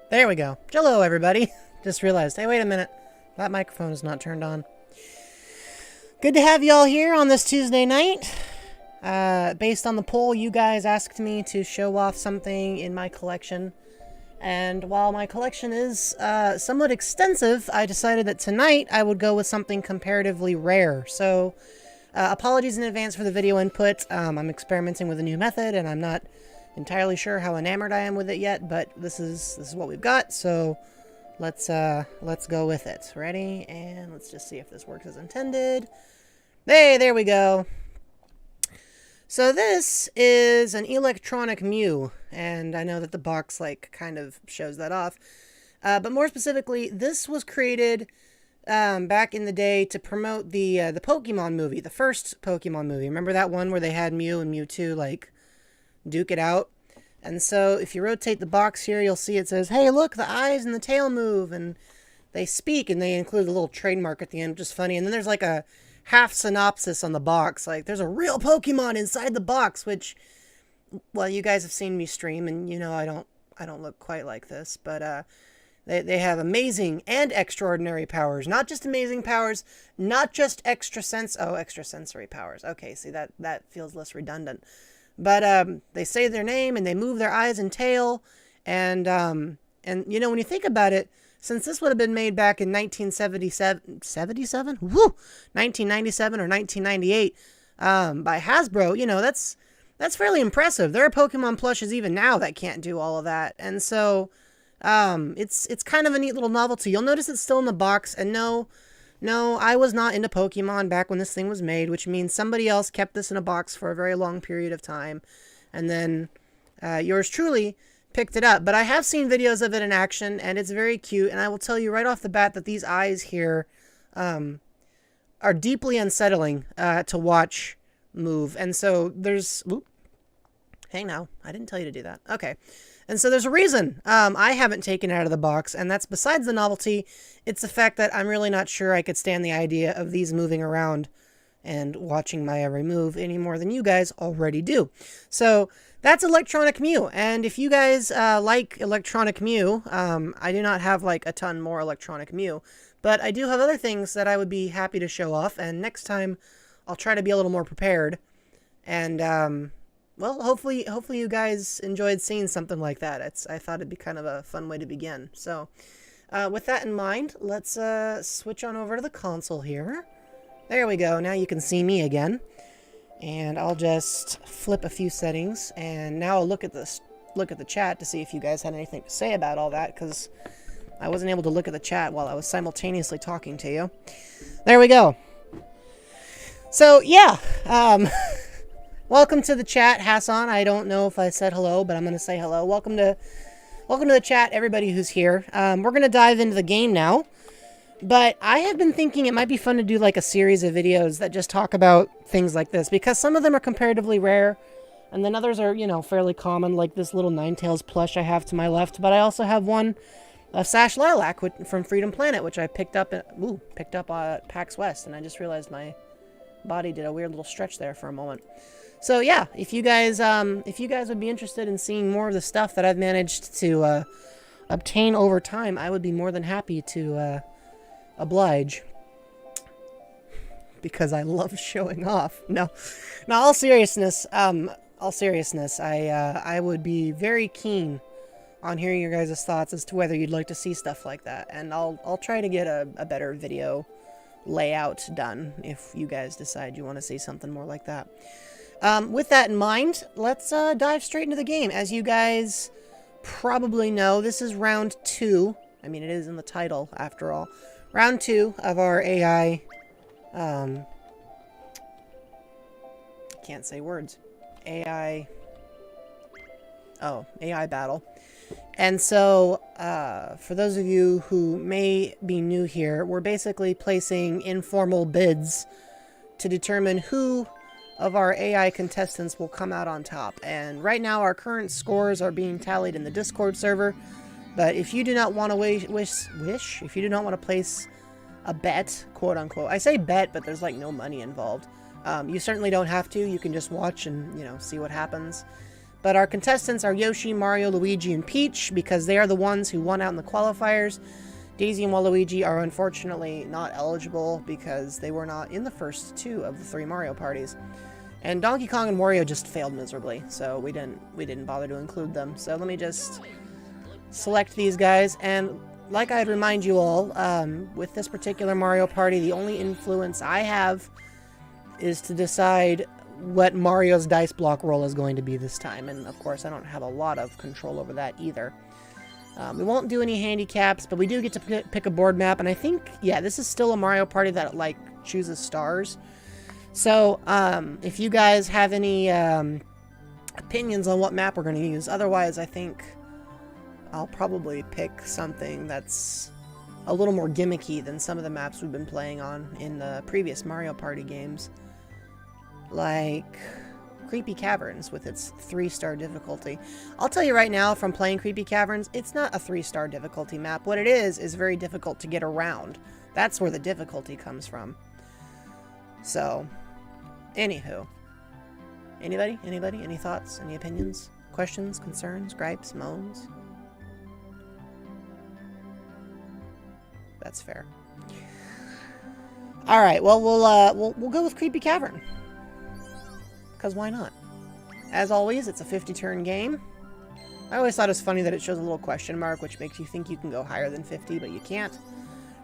There we go. Hello, everybody. Just realized, hey, wait a minute. That microphone is not turned on. Good to have you all here on this Tuesday night. Based on the poll, you guys asked me to show off something in my collection. And while my collection is somewhat extensive, I decided that tonight I would go with something comparatively rare. So, apologies in advance for the video input. I'm experimenting with a new method, and I'm not entirely sure how enamored I am with it yet, but this is what we've got, so let's go with it. Ready? And let's just see if this works as intended. Hey, there we go. So this is an electronic Mew, and I know that the box kind of shows that off. But more specifically, this was created back in the day to promote the Pokemon movie, the first Pokemon movie. Remember that one where they had Mew and Mewtwo duke it out? And so if you rotate the box here, you'll see it says, hey, look, the eyes and the tail move, and they speak, and they include a little trademark at the end, which is funny. And then there's a half synopsis on the box, there's a real Pokemon inside the box, which, well, you guys have seen me stream, and you know I don't look quite like this, but they have amazing and extraordinary powers. Not just amazing powers, not just extrasensory powers. Okay, see, that feels less redundant. But they say their name, and they move their eyes and tail, and you know, when you think about it, since this would have been made back in 1997, woo, 1997 or 1998, by Hasbro, you know, that's fairly impressive. There are Pokemon plushes even now that can't do all of that, and so it's kind of a neat little novelty. You'll notice it's still in the box, and no, I was not into Pokemon back when this thing was made, which means somebody else kept this in a box for a very long period of time, and then yours truly picked it up. But I have seen videos of it in action, and it's very cute, and I will tell you right off the bat that these eyes here are deeply unsettling to watch move. And so there's... Whoop. Hey, now, I didn't tell you to do that. Okay. And so there's a reason I haven't taken it out of the box, and that's besides the novelty. It's the fact that I'm really not sure I could stand the idea of these moving around and watching my every move any more than you guys already do. So that's Electronic Mew, and if you guys like Electronic Mew, I do not have a ton more Electronic Mew, but I do have other things that I would be happy to show off, and next time I'll try to be a little more prepared, and well, hopefully you guys enjoyed seeing something like that. I thought it'd be kind of a fun way to begin. So, with that in mind, let's switch on over to the console here. There we go. Now you can see me again. And I'll just flip a few settings, and now I'll look at the chat to see if you guys had anything to say about all that, because I wasn't able to look at the chat while I was simultaneously talking to you. There we go. So, yeah. Welcome to the chat, Hassan. I don't know if I said hello, but I'm going to say hello. Welcome to the chat, everybody who's here. We're going to dive into the game now. But I have been thinking it might be fun to do a series of videos that just talk about things like this, because some of them are comparatively rare, and then others are, you know, fairly common, like this little Ninetales plush I have to my left. But I also have one, a Sash Lilac from Freedom Planet, which I picked up at PAX West, and I just realized my body did a weird little stretch there for a moment. So yeah, if you guys would be interested in seeing more of the stuff that I've managed to obtain over time, I would be more than happy to oblige, because I love showing off. No, all seriousness, I would be very keen on hearing your guys' thoughts as to whether you'd like to see stuff like that, and I'll try to get a better video layout done if you guys decide you want to see something more like that. With that in mind, let's dive straight into the game. As you guys probably know, this is round 2. I mean, it is in the title, after all. Round 2 of our AI, can't say words. AI battle. And so, for those of you who may be new here, we're basically placing informal bids to determine who of our AI contestants will come out on top. And right now, our current scores are being tallied in the Discord server. But if you do not want to if you do not want to place a bet, quote unquote, I say bet, but there's no money involved. You certainly don't have to. You can just watch and, you know, see what happens. But our contestants are Yoshi, Mario, Luigi, and Peach, because they are the ones who won out in the qualifiers. Daisy and Waluigi are unfortunately not eligible because they were not in the first 2 of the 3 Mario parties. And Donkey Kong and Wario just failed miserably, so we didn't bother to include them. So let me just select these guys, and like I'd remind you all, with this particular Mario Party, the only influence I have is to decide what Mario's dice block roll is going to be this time, and of course I don't have a lot of control over that either. We won't do any handicaps, but we do get to pick a board map, and I think, yeah, this is still a Mario Party that, like, chooses stars. So, if you guys have any opinions on what map we're going to use, otherwise I think I'll probably pick something that's a little more gimmicky than some of the maps we've been playing on in the previous Mario Party games. Like Creepy Caverns with its 3-star difficulty. I'll tell you right now, from playing Creepy Caverns, it's not a 3-star difficulty map. What it is very difficult to get around. That's where the difficulty comes from. So, anywho. Anybody? Any thoughts? Any opinions? Questions? Concerns? Gripes? Moans? That's fair. Alright, well, we'll go with Creepy Cavern. Because why not? As always, it's a 50-turn game. I always thought it was funny that it shows a little question mark, which makes you think you can go higher than 50, but you can't.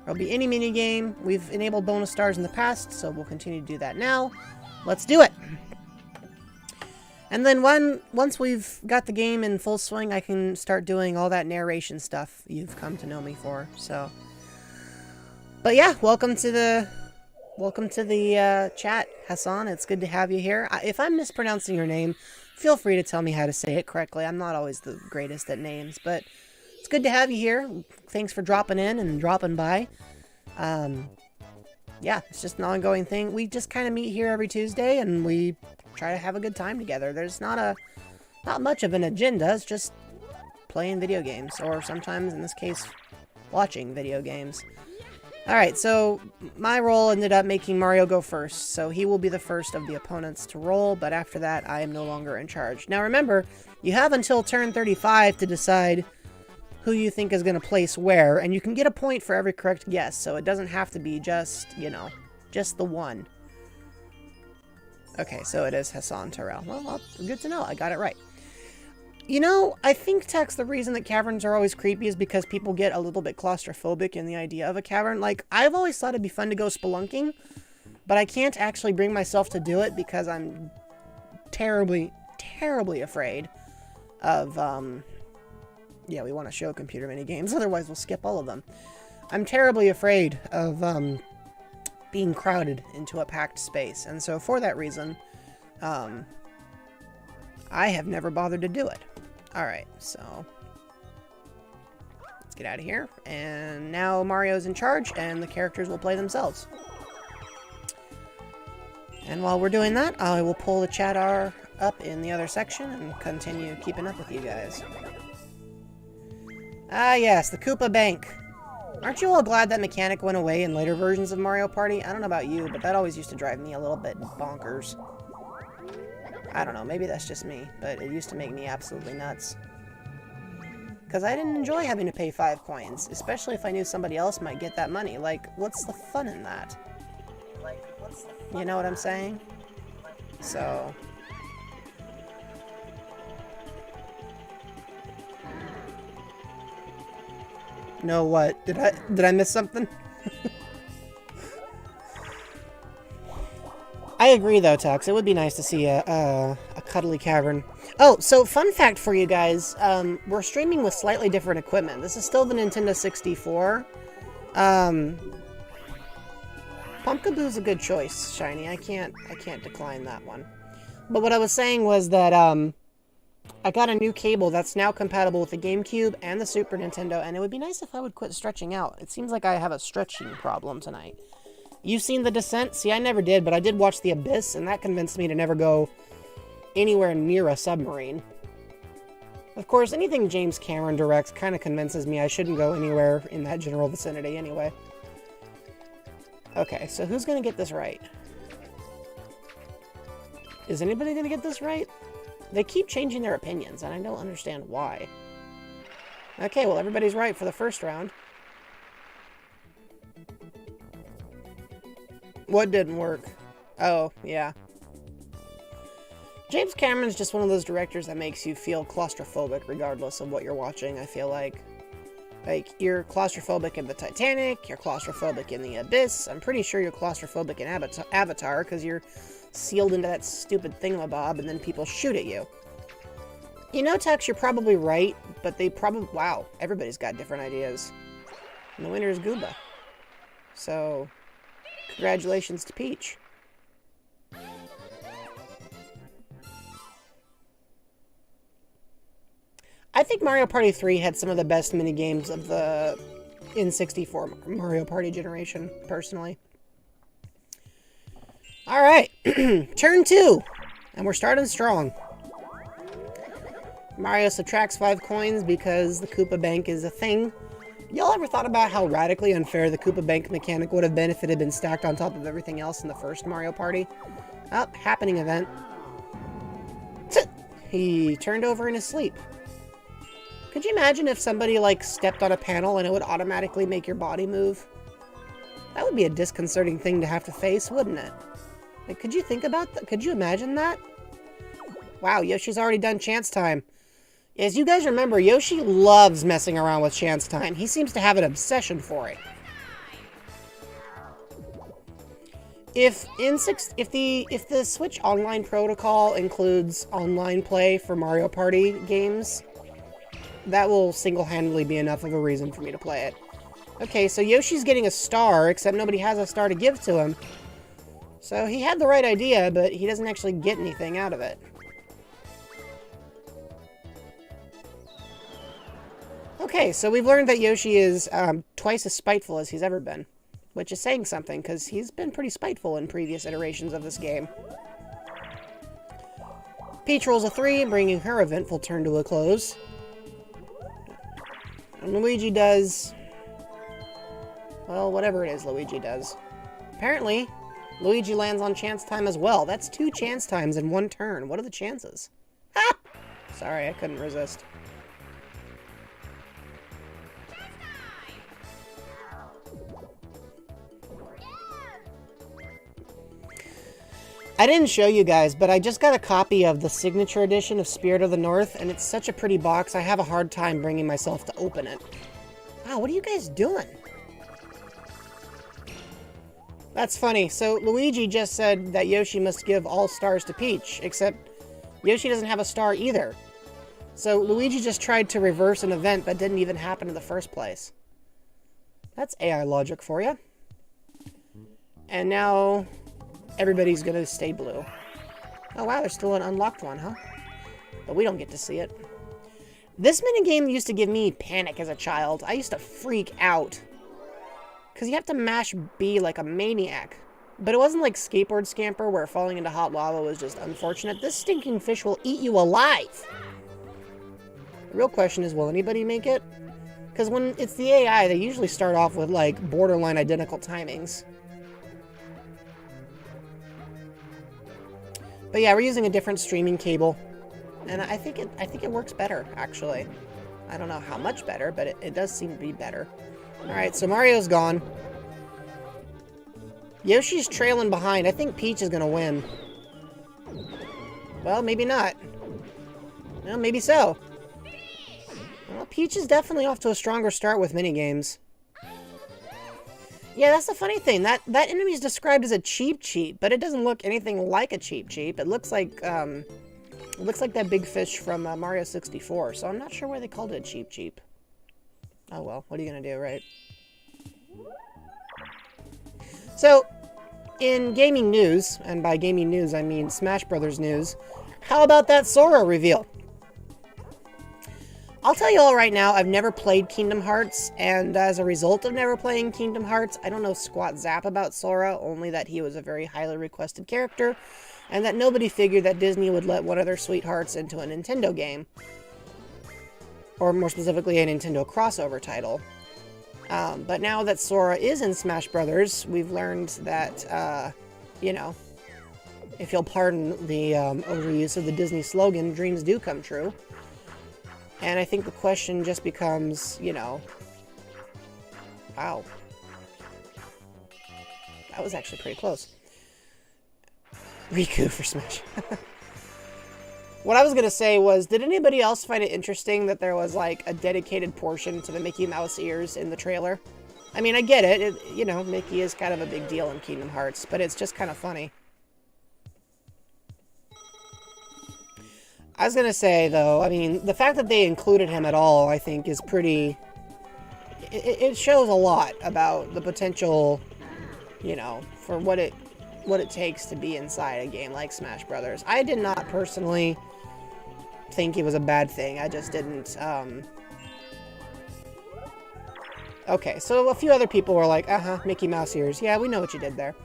There'll be any mini-game. We've enabled bonus stars in the past, so we'll continue to do that now. Let's do it! And then once we've got the game in full swing, I can start doing all that narration stuff you've come to know me for, so... But yeah, welcome to the chat, Hassan. It's good to have you here. If I'm mispronouncing your name, feel free to tell me how to say it correctly. I'm not always the greatest at names, but it's good to have you here. Thanks for dropping in and dropping by. Yeah, it's just an ongoing thing. We just kind of meet here every Tuesday, and we try to have a good time together. There's not much of an agenda. It's just playing video games, or sometimes, in this case, watching video games. Alright, so my roll ended up making Mario go first, so he will be the first of the opponents to roll, but after that, I am no longer in charge. Now remember, you have until turn 35 to decide who you think is going to place where, and you can get a point for every correct guess, so it doesn't have to be just, you know, just the one. Okay, so it is Hassan Terrell. Well, good to know. I got it right. You know, I think, Tex, the reason that caverns are always creepy is because people get a little bit claustrophobic in the idea of a cavern. Like, I've always thought it'd be fun to go spelunking, but I can't actually bring myself to do it because I'm terribly, terribly afraid of, yeah, we want to show computer mini games, otherwise we'll skip all of them. I'm terribly afraid of, being crowded into a packed space, and so for that reason, I have never bothered to do it. Alright, so let's get out of here. And now Mario's in charge, and the characters will play themselves. And while we're doing that, I will pull the chat R up in the other section and continue keeping up with you guys. Ah yes, the Koopa Bank. Aren't you all glad that mechanic went away in later versions of Mario Party? I don't know about you, but that always used to drive me a little bit bonkers. I don't know, maybe that's just me, but it used to make me absolutely nuts. Because I didn't enjoy having to pay 5 coins, especially if I knew somebody else might get that money. Like, what's the fun in that? You know what I'm saying? So... No, what? Did I miss something? I agree, though, Tux. It would be nice to see a cuddly cavern. Oh, so fun fact for you guys. We're streaming with slightly different equipment. This is still the Nintendo 64. Pumpkaboo's a good choice, Shiny. I can't decline that one. But what I was saying was that I got a new cable that's now compatible with the GameCube and the Super Nintendo, and it would be nice if I would quit stretching out. It seems like I have a stretching problem tonight. You've seen The Descent? See, I never did, but I did watch The Abyss, and that convinced me to never go anywhere near a submarine. Of course, anything James Cameron directs kind of convinces me I shouldn't go anywhere in that general vicinity anyway. Okay, so who's going to get this right? Is anybody going to get this right? They keep changing their opinions, and I don't understand why. Okay, well, everybody's right for the first round. What didn't work? Oh, yeah. James Cameron's just one of those directors that makes you feel claustrophobic regardless of what you're watching, I feel like. Like, you're claustrophobic in the Titanic, you're claustrophobic in the Abyss, I'm pretty sure you're claustrophobic in Avatar, because you're sealed into that stupid thingamabob and then people shoot at you. You know, Tex, you're probably right, but they probably... Wow, everybody's got different ideas. And the winner is Goomba. So, congratulations to Peach. I think Mario Party 3 had some of the best minigames of the N64 Mario Party generation, personally. Alright, turn 2. And we're starting strong. Mario subtracts 5 coins because the Koopa Bank is a thing. Y'all ever thought about how radically unfair the Koopa Bank mechanic would have been if it had been stacked on top of everything else in the first Mario Party? Oh, happening event. He turned over in his sleep. Could you imagine if somebody, like, stepped on a panel and it would automatically make your body move? That would be a disconcerting thing to have to face, wouldn't it? Like, could you think about that? Could you imagine that? Wow, Yoshi's already done chance time. As you guys remember, Yoshi loves messing around with chance time. He seems to have an obsession for it. If the Switch Online protocol includes online play for Mario Party games, that will single-handedly be enough of a reason for me to play it. Okay, so Yoshi's getting a star, except nobody has a star to give to him. So he had the right idea, but he doesn't actually get anything out of it. Okay, so we've learned that Yoshi is twice as spiteful as he's ever been. Which is saying something, because he's been pretty spiteful in previous iterations of this game. Peach rolls a 3, bringing her eventful turn to a close. And Luigi does... well, whatever it is Luigi does. Apparently, Luigi lands on chance time as well. That's 2 chance times in 1 turn. What are the chances? Ha! Sorry, I couldn't resist. I didn't show you guys, but I just got a copy of the signature edition of Spirit of the North, and it's such a pretty box, I have a hard time bringing myself to open it. Wow, what are you guys doing? That's funny. So Luigi just said that Yoshi must give all stars to Peach, except Yoshi doesn't have a star either. So Luigi just tried to reverse an event that didn't even happen in the first place. That's AI logic for you. And now... everybody's gonna stay blue. Oh wow, there's still an unlocked one, huh? But we don't get to see it. This minigame used to give me panic as a child. I used to freak out. Because you have to mash B like a maniac. But it wasn't like Skateboard Scamper where falling into hot lava was just unfortunate. This stinking fish will eat you alive! The real question is, will anybody make it? Because when it's the AI, they usually start off with like borderline identical timings. But yeah, we're using a different streaming cable, and I think it works better, actually. I don't know how much better, but it does seem to be better. Alright, so Mario's gone. Yoshi's trailing behind. I think Peach is gonna win. Well, maybe not. Well, maybe so. Well, Peach is definitely off to a stronger start with minigames. Yeah, that's the funny thing. That enemy is described as a cheap, but it doesn't look anything like a cheap. It looks like that big fish from Mario 64. So I'm not sure why they called it a cheap. Oh well, what are you gonna do, right? So, in gaming news, and by gaming news I mean Smash Brothers news, how about that Sora reveal? I'll tell you all right now, I've never played Kingdom Hearts, and as a result of never playing Kingdom Hearts, I don't know squat zap about Sora, only that he was a very highly requested character, and that nobody figured that Disney would let one of their sweethearts into a Nintendo game. Or more specifically, a Nintendo crossover title. But now that Sora is in Smash Brothers, we've learned that, you know, if you'll pardon the overuse of the Disney slogan, dreams do come true. And I think the question just becomes, you know, wow. That was actually pretty close. Riku for Smash. What I was going to say was, did anybody else find it interesting that there was, like, a dedicated portion to the Mickey Mouse ears in the trailer? I mean, I get it. You know, Mickey is kind of a big deal in Kingdom Hearts, but it's just kind of funny. I was going to say, though, I mean, the fact that they included him at all, I think, is pretty... It shows a lot about the potential, you know, for what it takes to be inside a game like Smash Brothers. I did not personally think it was a bad thing. I just didn't, Okay, so a few other people were like, Mickey Mouse ears. Yeah, we know what you did there.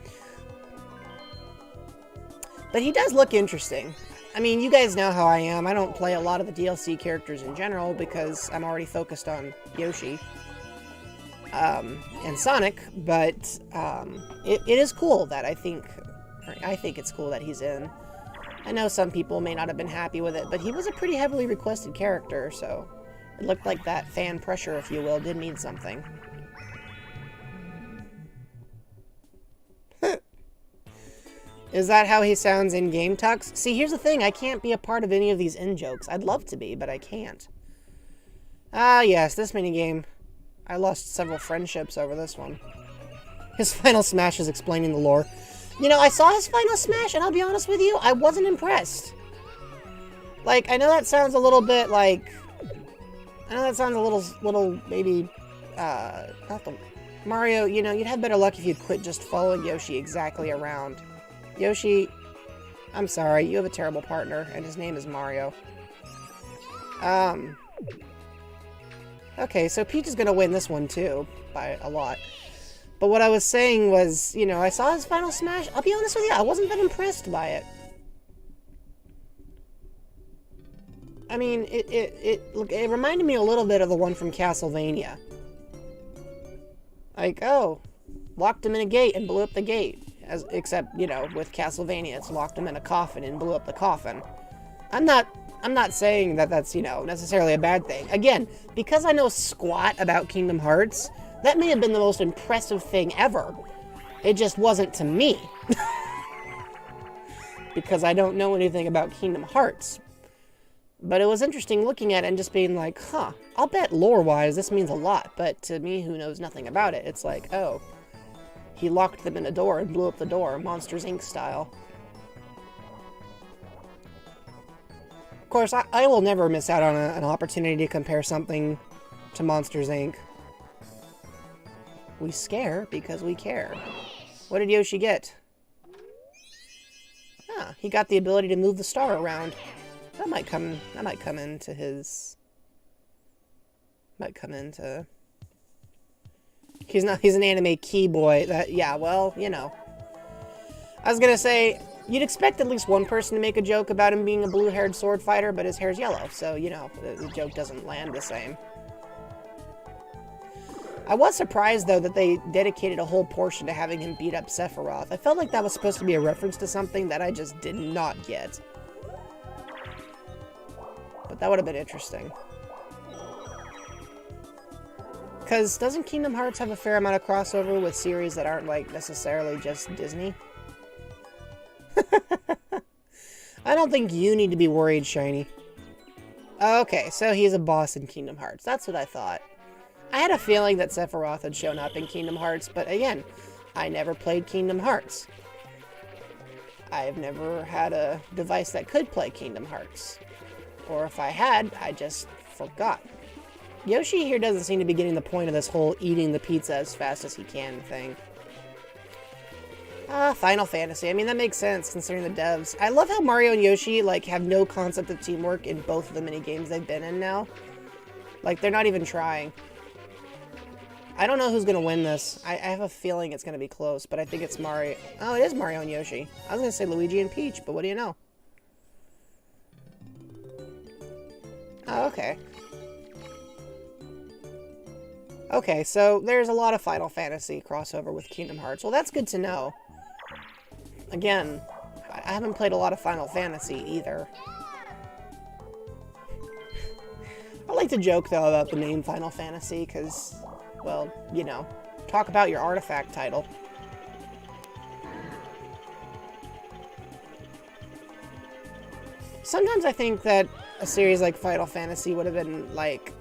But he does look interesting. I mean, you guys know how I am. I don't play a lot of the DLC characters in general because I'm already focused on Yoshi and Sonic, but it is cool that I think it's cool that he's in. I know some people may not have been happy with it, but he was a pretty heavily requested character, so it looked like that fan pressure, if you will, did mean something. Is that how he sounds in game Tux? See, here's the thing. I can't be a part of any of these in-jokes. I'd love to be, but I can't. Ah, yes, this minigame. I lost several friendships over this one. His final smash is explaining the lore. You know, I saw his final smash, and I'll be honest with you, I wasn't impressed. Like, I know that sounds a little bit like... I know that sounds a little maybe, not the... Mario, you know, you'd have better luck if you'd quit just following Yoshi exactly around. Yoshi, I'm sorry, you have a terrible partner, and his name is Mario. Okay, so Peach is gonna win this one, too, by a lot. But what I was saying was, you know, I saw his final smash. I'll be honest with you, I wasn't that impressed by it. I mean, it reminded me a little bit of the one from Castlevania. Like, oh, locked him in a gate and blew up the gate. Except, you know, with Castlevania, it's locked him in a coffin and blew up the coffin. I'm not saying that that's, you know, necessarily a bad thing. Again, because I know squat about Kingdom Hearts, that may have been the most impressive thing ever. It just wasn't to me. Because I don't know anything about Kingdom Hearts. But it was interesting looking at it and just being like, huh, I'll bet lore-wise this means a lot. But to me, who knows nothing about it, it's like, oh, he locked them in a door and blew up the door, Monsters, Inc. style. Of course, I will never miss out on an opportunity to compare something to Monsters, Inc. We scare because we care. What did Yoshi get? Ah, he got the ability to move the star around. That might come into his... Might come into... He's an anime key boy. Yeah, well, you know. I was gonna say, you'd expect at least one person to make a joke about him being a blue-haired sword fighter, but his hair's yellow, so, you know, the joke doesn't land the same. I was surprised, though, that they dedicated a whole portion to having him beat up Sephiroth. I felt like that was supposed to be a reference to something that I just did not get. But that would have been interesting. Because doesn't Kingdom Hearts have a fair amount of crossover with series that aren't, like, necessarily just Disney? I don't think you need to be worried, Shiny. Okay, so he's a boss in Kingdom Hearts. That's what I thought. I had a feeling that Sephiroth had shown up in Kingdom Hearts, but again, I never played Kingdom Hearts. I've never had a device that could play Kingdom Hearts. Or if I had, I just forgot. Yoshi here doesn't seem to be getting the point of this whole eating the pizza as fast as he can thing. Final Fantasy. I mean, that makes sense considering the devs. I love how Mario and Yoshi, like, have no concept of teamwork in both of the mini games they've been in now. Like, they're not even trying. I don't know who's going to win this. I have a feeling it's going to be close, but I think it's Mario. Oh, it is Mario and Yoshi. I was going to say Luigi and Peach, but what do you know? Oh, okay. Okay, so there's a lot of Final Fantasy crossover with Kingdom Hearts. Well, that's good to know. Again, I haven't played a lot of Final Fantasy either. I like to joke, though, about the name Final Fantasy, because, well, you know, talk about your artifact title. Sometimes I think that a series like Final Fantasy would have been, like,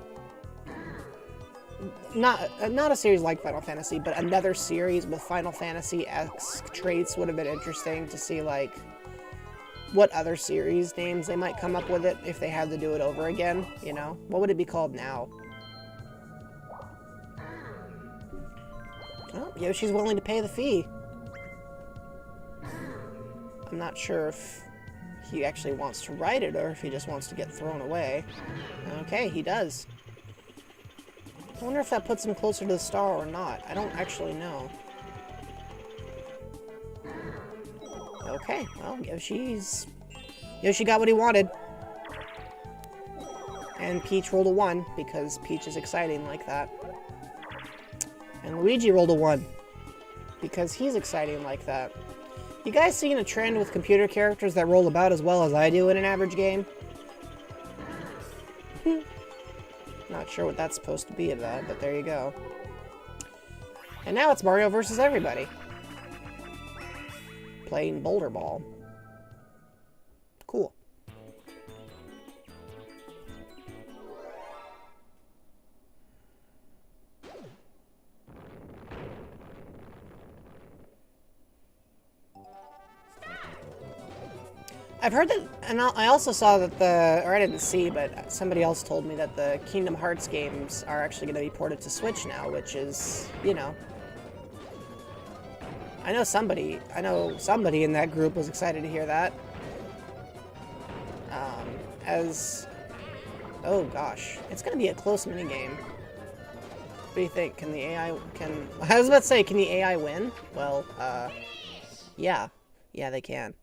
not a series like Final Fantasy, but another series with Final Fantasy-esque traits would have been interesting to see, like, what other series names they might come up with it if they had to do it over again, you know? What would it be called now? Oh, Yoshi's willing to pay the fee. I'm not sure if he actually wants to ride it or if he just wants to get thrown away. Okay, he does. I wonder if that puts him closer to the star or not. I don't actually know. Okay, well, Yoshi got what he wanted. And Peach rolled a 1, because Peach is exciting like that. And Luigi rolled a 1, because he's exciting like that. You guys seen a trend with computer characters that roll about as well as I do in an average game? Not sure what that's supposed to be about, but there you go. And now it's Mario versus everybody. Playing Boulder Ball. Cool. I've heard that, and I also saw that or I didn't see, but somebody else told me that the Kingdom Hearts games are actually going to be ported to Switch now, which is, you know, I know somebody in that group was excited to hear that. Oh gosh, it's going to be a close minigame. What do you think? Can the AI, I was about to say, can the AI win? Well, yeah, they can.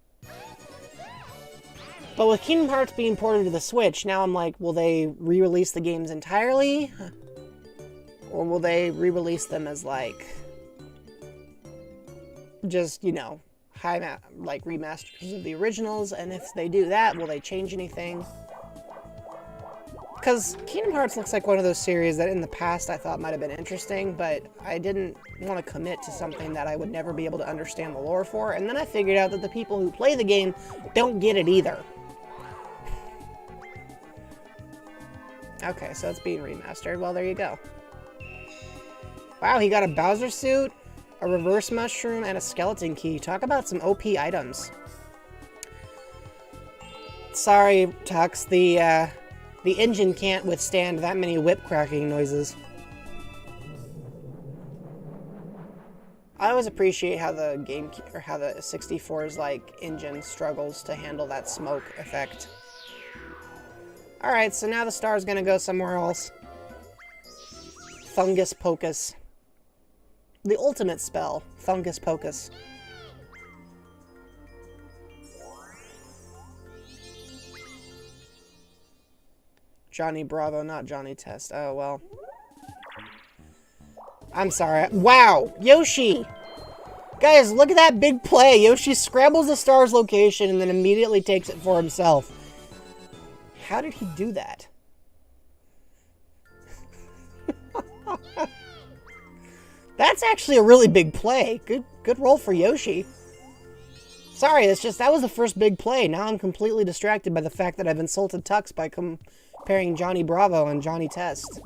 But with Kingdom Hearts being ported to the Switch, now I'm like, will they re-release the games entirely? Or will they re-release them as, like, just, you know, like remasters of the originals? And if they do that, will they change anything? Because Kingdom Hearts looks like one of those series that in the past I thought might have been interesting, but I didn't want to commit to something that I would never be able to understand the lore for. And then I figured out that the people who play the game don't get it either. Okay, so it's being remastered. Well, there you go. Wow, he got a Bowser suit, a reverse mushroom, and a skeleton key. Talk about some OP items. Sorry, Tux, the engine can't withstand that many whip cracking noises. I always appreciate how the how the 64's like engine struggles to handle that smoke effect. Alright, so now the star's gonna go somewhere else. Fungus Pocus. The ultimate spell, Fungus Pocus. Johnny Bravo, not Johnny Test. Oh, well. I'm sorry. Wow! Yoshi! Guys, look at that big play. Yoshi scrambles the star's location and then immediately takes it for himself. How did he do that? That's actually a really big play. Good roll for Yoshi. Sorry, it's just that was the first big play. Now I'm completely distracted by the fact that I've insulted Tux by comparing Johnny Bravo and Johnny Test.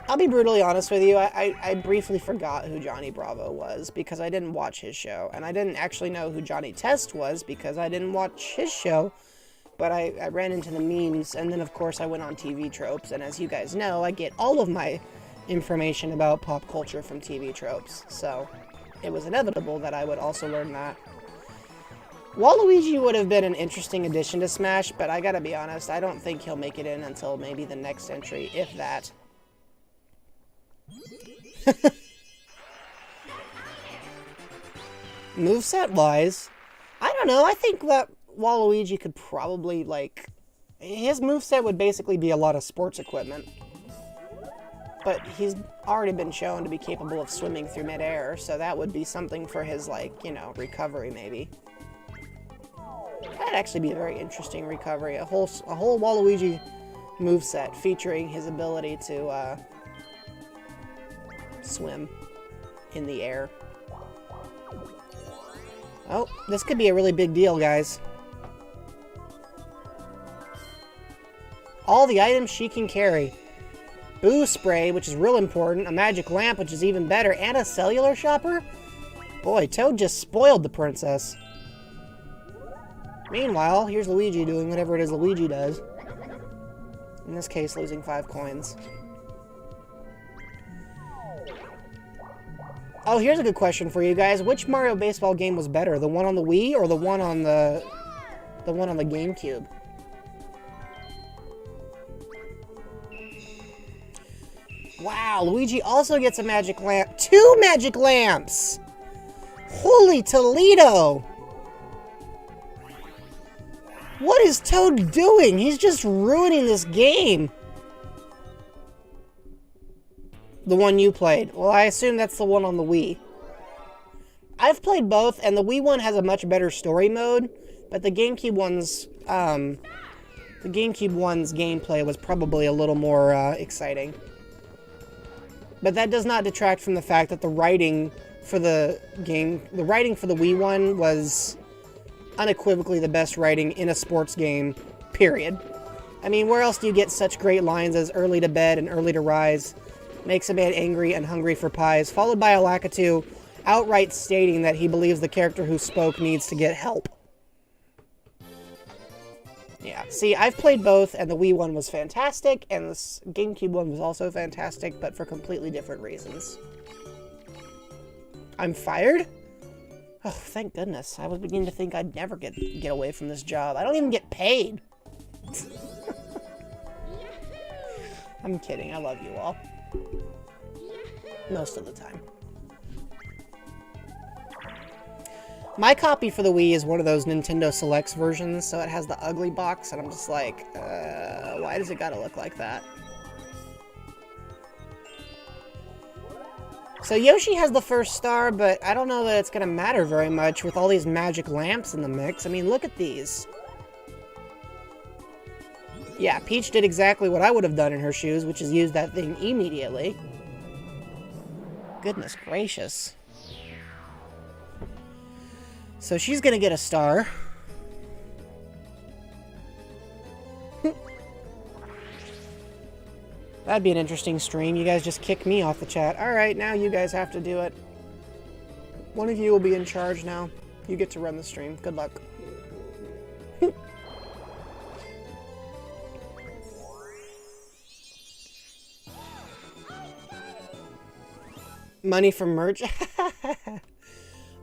I'll be brutally honest with you, I briefly forgot who Johnny Bravo was because I didn't watch his show. And I didn't actually know who Johnny Test was because I didn't watch his show. But I ran into the memes, and then of course I went on TV Tropes, and as you guys know, I get all of my information about pop culture from TV Tropes, so it was inevitable that I would also learn that. Waluigi would have been an interesting addition to Smash, but I gotta be honest, I don't think he'll make it in until maybe the next entry, if that. Moveset-wise, I don't know, I think that Waluigi could probably, like, his moveset would basically be a lot of sports equipment. But he's already been shown to be capable of swimming through midair, so that would be something for his, like, you know, recovery, maybe. That'd actually be a very interesting recovery. A whole Waluigi moveset featuring his ability to swim in the air. Oh, this could be a really big deal, guys. All the items she can carry. Boo spray, which is real important, a magic lamp, which is even better, and a cellular shopper? Boy, Toad just spoiled the princess. Meanwhile, here's Luigi doing whatever it is Luigi does. In this case, losing 5 coins. Oh, here's a good question for you guys. Which Mario Baseball game was better? The one on the Wii or the one on the GameCube? Wow, Luigi also gets a magic lamp. 2 magic lamps! Holy Toledo! What is Toad doing? He's just ruining this game. The one you played. Well, I assume that's the one on the Wii. I've played both, and the Wii one has a much better story mode, but the GameCube one's gameplay was probably a little more exciting. But that does not detract from the fact that the writing for the Wii one was unequivocally the best writing in a sports game, period. I mean, where else do you get such great lines as early to bed and early to rise, makes a man angry and hungry for pies, followed by a Lakitu outright stating that he believes the character who spoke needs to get help. Yeah, see, I've played both, and the Wii one was fantastic, and the GameCube one was also fantastic, but for completely different reasons. I'm fired? Oh, thank goodness. I was beginning to think I'd never get away from this job. I don't even get paid. I'm kidding. I love you all. Most of the time. My copy for the Wii is one of those Nintendo Selects versions, so it has the ugly box, and I'm just like, why does it gotta look like that? So Yoshi has the first star, but I don't know that it's gonna matter very much with all these magic lamps in the mix. I mean, look at these. Yeah, Peach did exactly what I would have done in her shoes, which is use that thing immediately. Goodness gracious. So she's gonna get a star. That'd be an interesting stream. You guys just kick me off the chat. Alright, now you guys have to do it. One of you will be in charge now. You get to run the stream. Good luck. Money from merch?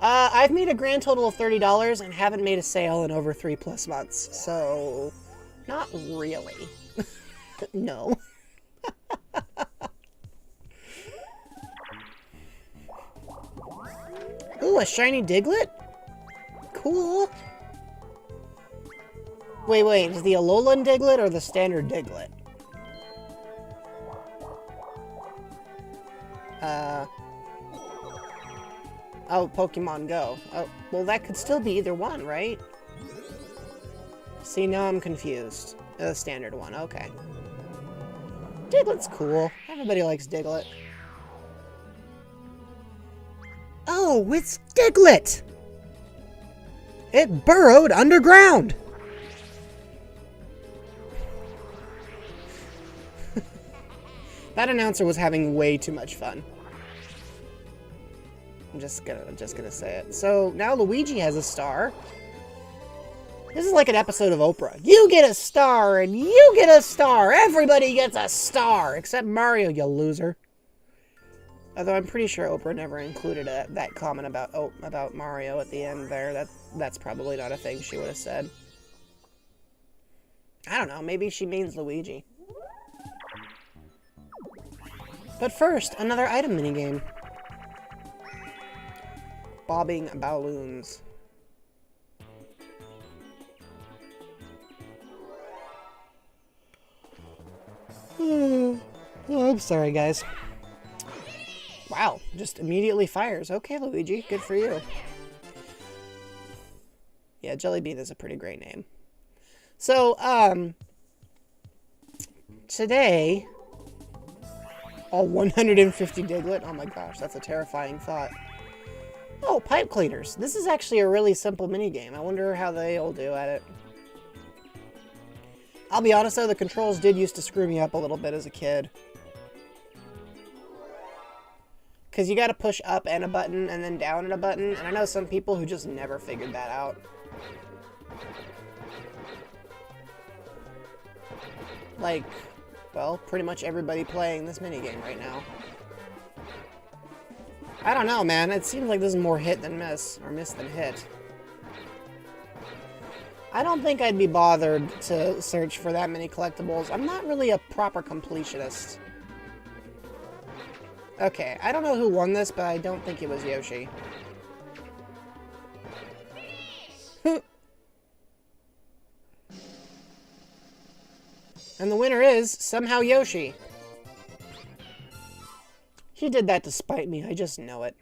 I've made a grand total of $30 and haven't made a sale in over 3+ months. So, not really. No. Ooh, a shiny Diglett? Cool. Wait, is the Alolan Diglett or the standard Diglett? Oh, Pokemon Go. Oh, well, that could still be either one, right? See, now I'm confused. The standard one, okay. Diglett's cool. Everybody likes Diglett. Oh, it's Diglett! It burrowed underground! That announcer was having way too much fun. I'm just gonna say it. So now Luigi has a star. This is like an episode of Oprah. You get a star, and you get a star. Everybody gets a star, except Mario, you loser. Although I'm pretty sure Oprah never included that comment about Mario at the end there. That's probably not a thing she would have said. I don't know. Maybe she means Luigi. But first, another item minigame. Bobbing balloons. Oh, I'm sorry, guys. Wow, just immediately fires. Okay, Luigi, good for you. Yeah, Jellybean is a pretty great name. So, today, all 150 Diglett. Oh my gosh, that's a terrifying thought. Oh, pipe cleaners. This is actually a really simple minigame. I wonder how they'll do at it. I'll be honest though, the controls did used to screw me up a little bit as a kid. Because you gotta push up and a button and then down and a button, and I know some people who just never figured that out. Like, well, pretty much everybody playing this minigame right now. I don't know, man. It seems like this is more hit than miss, or miss than hit. I don't think I'd be bothered to search for that many collectibles. I'm not really a proper completionist. Okay, I don't know who won this, but I don't think it was Yoshi. And the winner is, somehow, Yoshi. He did that to spite me, I just know it.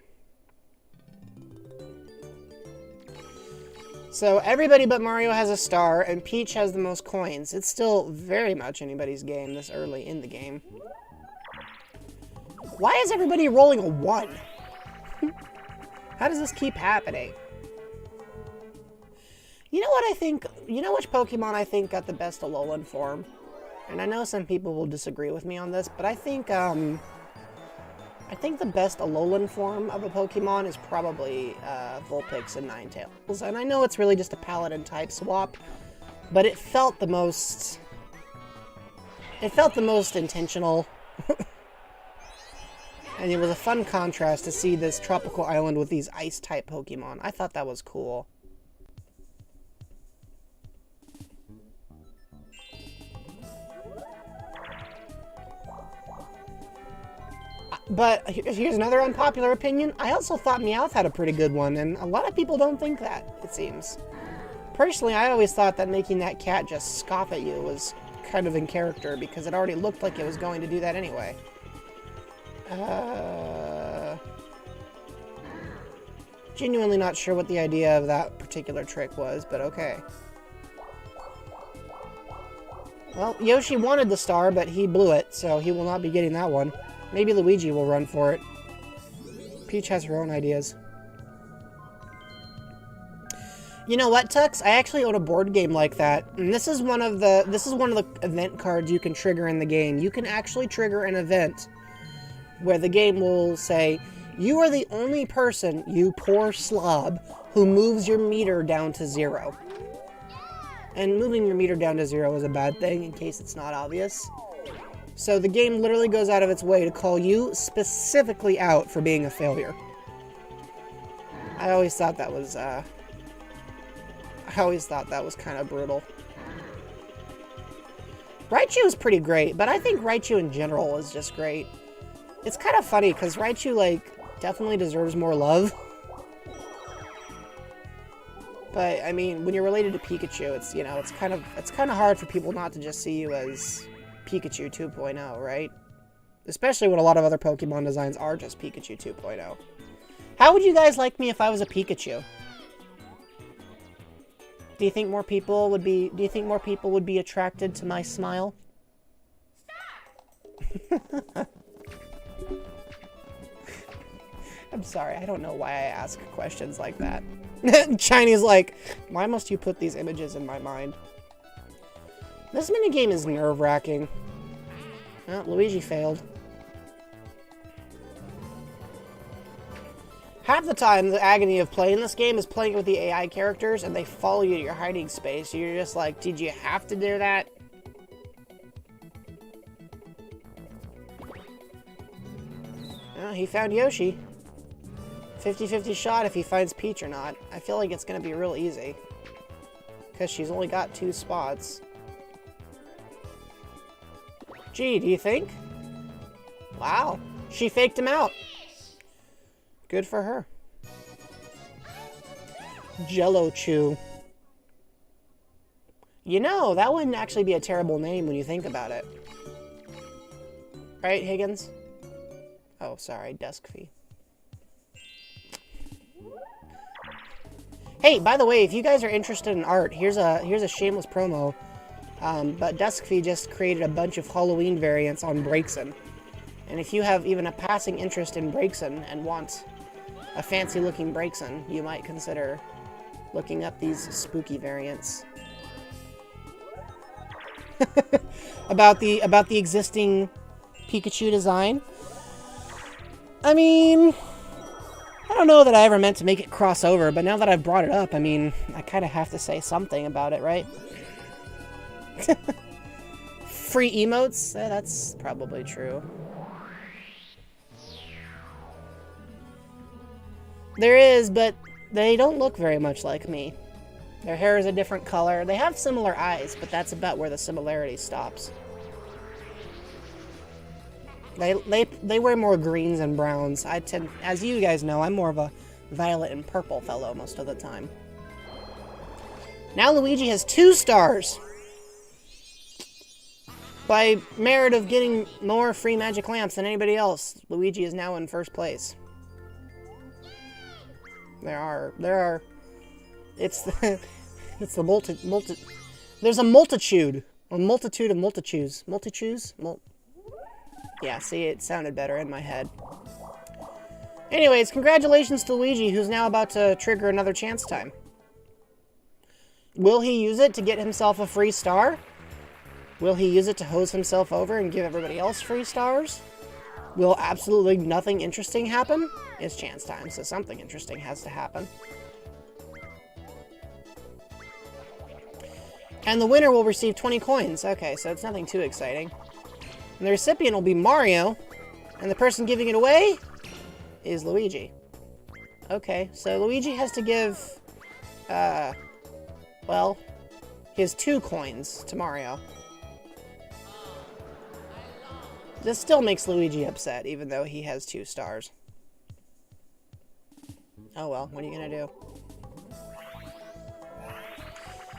So, everybody but Mario has a star, and Peach has the most coins. It's still very much anybody's game this early in the game. Why is everybody rolling a 1? How does this keep happening? You know what I think? You know which Pokemon I think got the best Alolan form? And I know some people will disagree with me on this, but I think the best Alolan form of a Pokemon is probably Vulpix and Ninetales. And I know it's really just a Paladin type swap, but it felt the most intentional. And it was a fun contrast to see this tropical island with these ice type Pokemon. I thought that was cool. But here's another unpopular opinion. I also thought Meowth had a pretty good one, and a lot of people don't think that, it seems. Personally, I always thought that making that cat just scoff at you was kind of in character, because it already looked like it was going to do that anyway. Genuinely not sure what the idea of that particular trick was, but okay. Well, Yoshi wanted the star, but he blew it, so he will not be getting that one. Maybe Luigi will run for it. Peach has her own ideas. You know what, Tux? I actually own a board game like that, and this is one of the event cards you can trigger in the game. You can actually trigger an event where the game will say, "You are the only person, you poor slob, who moves your meter down to 0." And moving your meter down to 0 is a bad thing, in case it's not obvious. So the game literally goes out of its way to call you specifically out for being a failure. I always thought that was kind of brutal. Raichu is pretty great, but I think Raichu in general is just great. It's kind of funny, because Raichu, like, definitely deserves more love. But, I mean, when you're related to Pikachu, it's, you know, it's kind of hard for people not to just see you as Pikachu 2.0, right? Especially when a lot of other Pokemon designs are just Pikachu 2.0. How would you guys like me if I was a Pikachu? Do you think more people would be attracted to my smile? I'm sorry, I don't know why I ask questions like that. Chiny's like, why must you put these images in my mind? This minigame is nerve-wracking. Well, Luigi failed. Half the time, the agony of playing this game is playing with the AI characters, and they follow you to your hiding space. So you're just like, did you have to do that? Well, he found Yoshi. 50-50 shot if he finds Peach or not. I feel like it's going to be real easy, because she's only got 2 spots. Gee, do you think? Wow, she faked him out. Good for her. Jeloetta. You know, that wouldn't actually be a terrible name when you think about it. Right, Higgins? Oh, sorry, desk fee. Hey, by the way, if you guys are interested in art, here's a shameless promo. But Desk Fee just created a bunch of Halloween variants on Brakeson. And if you have even a passing interest in Brakeson and want a fancy-looking Brakeson, you might consider looking up these spooky variants. about the existing Pikachu design. I mean, I don't know that I ever meant to make it cross over, but now that I've brought it up, I mean, I kind of have to say something about it, right? Free emotes? That's probably true. There is, but they don't look very much like me. Their hair is a different color. They have similar eyes, but that's about where the similarity stops. They wear more greens and browns. I tend, as you guys know, I'm more of a violet and purple fellow most of the time. Now Luigi has 2 stars. By merit of getting more free magic lamps than anybody else, Luigi is now in first place. It's the there's a multitude of multitudes. Yeah, see, it sounded better in my head. Anyways, congratulations to Luigi, who's now about to trigger another chance time. Will he use it to get himself a free star? Will he use it to hose himself over and give everybody else free stars? Will absolutely nothing interesting happen? It's chance time, so something interesting has to happen. And the winner will receive 20 coins. Okay, so it's nothing too exciting. And the recipient will be Mario, and the person giving it away is Luigi. Okay, so Luigi has to give, well, his 2 coins to Mario. This still makes Luigi upset, even though he has 2 stars. Oh well, what are you gonna do?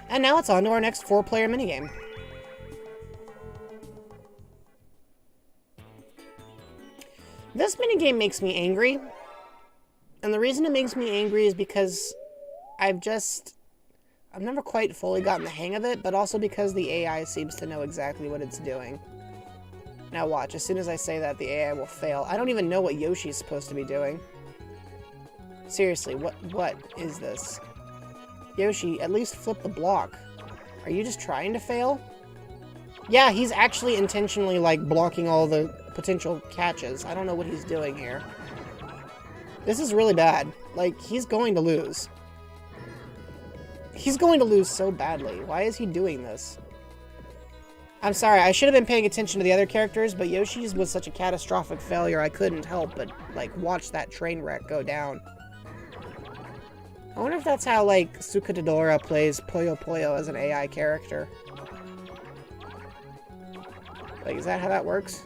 And now it's on to our next 4-player minigame. This minigame makes me angry. And the reason it makes me angry is because I've never quite fully gotten the hang of it, but also because the AI seems to know exactly what it's doing. Now watch, as soon as I say that, the AI will fail. I don't even know what Yoshi's supposed to be doing. Seriously, what is this? Yoshi, at least flip the block. Are you just trying to fail? Yeah, he's actually intentionally, like, blocking all the potential catches. I don't know what he's doing here. This is really bad. Like, he's going to lose. He's going to lose so badly. Why is he doing this? I'm sorry, I should have been paying attention to the other characters, but Yoshi's was such a catastrophic failure I couldn't help but, like, watch that train wreck go down. I wonder if that's how, like, Sukadadora plays Puyo Puyo as an AI character. Like, is that how that works?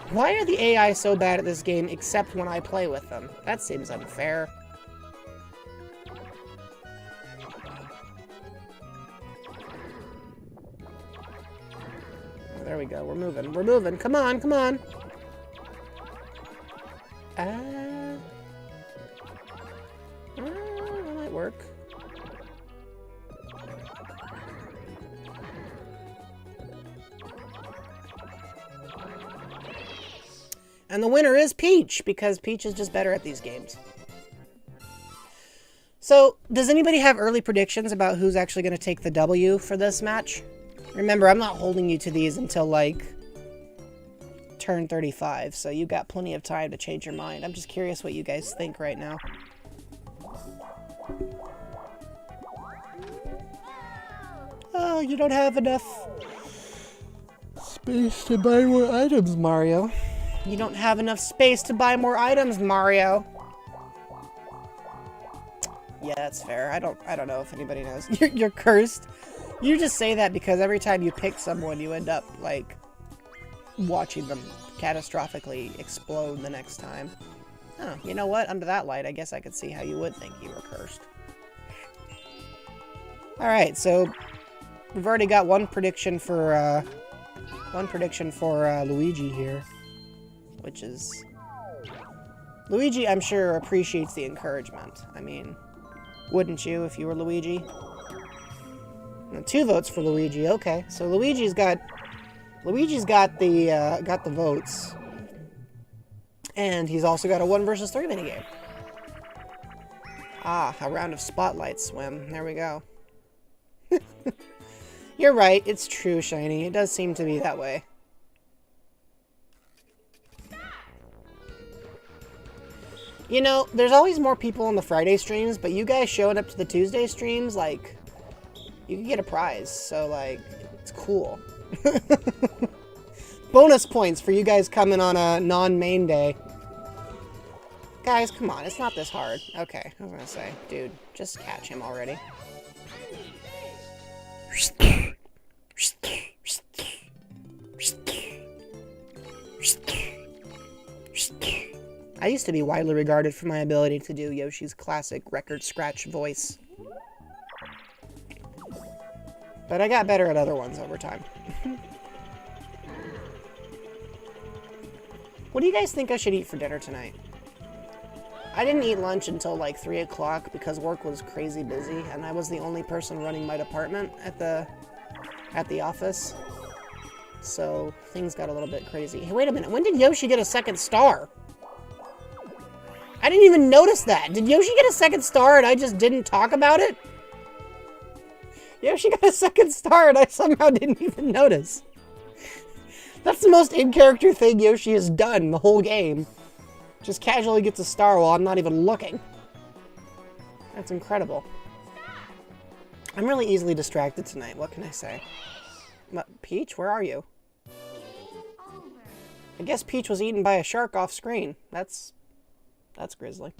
Why are the AI so bad at this game except when I play with them? That seems unfair. Oh, there we go. We're moving. We're moving. Come on, come on. That might work. And the winner is Peach, because Peach is just better at these games. So, does anybody have early predictions about who's actually going to take the W for this match? Remember, I'm not holding you to these until, like, turn 35, so you got plenty of time to change your mind. I'm just curious what you guys think right now. Oh, you don't have enough space to buy more items, Mario. You don't have enough space to buy more items, Mario. Yeah, that's fair. I don't know if anybody knows. You're cursed. You just say that because every time you pick someone, you end up, like, watching them catastrophically explode the next time. Oh, you know what? Under that light, I guess I could see how you would think you were cursed. Alright, so We've already got one prediction for Luigi here, which is Luigi. I'm sure appreciates the encouragement. I mean, wouldn't you if you were Luigi? 2 votes for Luigi. Okay, so Luigi's got the votes, and he's also got a 1 versus 3 minigame. Ah, a round of spotlight swim. There we go. You're right. It's true, Shiny. It does seem to be that way. You know, there's always more people on the Friday streams, but you guys showing up to the Tuesday streams, like, you can get a prize. So, like, it's cool. Bonus points for you guys coming on a non-main day. Guys, come on. It's not this hard. Okay, I was gonna say, dude, just catch him already. I used to be widely regarded for my ability to do Yoshi's classic record scratch voice. But I got better at other ones over time. What do you guys think I should eat for dinner tonight? I didn't eat lunch until like 3 o'clock because work was crazy busy and I was the only person running my department at the office. So things got a little bit crazy. Hey, wait a minute. When did Yoshi get a 2nd star? I didn't even notice that. Did Yoshi get a 2nd star and I just didn't talk about it? Yoshi got a 2nd star and I somehow didn't even notice. That's the most in-character thing Yoshi has done the whole game. Just casually gets a star while I'm not even looking. That's incredible. I'm really easily distracted tonight. What can I say? Peach, where are you? I guess Peach was eaten by a shark off screen. That's grisly.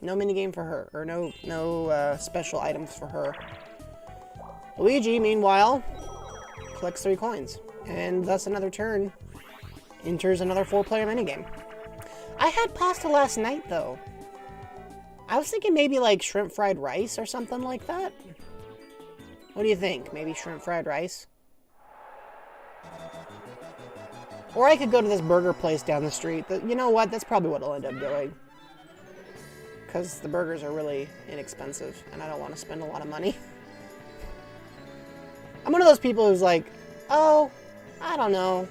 No minigame for her, or no special items for her. Luigi, meanwhile, collects 3 coins, and thus another turn enters another 4-player minigame. I had pasta last night, though. I was thinking maybe like shrimp fried rice or something like that. What do you think? Maybe shrimp fried rice? Or I could go to this burger place down the street. You know what? That's probably what I'll end up doing. Because the burgers are really inexpensive, and I don't want to spend a lot of money. I'm one of those people who's like, oh, I don't know.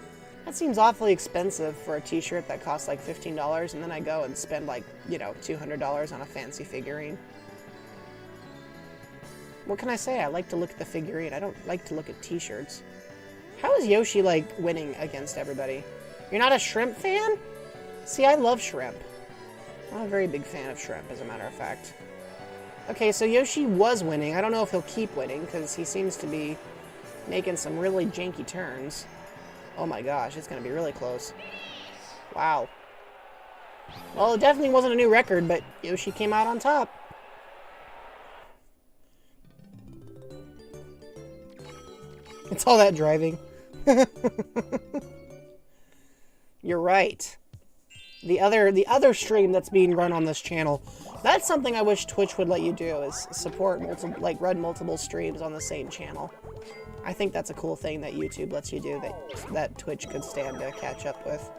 That seems awfully expensive for a t-shirt that costs like $15, and then I go and spend like, you know, $200 on a fancy figurine. What can I say? I like to look at the figurine. I don't like to look at t-shirts. How is Yoshi, like, winning against everybody? You're not a shrimp fan? See, I love shrimp. I'm a very big fan of shrimp, as a matter of fact. Okay, so Yoshi was winning. I don't know if he'll keep winning, because he seems to be making some really janky turns. Oh my gosh, it's going to be really close. Wow. Well, it definitely wasn't a new record, but Yoshi came out on top. It's all that driving. You're right. The other stream that's being run on this channel, that's something I wish Twitch would let you do, is support run multiple streams on the same channel. I think that's a cool thing that YouTube lets you do that Twitch could stand to catch up with.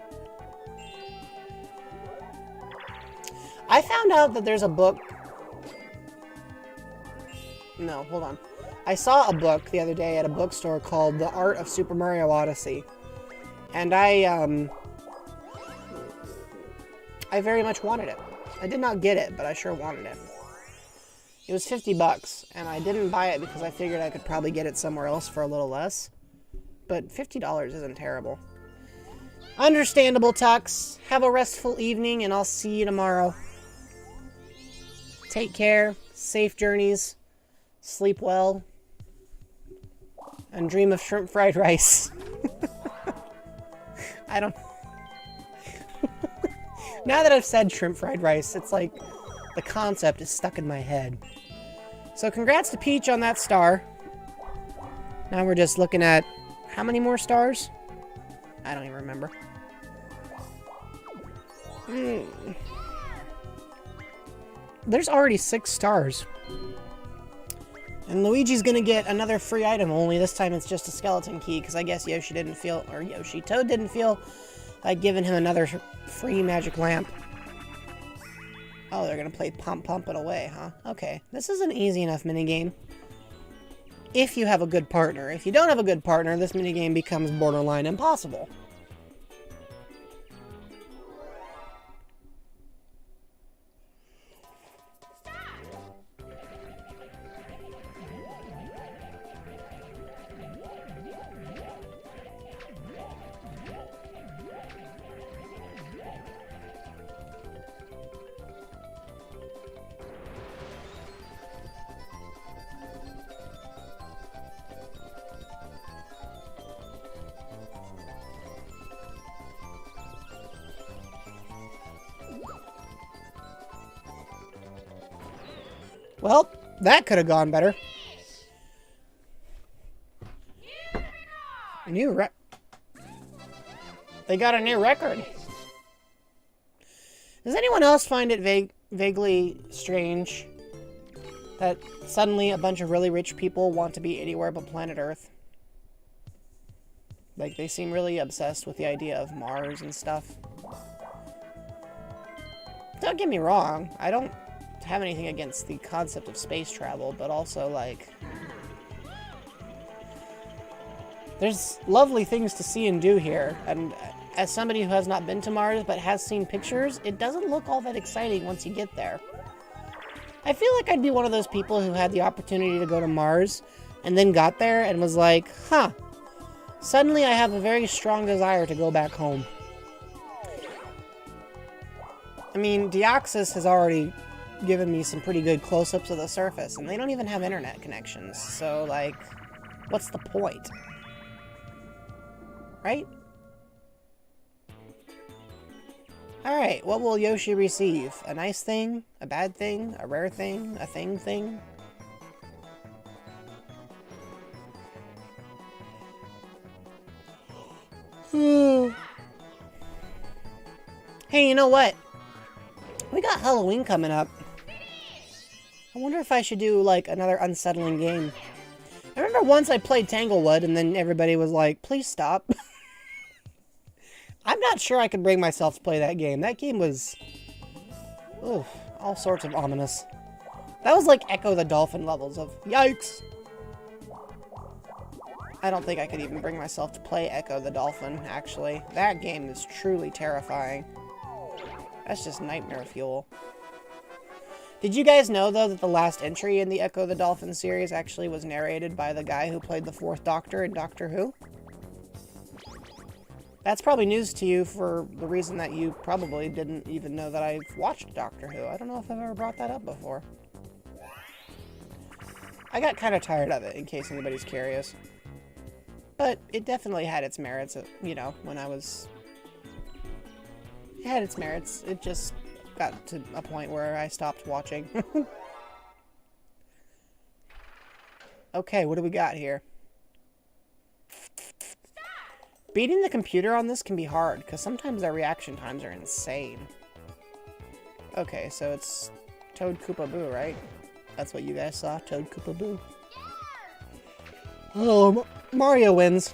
I found out that there's a book. No, hold on. I saw a book the other day at a bookstore called The Art of Super Mario Odyssey. And I very much wanted it. I did not get it, but I sure wanted it. It was $50, and I didn't buy it because I figured I could probably get it somewhere else for a little less. But $50 isn't terrible. Understandable, Tux. Have a restful evening, and I'll see you tomorrow. Take care. Safe journeys. Sleep well. And dream of shrimp fried rice. I don't... Now that I've said shrimp fried rice, it's like the concept is stuck in my head. So congrats to Peach on that star. Now we're just looking at how many more stars? I don't even remember. There's already 6 stars. And Luigi's gonna get another free item, only this time it's just a skeleton key, because I guess Toad didn't feel like giving him another free magic lamp. Oh, they're gonna play Pump It Away, huh? Okay, this is an easy enough minigame. If you have a good partner. If you don't have a good partner, this minigame becomes borderline impossible. Well, that could have gone better. They got a new record. Does anyone else find it vaguely strange that suddenly a bunch of really rich people want to be anywhere but planet Earth? Like, they seem really obsessed with the idea of Mars and stuff. Don't get me wrong, I don't have anything against the concept of space travel, but also, like, there's lovely things to see and do here, and as somebody who has not been to Mars but has seen pictures, it doesn't look all that exciting once you get there. I feel like I'd be one of those people who had the opportunity to go to Mars and then got there and was like, huh, suddenly I have a very strong desire to go back home. I mean, Deoxys has already given me some pretty good close-ups of the surface, and they don't even have internet connections, so, like, what's the point? Right? Alright, what will Yoshi receive? A nice thing? A bad thing? A rare thing? A thing? Hey, you know what? We got Halloween coming up. I wonder if I should do, like, another unsettling game. I remember once I played Tanglewood, and then everybody was like, please stop. I'm not sure I could bring myself to play that game. That game was... oof, all sorts of ominous. That was like Echo the Dolphin levels of yikes. I don't think I could even bring myself to play Echo the Dolphin, actually. That game is truly terrifying. That's just nightmare fuel. Did you guys know, though, that the last entry in the Echo the Dolphin series actually was narrated by the guy who played the Fourth Doctor in Doctor Who? That's probably news to you for the reason that you probably didn't even know that I've watched Doctor Who. I don't know if I've ever brought that up before. I got kind of tired of it, in case anybody's curious. But it definitely had its merits, you know, when I was... It had its merits. It just got to a point where I stopped watching. Okay, what do we got here? Beating the computer on this can be hard, because sometimes their reaction times are insane. Okay, so it's Toad Koopa Boo, right? That's what you guys saw, Toad Koopa Boo. Oh, Mario wins.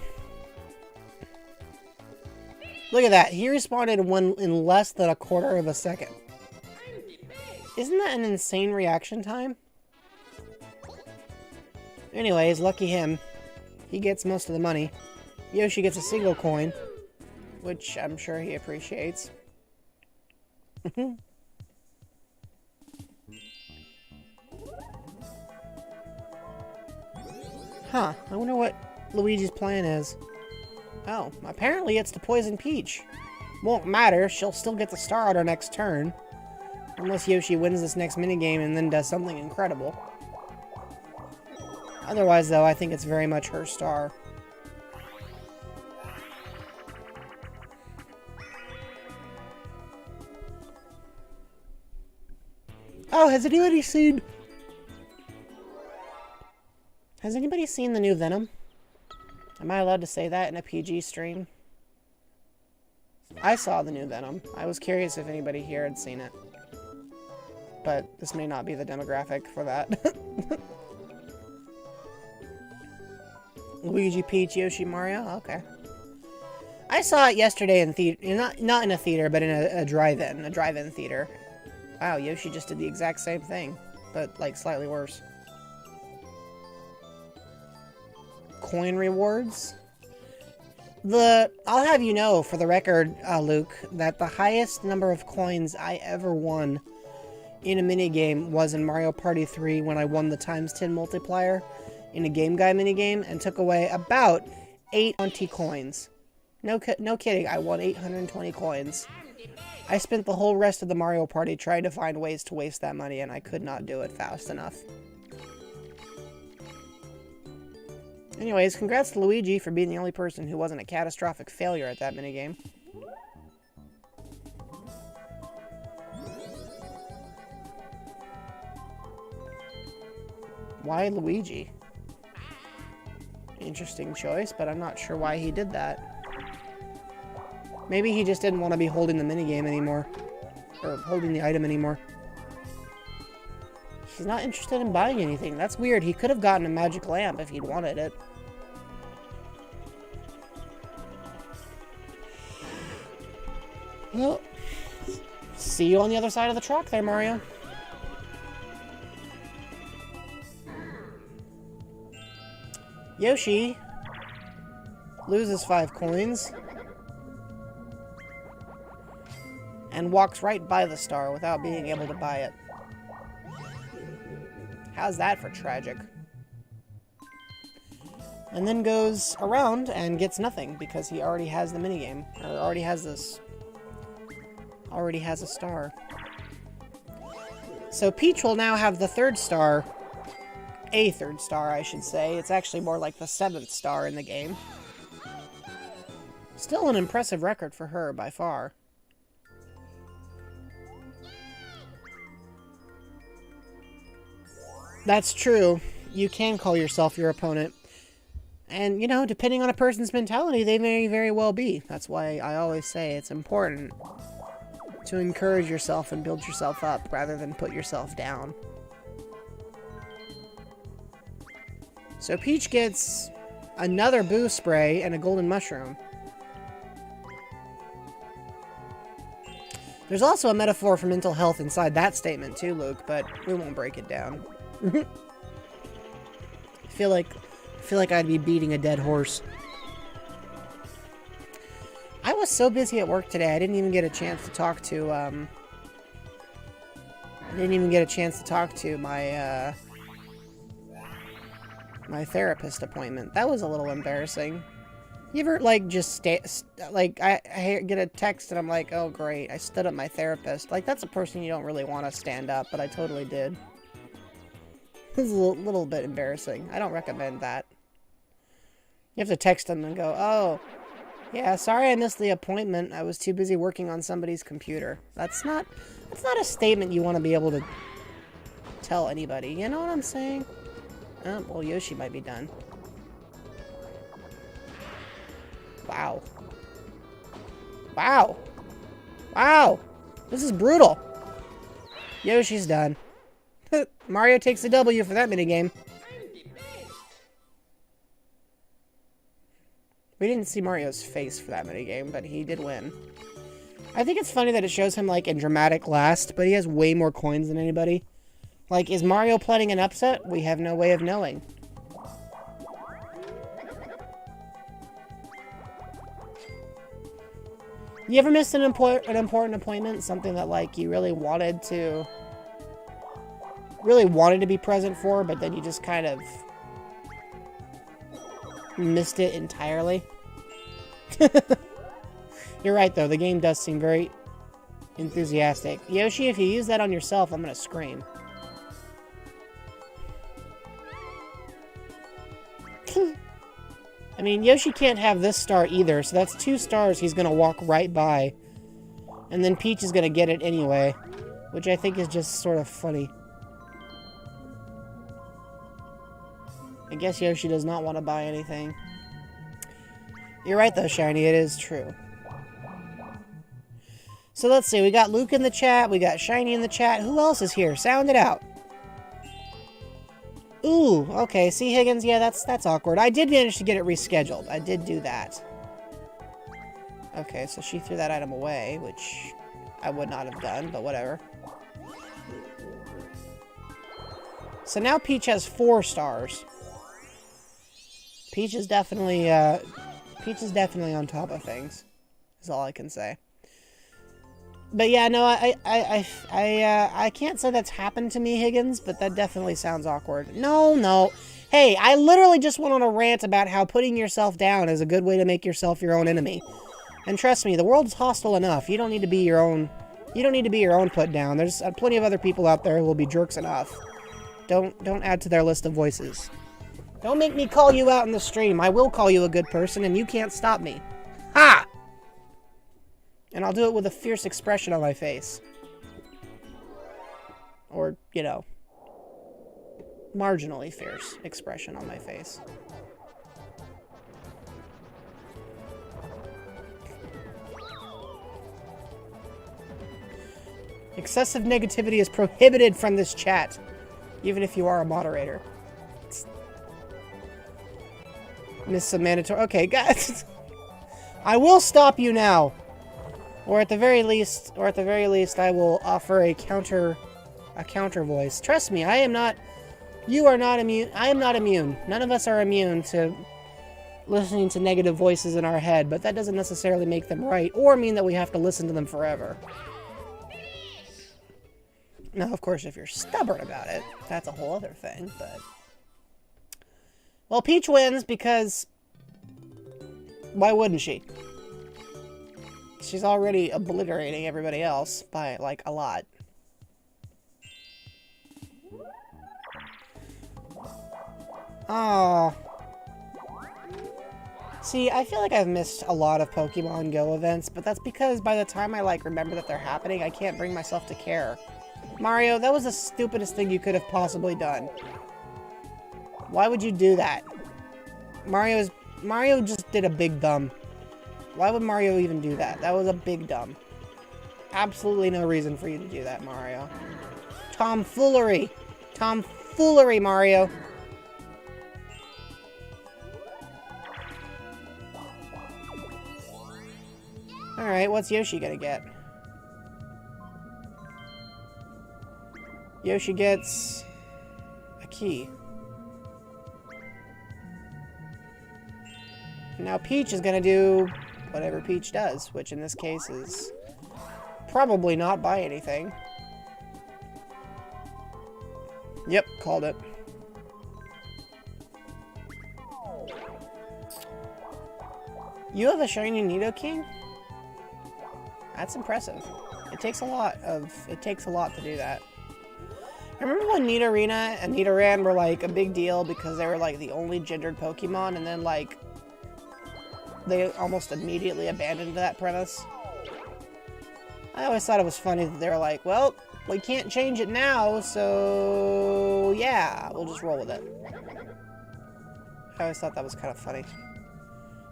Look at that, he responded in less than a quarter of a second. Isn't that an insane reaction time? Anyways, lucky him. He gets most of the money. Yoshi gets a single coin, which I'm sure he appreciates. Huh, I wonder what Luigi's plan is. Oh, apparently it's to poison Peach. Won't matter, she'll still get the star on her next turn. Unless Yoshi wins this next minigame and then does something incredible. Otherwise, though, I think it's very much her star. Oh, has anybody seen the new Venom? Am I allowed to say that in a PG stream? I saw the new Venom. I was curious if anybody here had seen it. But this may not be the demographic for that. Luigi, Peach, Yoshi, Mario? Okay. I saw it yesterday in theater. Not in a theater, but in a drive-in. A drive-in theater. Wow, Yoshi just did the exact same thing. But, like, slightly worse. Coin rewards? I'll have you know, for the record, Luke, that the highest number of coins I ever won in a minigame was in Mario Party 3 when I won the ×10 multiplier in a Game Guy minigame and took away about 820 coins. No kidding, I won 820 coins. I spent the whole rest of the Mario Party trying to find ways to waste that money, and I could not do it fast enough. Anyways, congrats to Luigi for being the only person who wasn't a catastrophic failure at that minigame. Why Luigi? Interesting choice, but I'm not sure why he did that. Maybe he just didn't want to be holding the minigame anymore. Or holding the item anymore. He's not interested in buying anything. That's weird. He could have gotten a magic lamp if he'd wanted it. Well, see you on the other side of the track there, Mario. Yoshi loses 5 coins and walks right by the star without being able to buy it. How's that for tragic? And then goes around and gets nothing because he already has the minigame, or already has a star. So Peach will now have the 3rd star. A 3rd star, I should say. It's actually more like the 7th star in the game. Still an impressive record for her, by far. That's true. You can call yourself your opponent. And, you know, depending on a person's mentality, they may very well be. That's why I always say it's important to encourage yourself and build yourself up rather than put yourself down. So Peach gets another Boo Spray and a golden mushroom. There's also a metaphor for mental health inside that statement too, Luke, but we won't break it down. I feel like I'd be beating a dead horse. I was so busy at work today, I didn't even get a chance to talk to, my therapist appointment. That was a little embarrassing. You ever, like, just I get a text and I'm like, oh great, I stood up my therapist. Like, that's a person you don't really want to stand up, but I totally did. This is a little bit embarrassing. I don't recommend that. You have to text them and go, oh, yeah, sorry I missed the appointment. I was too busy working on somebody's computer. That's not a statement you want to be able to tell anybody. You know what I'm saying? Oh, well, Yoshi might be done. Wow. Wow. Wow. This is brutal. Yoshi's done. Mario takes the W for that minigame. We didn't see Mario's face for that minigame, but he did win. I think it's funny that it shows him, like, in dramatic last, but he has way more coins than anybody. Like, is Mario planning an upset? We have no way of knowing. You ever missed an important appointment? Something that, like, you really wanted to be present for, but then you just kind of missed it entirely? You're right, though. The game does seem very enthusiastic. Yoshi, if you use that on yourself, I'm gonna scream. I mean, Yoshi can't have this star either, so that's 2 stars he's gonna walk right by. And then Peach is gonna get it anyway, which I think is just sort of funny. I guess Yoshi does not want to buy anything. You're right, though, Shiny. It is true. So let's see. We got Luke in the chat. We got Shiny in the chat. Who else is here? Sound it out. Ooh, okay. See, Higgins? Yeah, that's awkward. I did manage to get it rescheduled. I did do that. Okay, so she threw that item away, which I would not have done, but whatever. So now Peach has 4 stars. Peach is definitely on top of things. Is all I can say. But yeah, no, I can't say that's happened to me, Higgins, but that definitely sounds awkward. No. Hey, I literally just went on a rant about how putting yourself down is a good way to make yourself your own enemy. And trust me, the world's hostile enough. You don't need to be your own. You don't need to be your own put down. There's plenty of other people out there who will be jerks enough. Don't add to their list of voices. Don't make me call you out in the stream. I will call you a good person, and you can't stop me. Ha! And I'll do it with a fierce expression on my face. Or, you know, marginally fierce expression on my face. Excessive negativity is prohibited from this chat, even if you are a moderator. Miss some mandatory. Okay, guys. I will stop you now. Or at the very least, I will offer a counter voice. Trust me, you are not immune. I am not immune. None of us are immune to listening to negative voices in our head, but that doesn't necessarily make them right, or mean that we have to listen to them forever. Now, of course, if you're stubborn about it, that's a whole other thing, but... Well, Peach wins because... Why wouldn't she? She's already obliterating everybody else by, like, a lot. Oh. See, I feel like I've missed a lot of Pokemon Go events, but that's because by the time I, like, remember that they're happening, I can't bring myself to care. Mario, that was the stupidest thing you could have possibly done. Why would you do that? Mario just did a big dumb. Why would Mario even do that? That was a big dumb. Absolutely no reason for you to do that, Mario. Tomfoolery! Tomfoolery, Mario! Alright, what's Yoshi gonna get? Yoshi gets a key. Now Peach is gonna do whatever Peach does, which in this case is probably not buy anything. Yep, called it. You have a shiny Nidoking? That's impressive. It takes a lot to do that. I remember when Nidorina and Nidoran were like a big deal because they were like the only gendered Pokemon, and then like they almost immediately abandoned that premise. I always thought it was funny that they were like, well, we can't change it now, so yeah, we'll just roll with it. I always thought that was kind of funny.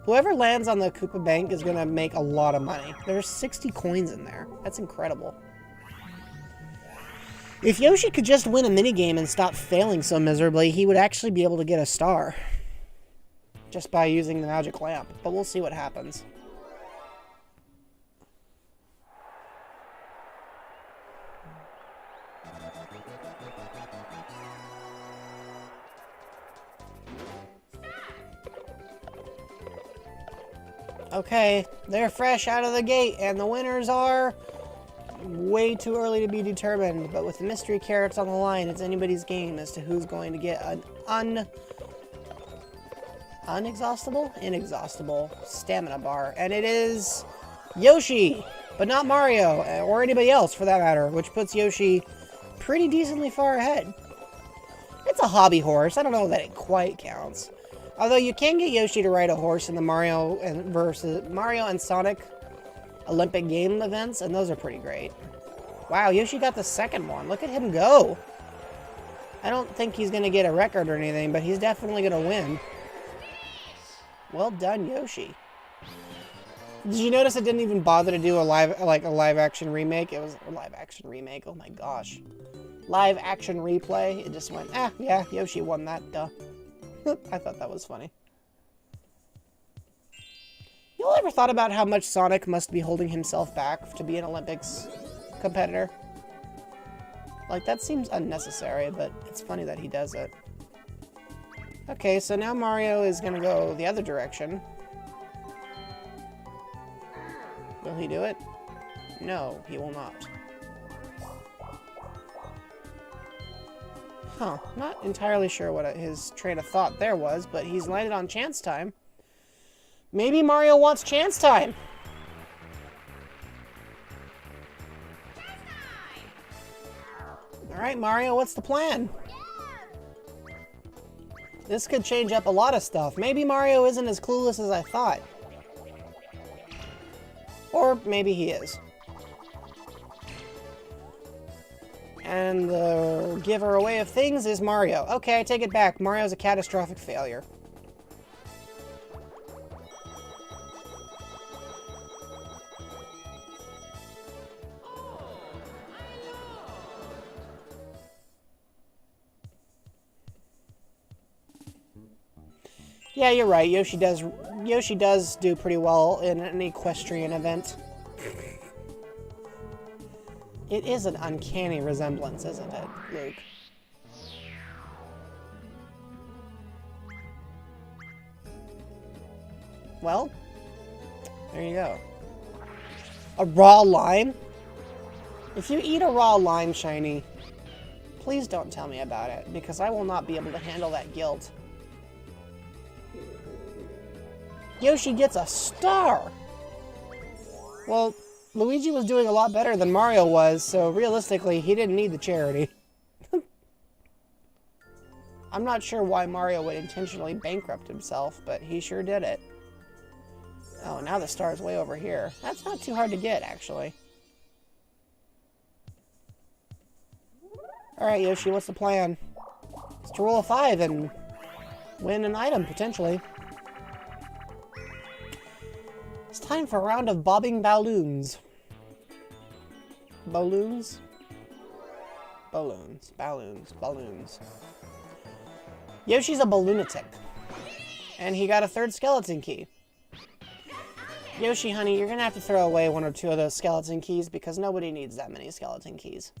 Whoever lands on the Koopa Bank is gonna make a lot of money. There's 60 coins in there. That's incredible. If Yoshi could just win a minigame and stop failing so miserably, he would actually be able to get a star. Just by using the magic lamp. But we'll see what happens. Okay, they're fresh out of the gate, and the winners are way too early to be determined. But with the mystery carrots on the line, it's anybody's game as to who's going to get an inexhaustible stamina bar. And it is Yoshi, but not Mario, or anybody else for that matter, which puts Yoshi pretty decently far ahead. It's a hobby horse. I don't know that it quite counts. Although you can get Yoshi to ride a horse in the Mario and Sonic Olympic game events, and those are pretty great. Wow, Yoshi got the second one. Look at him go. I don't think he's going to get a record or anything, but he's definitely going to win. Well done, Yoshi. Did you notice I didn't even bother to do a live action remake? It was a live action remake. Oh my gosh. live action replay, it just went, yeah, Yoshi won that, duh. I thought that was funny. Y'all ever thought about how much Sonic must be holding himself back to be an Olympics competitor? Like, that seems unnecessary, but it's funny that he does it. Okay, so now Mario is gonna go the other direction. Will he do it? No, he will not. Huh, not entirely sure what his train of thought there was, but he's landed on chance time. Maybe Mario wants chance time. Alright, Mario, what's the plan? This could change up a lot of stuff. Maybe Mario isn't as clueless as I thought. Or maybe he is. And the giver away of things is Mario. Okay, I take it back. Mario's a catastrophic failure. Yeah, you're right. Yoshi does do pretty well in an equestrian event. It is an uncanny resemblance, isn't it, Luke? Well, there you go. A raw lime? If you eat a raw lime, Shiny, please don't tell me about it, because I will not be able to handle that guilt. Yoshi gets a star! Well, Luigi was doing a lot better than Mario was, so realistically, he didn't need the charity. I'm not sure why Mario would intentionally bankrupt himself, but he sure did it. Oh, now the star's way over here. That's not too hard to get, actually. Alright, Yoshi, what's the plan? It's to roll a 5 and win an item, potentially. It's time for a round of bobbing balloons. Balloons? Balloons. Balloons. Balloons. Yoshi's a balloonatic. And he got a 3rd skeleton key. Yoshi, honey, you're gonna have to throw away 1 or 2 of those skeleton keys because nobody needs that many skeleton keys.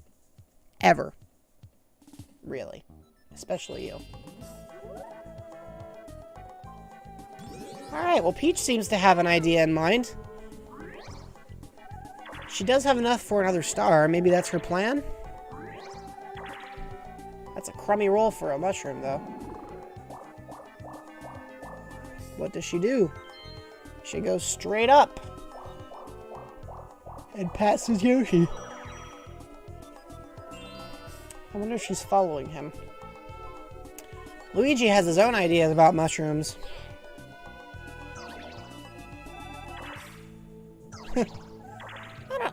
Ever. Really. Especially you. Alright, well, Peach seems to have an idea in mind. She does have enough for another star. Maybe that's her plan? That's a crummy roll for a mushroom, though. What does she do? She goes straight up. And passes Yoshi. I wonder if she's following him. Luigi has his own ideas about mushrooms.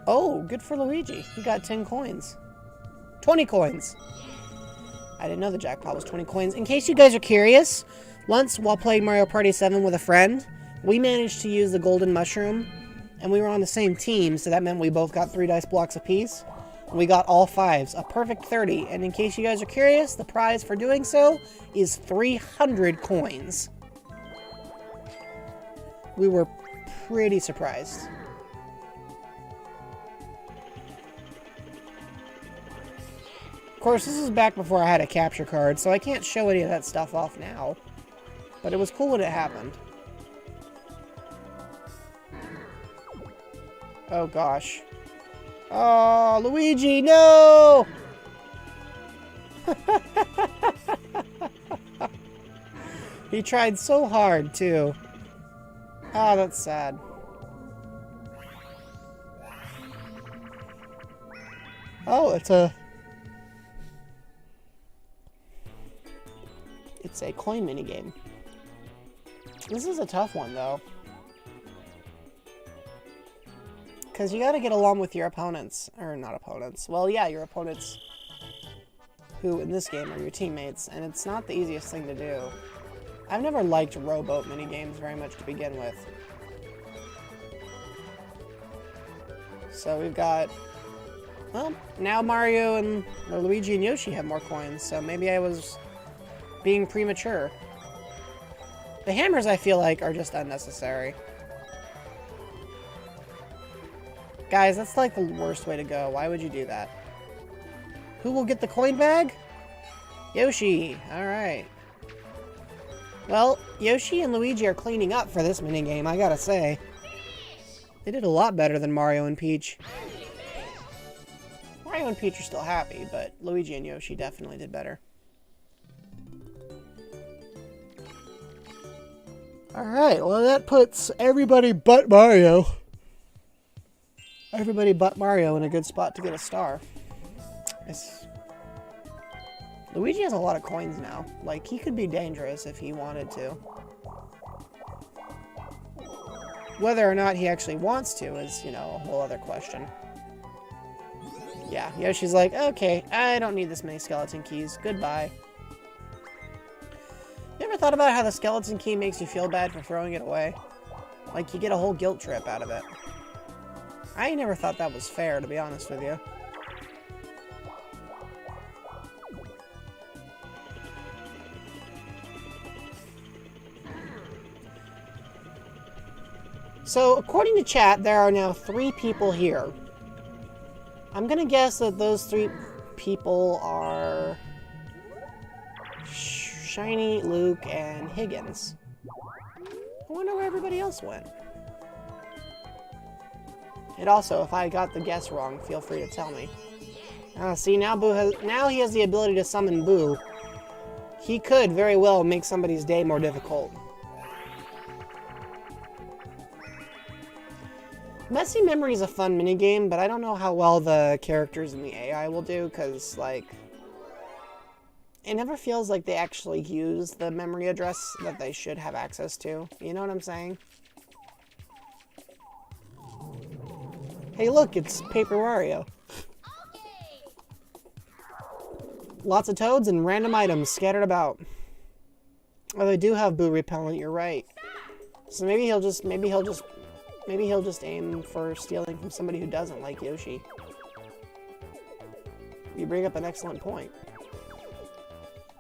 Oh, good for Luigi. He got 10 coins. 20 coins. I didn't know the jackpot was 20 coins. In case you guys are curious, once while playing Mario Party 7 with a friend, we managed to use the golden mushroom, and we were on the same team, so that meant we both got 3 dice blocks apiece. And we got all 5s, a perfect 30. And in case you guys are curious, the prize for doing so is 300 coins. We were pretty surprised. Of course, this is back before I had a capture card, so I can't show any of that stuff off now. But it was cool when it happened. Oh gosh. Oh, Luigi, no! He tried so hard, too. Oh, that's sad. Oh, it's a coin minigame. This is a tough one, though. Because you gotta get along with your opponents. Or not opponents. Well, yeah, your opponents who, in this game, are your teammates. And it's not the easiest thing to do. I've never liked rowboat minigames very much to begin with. So we've got Well, now Mario and Luigi and Yoshi have more coins, so maybe I was being premature. The hammers, I feel like, are just unnecessary. Guys, that's like the worst way to go. Why would you do that? Who will get the coin bag? Yoshi. Alright. Well, Yoshi and Luigi are cleaning up for this minigame, I gotta say. They did a lot better than Mario and Peach. Mario and Peach are still happy, but Luigi and Yoshi definitely did better. Alright, well that puts everybody but Mario. Everybody but Mario in a good spot to get a star. Luigi has a lot of coins now. Like, he could be dangerous if he wanted to. Whether or not he actually wants to is, you know, a whole other question. Yeah, Yoshi's like, okay, I don't need this many skeleton keys. Goodbye. You ever thought about how the skeleton key makes you feel bad for throwing it away? Like, you get a whole guilt trip out of it. I never thought that was fair, to be honest with you. So, according to chat, there are now 3 people here. I'm gonna guess that those 3 people are Shiny, Luke, and Higgins. I wonder where everybody else went. And also, if I got the guess wrong, feel free to tell me. See, now he has the ability to summon Boo. He could very well make somebody's day more difficult. Messy Memory is a fun minigame, but I don't know how well the characters in the AI will do, because, like, it never feels like they actually use the memory address that they should have access to. You know what I'm saying? Hey, look, it's Paper Mario. Lots of toads and random items scattered about. Oh, they do have Boo repellent, you're right. So maybe he'll just aim for stealing from somebody who doesn't like Yoshi. You bring up an excellent point.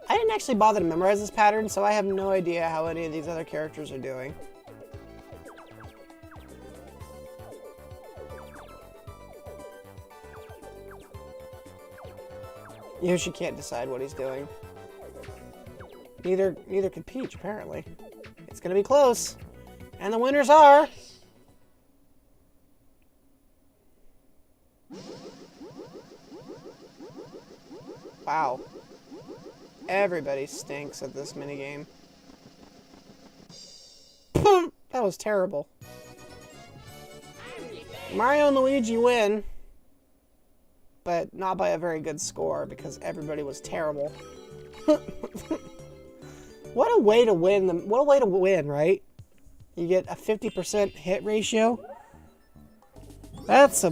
I didn't actually bother to memorize this pattern, so I have no idea how any of these other characters are doing. Yoshi can't decide what he's doing. Neither could Peach, apparently. It's gonna be close. And the winners are... Wow. Everybody stinks at this minigame. That was terrible. Mario and Luigi win. But not by a very good score, because everybody was terrible. What a way to win, what a way to win, right? You get a 50% hit ratio. That's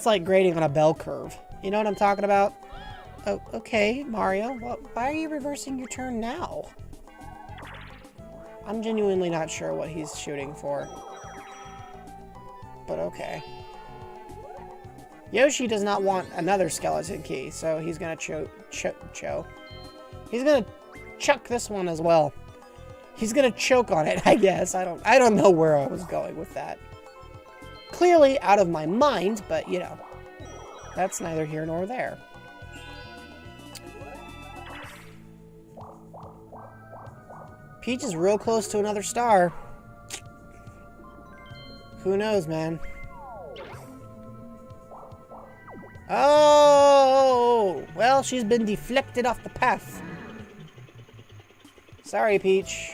like grading on a bell curve. You know what I'm talking about? Oh, okay, Mario. Why are you reversing your turn now? I'm genuinely not sure what he's shooting for. But okay. Yoshi does not want another skeleton key, so he's gonna He's gonna chuck this one as well. He's gonna choke on it, I guess. I don't know where I was going with that. Clearly out of my mind, but you know, that's neither here nor there. Peach is real close to another star. Who knows, man? Oh! Well, she's been deflected off the path. Sorry, Peach.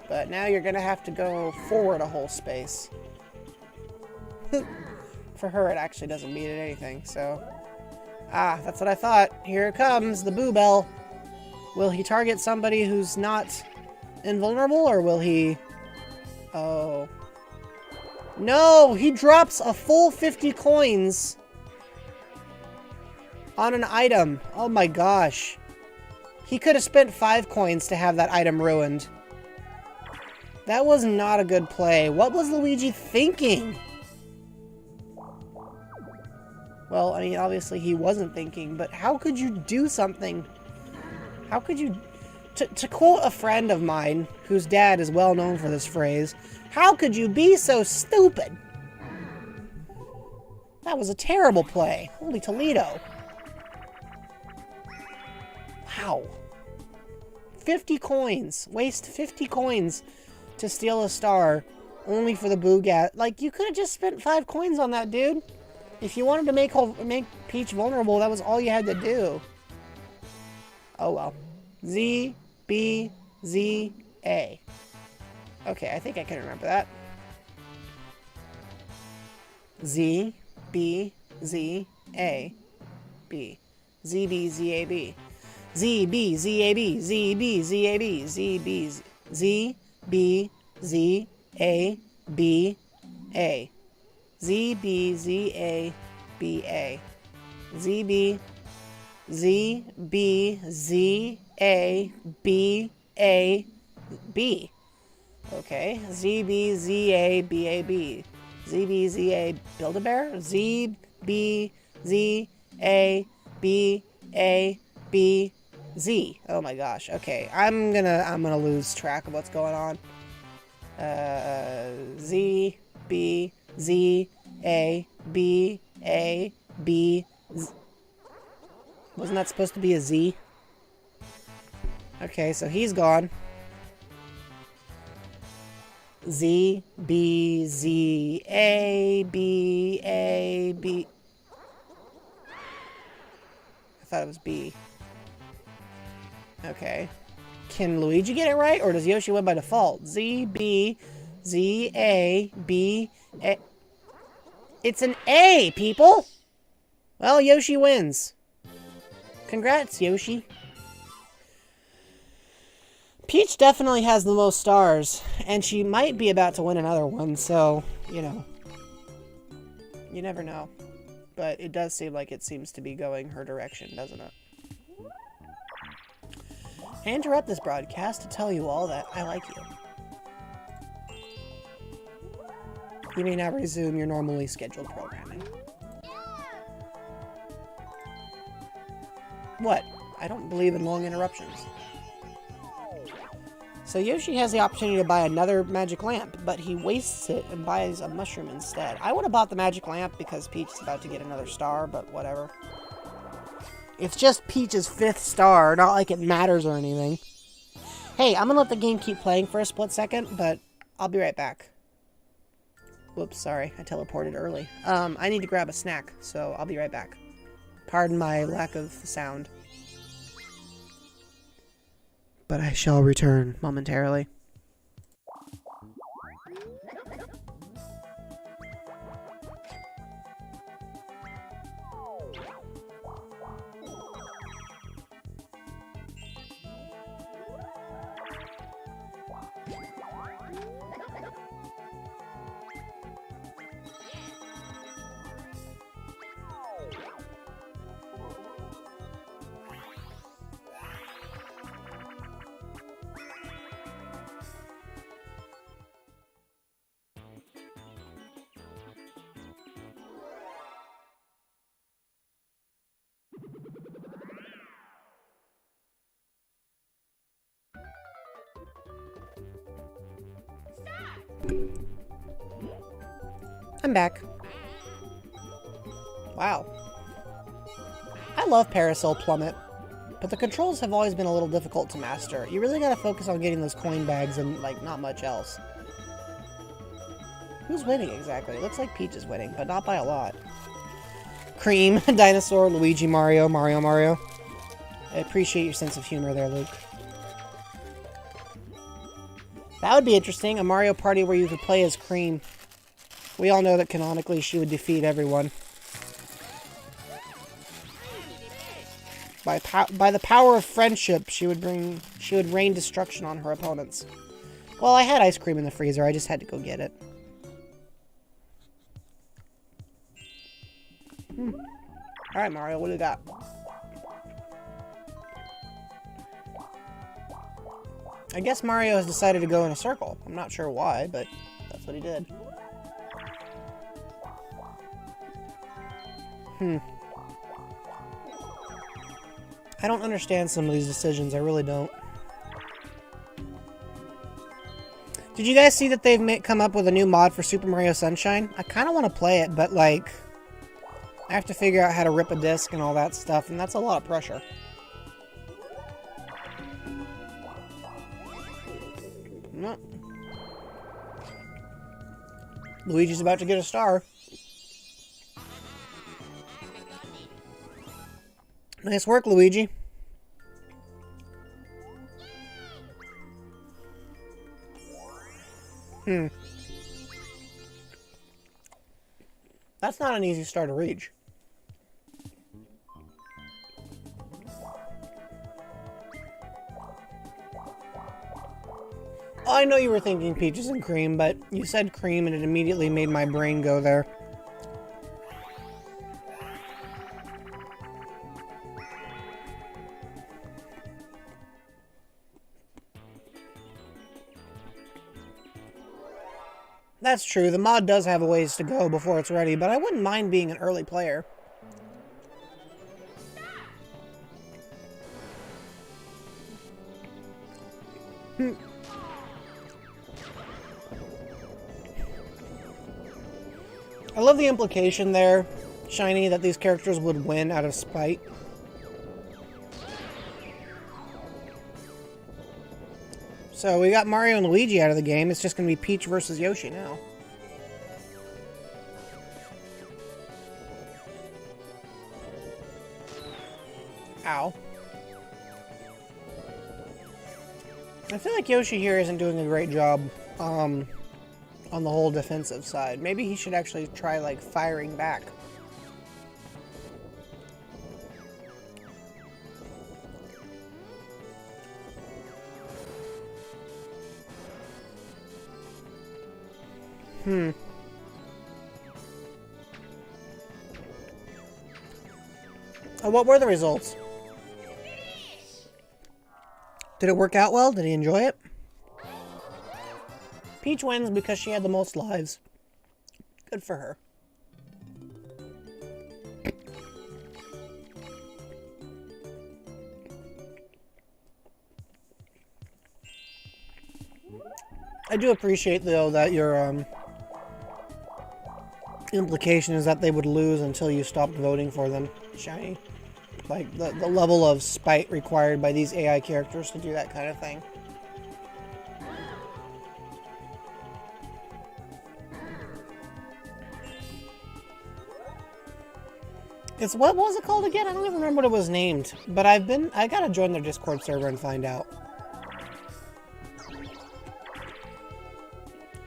But now you're gonna have to go forward a whole space. For her, it actually doesn't mean anything, so... Ah, that's what I thought. Here it comes, the Boo Bell. Will he target somebody who's not invulnerable, or will he... Oh. No! He drops a full 50 coins on an item. Oh my gosh. He could have spent 5 coins to have that item ruined. That was not a good play. What was Luigi thinking? Well, I mean, obviously he wasn't thinking, but how could you do something? How could you... To quote a friend of mine, whose dad is well known for this phrase, how could you be so stupid? That was a terrible play. Holy Toledo. Wow. 50 coins. Waste 50 coins to steal a star, only for the Boogat. Like, you could have just spent 5 coins on that, dude. If you wanted to make Peach vulnerable, that was all you had to do. Oh well. Z, B, Z, A. Okay, I think I can remember that. Z, B, Z, A, B. Z, B, Z, A, B. Z, B, Z, A, B. Z, B, Z, A, B. Z, B, Z, B, Z, A, B, A. Z, B, Z, A, B, A. Z, B, Z, B, Z, A, B, A, B. Okay. Z, B, Z, A, B, A, B. Z, B, Z, A, Build-A-Bear? Z, B, Z, A, B, A, B, Z. Oh my gosh. Okay. I'm gonna lose track of what's going on. Z, B, Z, A, B, A, B, Z. Wasn't that supposed to be a Z? Okay, so he's gone. Z, B, Z, A, B, A, B. I thought it was B. Okay. Can Luigi get it right, or does Yoshi win by default? Z, B, Z, A, B, A. It's an A, people! Well, Yoshi wins. Congrats, Yoshi. Peach definitely has the most stars, and she might be about to win another one, so, you know. You never know. But it does seem like it seems to be going her direction, doesn't it? I interrupt this broadcast to tell you all that I like you. You may now resume your normally scheduled programming. What? I don't believe in long interruptions. So Yoshi has the opportunity to buy another magic lamp, but he wastes it and buys a mushroom instead. I would have bought the magic lamp because Peach is about to get another star, but whatever. It's just Peach's 5th star, not like it matters or anything. Hey, I'm gonna let the game keep playing for a split second, but I'll be right back. Whoops, sorry, I teleported early. I need to grab a snack, so I'll be right back. Pardon my lack of sound. But I shall return momentarily. I'm back. Wow. I love Parasol Plummet, but the controls have always been a little difficult to master. You really gotta focus on getting those coin bags and, like, not much else. Who's winning exactly? It looks like Peach is winning, but not by a lot. Cream, Dinosaur, Luigi, Mario, Mario. I appreciate your sense of humor there, Luke. That would be interesting, a Mario Party where you could play as Cream. We all know that canonically she would defeat everyone. By the power of friendship, she would rain destruction on her opponents. Well, I had ice cream in the freezer, I just had to go get it. Alright, Mario, what do you got? I guess Mario has decided to go in a circle. I'm not sure why, but that's what he did. I don't understand some of these decisions. I really don't. Did you guys see that they've come up with a new mod for Super Mario Sunshine? I kind of want to play it, but like, I have to figure out how to rip a disc and all that stuff, and that's a lot of pressure. No. Luigi's about to get a star. Nice work, Luigi. That's not an easy star to reach. Oh, I know you were thinking peaches and cream, but you said cream and it immediately made my brain go there. That's true, the mod does have a ways to go before it's ready, but I wouldn't mind being an early player. I love the implication there, Shiny, that these characters would win out of spite. So we got Mario and Luigi out of the game. It's just going to be Peach versus Yoshi now. Ow. I feel like Yoshi here isn't doing a great job on the whole defensive side. Maybe he should actually try, like, firing back. What were the results? Did it work out well? Did he enjoy it? Peach wins because she had the most lives. Good for her. I do appreciate, though, that your implication is that they would lose until you stopped voting for them, Shiny. Like, the level of spite required by these AI characters to do that kind of thing. What was it called again? I don't even remember what it was named. But I gotta join their Discord server and find out.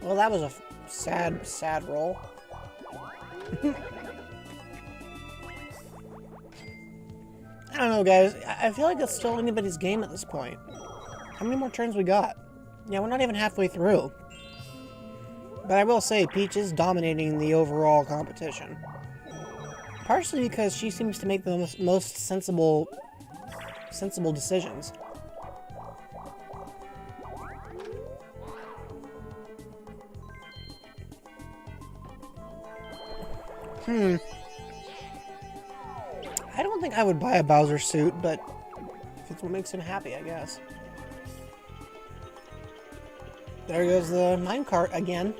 Well, that was a sad roll. I don't know, guys. I feel like it's still anybody's game at this point. How many more turns we got? Yeah, we're not even halfway through. But I will say, Peach is dominating the overall competition. Partially because she seems to make the most sensible decisions. I don't think I would buy a Bowser suit, but if it's what makes him happy, I guess. There goes the minecart again.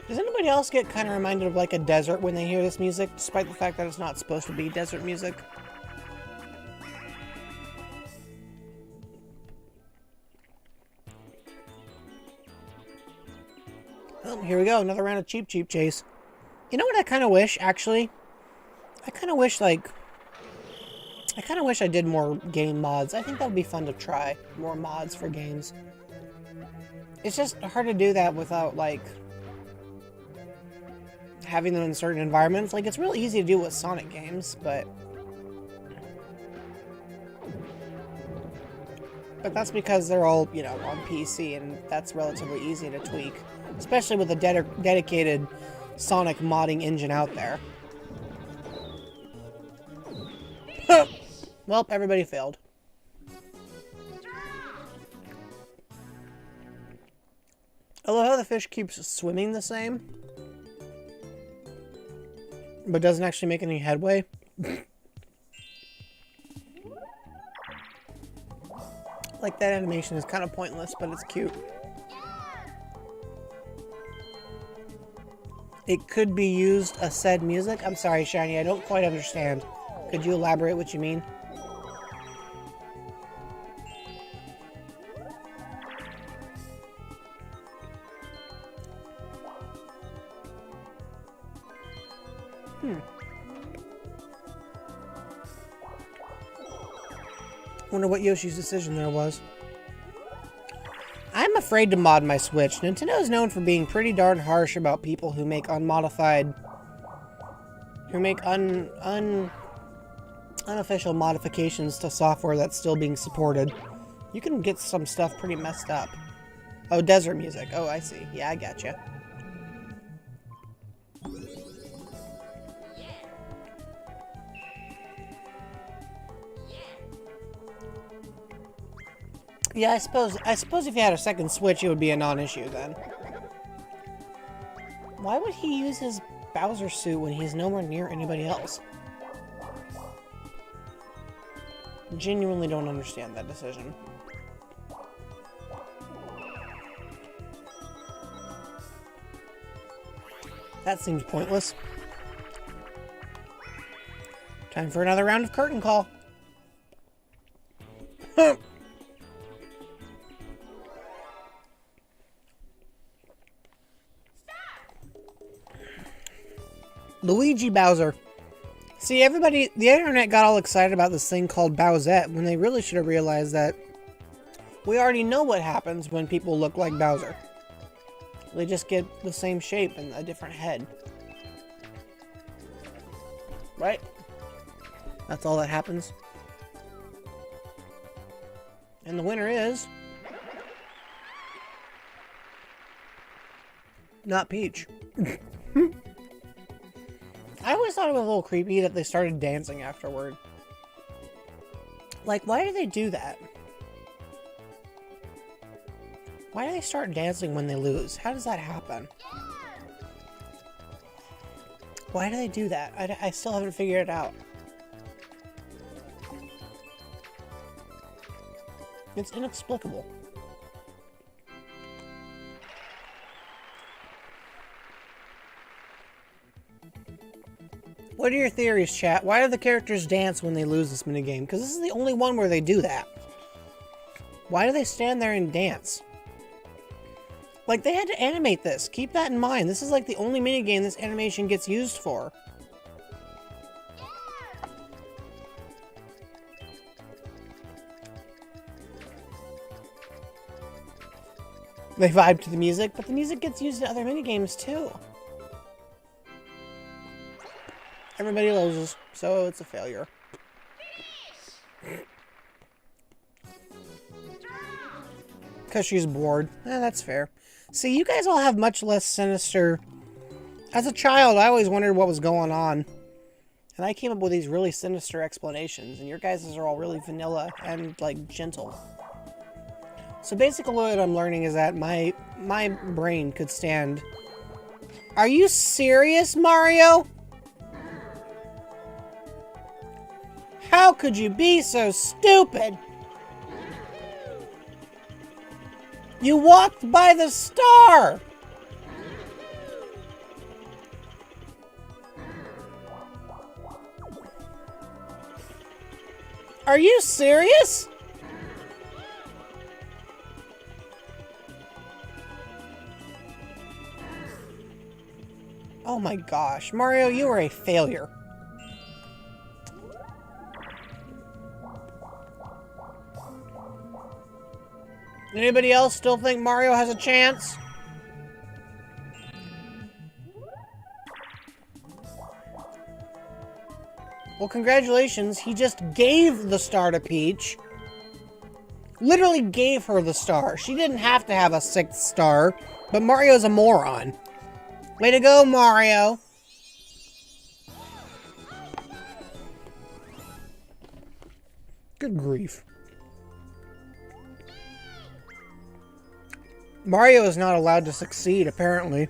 Does anybody else get kind of reminded of like a desert when they hear this music, despite the fact that it's not supposed to be desert music? Oh, here we go, another round of Cheep Cheep Chase. You know what I kind of wish, actually? I kind of wish I did more game mods. I think that would be fun to try. More mods for games. It's just hard to do that without, like, having them in certain environments. Like, it's real easy to do with Sonic games, but that's because they're all, you know, on PC, and that's relatively easy to tweak. Especially with a dedicated Sonic modding engine out there. Well, everybody failed. I love how the fish keeps swimming the same, but doesn't actually make any headway. Like, that animation is kind of pointless, but it's cute. It could be used a said music. I'm sorry, Shiny, I don't quite understand. Could you elaborate what you mean? Wonder what Yoshi's decision there was. I'm afraid to mod my Switch. Nintendo is known for being pretty darn harsh about people who make unmodified... who make unofficial modifications to software that's still being supported. You can get some stuff pretty messed up. Oh, desert music. Oh, I see. Yeah, I gotcha. Yeah, I suppose if you had a second Switch, it would be a non-issue then. Why would he use his Bowser suit when he's nowhere near anybody else? Genuinely don't understand that decision. That seems pointless. Time for another round of curtain call. Luigi Bowser. See, everybody, the internet got all excited about this thing called Bowsette when they really should have realized that we already know what happens when people look like Bowser. They just get the same shape and a different head. Right? That's all that happens. And the winner is... not Peach. I always thought it was a little creepy that they started dancing afterward. Like, why do they do that? Why do they start dancing when they lose? How does that happen? Why do they do that? I still haven't figured it out. It's inexplicable. What are your theories, chat? Why do the characters dance when they lose this minigame? Because this is the only one where they do that. Why do they stand there and dance? Like, they had to animate this. Keep that in mind. This is like the only minigame this animation gets used for. They vibe to the music, but the music gets used in other minigames too. Everybody loses, so it's a failure. Because she's bored. That's fair. See, you guys all have much less sinister... As a child, I always wondered what was going on. And I came up with these really sinister explanations, and your guys' are all really vanilla and, like, gentle. So basically what I'm learning is that my brain could stand... Are you serious, Mario? How could you be so stupid? You walked by the star! Are you serious? Oh my gosh, Mario, you are a failure. Anybody else still think Mario has a chance? Well, congratulations. He just gave the star to Peach. Literally gave her the star. She didn't have to have a 6th star, but Mario's a moron. Way to go, Mario. Good grief. Mario is not allowed to succeed, apparently.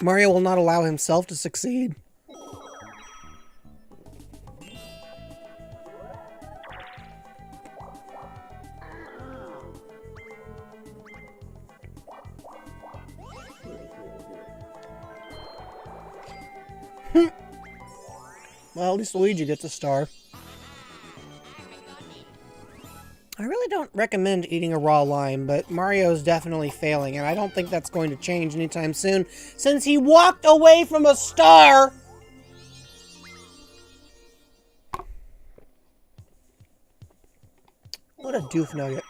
Mario will not allow himself to succeed. Well, at least Luigi gets a star. I really don't recommend eating a raw lime, but Mario's definitely failing, and I don't think that's going to change anytime soon, since he walked away from a star! What a doof nugget.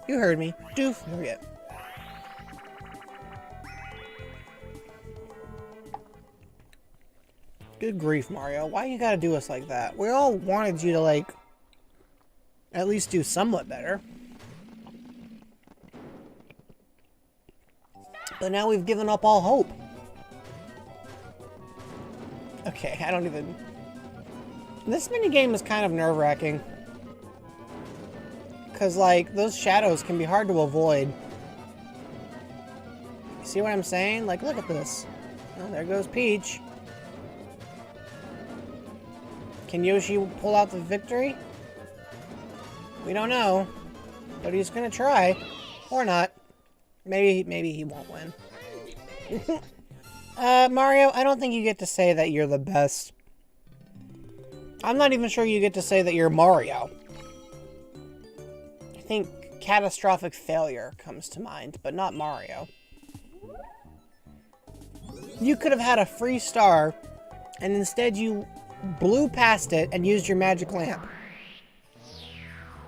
You heard me. Doof nugget. Good grief, Mario. Why you gotta do us like that? We all wanted you to, like, at least do somewhat better. But now we've given up all hope. Okay, I don't even... This minigame is kind of nerve-wracking. Because, like, those shadows can be hard to avoid. See what I'm saying? Like, look at this. Oh, there goes Peach. Can Yoshi pull out the victory? We don't know. But he's gonna try. Or not. Maybe he won't win. Mario, I don't think you get to say that you're the best. I'm not even sure you get to say that you're Mario. I think catastrophic failure comes to mind, but not Mario. You could have had a free star, and instead you blew past it and used your magic lamp.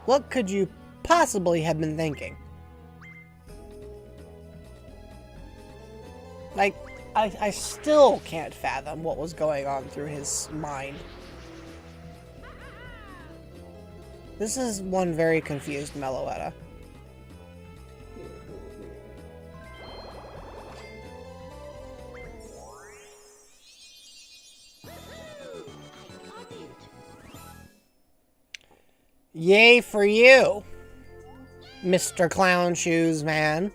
What could you possibly have been thinking? Like, I still can't fathom what was going on through his mind. This is one very confused Jeloetta. Yay for you, Mr. Clown Shoes Man.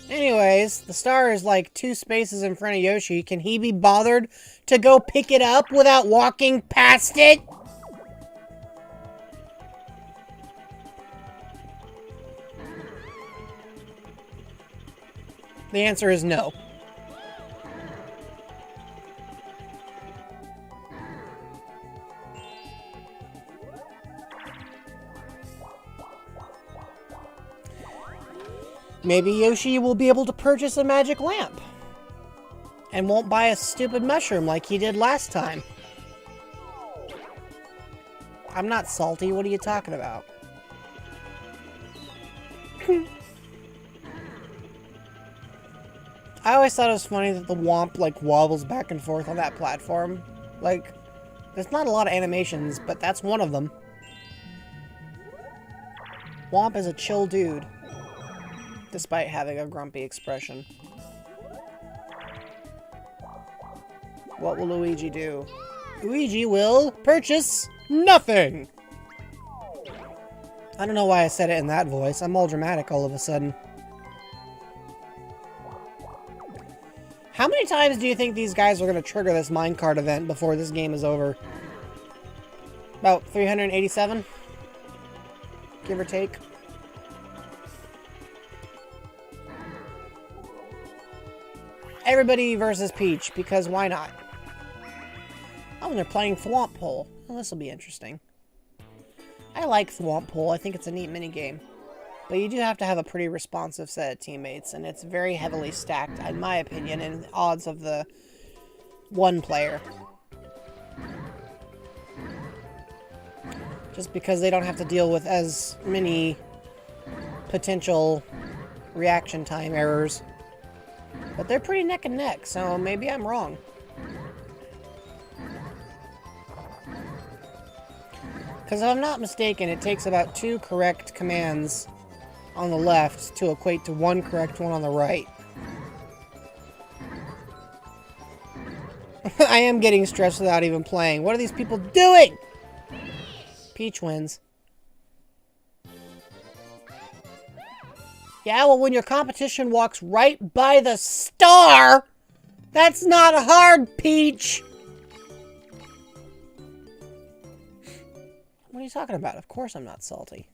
Anyways, the star is like 2 spaces in front of Yoshi. Can he be bothered to go pick it up without walking past it? The answer is no. Maybe Yoshi will be able to purchase a magic lamp. And won't buy a stupid mushroom like he did last time. I'm not salty, what are you talking about? I always thought it was funny that the Womp, like, wobbles back and forth on that platform. Like, there's not a lot of animations, but that's one of them. Womp is a chill dude. Despite having a grumpy expression. What will Luigi do? Luigi will purchase nothing! I don't know why I said it in that voice. I'm all dramatic all of a sudden. How many times do you think these guys are going to trigger this minecart event before this game is over? About 387? Give or take. Everybody versus Peach, because why not? Oh, and they're playing Thwomp Pole. Well, this will be interesting. I like Thwomp Pole. I think it's a neat minigame. But you do have to have a pretty responsive set of teammates, and it's very heavily stacked, in my opinion, in the odds of the one player. Just because they don't have to deal with as many potential reaction time errors. But they're pretty neck and neck, so maybe I'm wrong. Because if I'm not mistaken, it takes about 2 correct commands on the left to equate to 1 correct one on the right. I am getting stressed without even playing. What are these people doing? Peach wins. Yeah, well, when your competition walks right by the star, that's not hard, Peach. What are you talking about? Of course I'm not salty.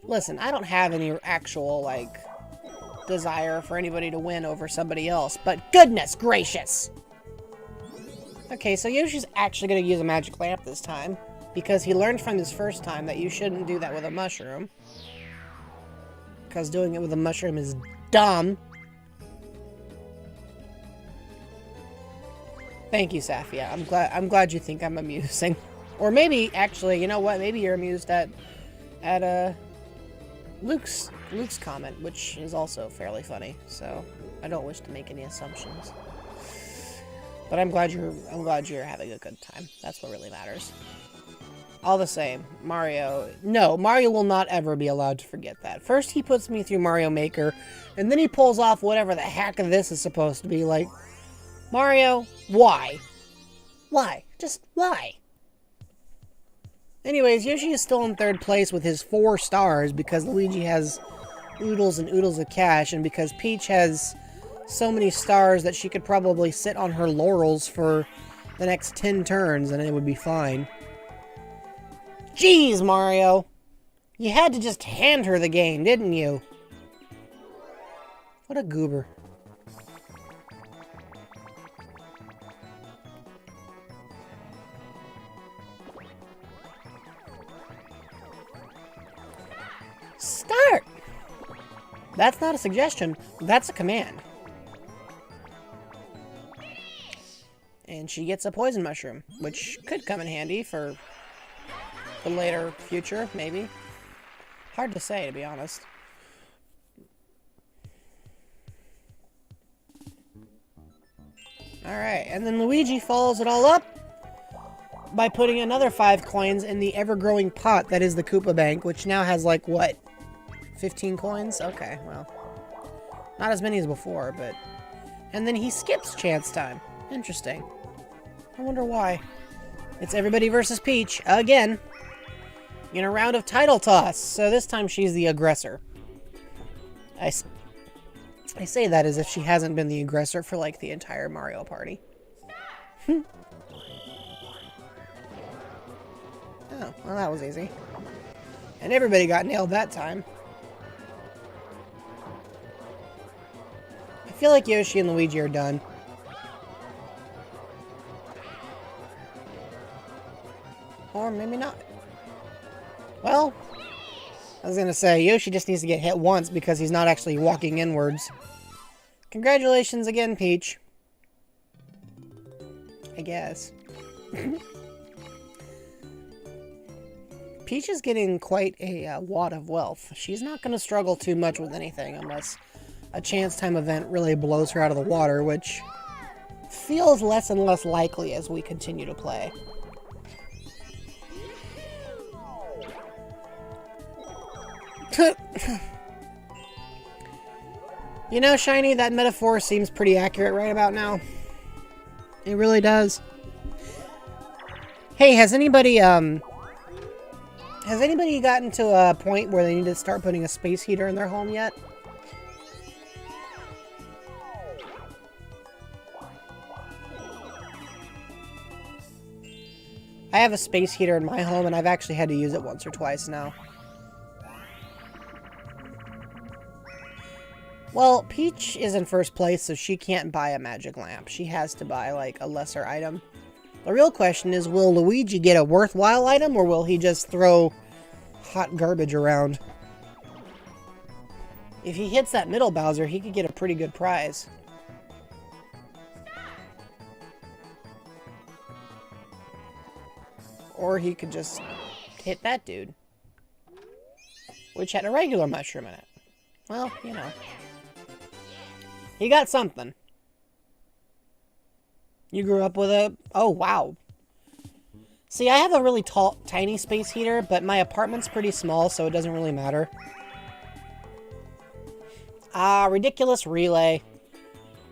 Listen, I don't have any actual, like, desire for anybody to win over somebody else, but goodness gracious! Okay, so Yoshi's actually going to use a magic lamp this time, because he learned from his first time that you shouldn't do that with a mushroom. Because doing it with a mushroom is dumb. Thank you, Safia. I'm glad you think I'm amusing. Or maybe, actually, you know what? Maybe you're amused at Luke's comment, which is also fairly funny. So I don't wish to make any assumptions. But I'm glad you're having a good time. That's what really matters. All the same, Mario will not ever be allowed to forget that. First he puts me through Mario Maker, and then he pulls off whatever the heck of this is supposed to be. Like, Mario, why? Why? Just why? Anyways, Yoshi is still in third place with his 4 stars because Luigi has oodles and oodles of cash, and because Peach has so many stars that she could probably sit on her laurels for the next 10 turns and it would be fine. Jeez, Mario! You had to just hand her the game, didn't you? What a goober. Start! That's not a suggestion, that's a command. And she gets a poison mushroom, which could come in handy for the later future, maybe. Hard to say, to be honest. Alright, and then Luigi follows it all up by putting another 5 coins in the ever-growing pot that is the Koopa Bank, which now has, like, what? 15 coins? Okay, well. Not as many as before, but... And then he skips chance time. Interesting. I wonder why. It's everybody versus Peach, again. In a round of title toss. So this time she's the aggressor. I say that as if she hasn't been the aggressor for, like, the entire Mario Party. Oh, well, that was easy. And everybody got nailed that time. I feel like Yoshi and Luigi are done. Or maybe not. Well, I was gonna say, Yoshi just needs to get hit once because he's not actually walking inwards. Congratulations again, Peach. I guess. Peach is getting quite a wad of wealth. She's not gonna struggle too much with anything unless a chance time event really blows her out of the water, which feels less and less likely as we continue to play. You know, Shiny, that metaphor seems pretty accurate right about now. It really does. Hey, has anybody gotten to a point where they need to start putting a space heater in their home yet? I have a space heater in my home, and I've actually had to use it once or twice now. Well, Peach is in first place, so she can't buy a magic lamp. She has to buy, like, a lesser item. The real question is, will Luigi get a worthwhile item, or will he just throw hot garbage around? If he hits that middle Bowser, he could get a pretty good prize. Or he could just hit that dude, which had a regular mushroom in it. Well, you know. He got something. You grew up with a... Oh, wow. See, I have a really tiny space heater, but my apartment's pretty small, so it doesn't really matter. Ah, ridiculous relay.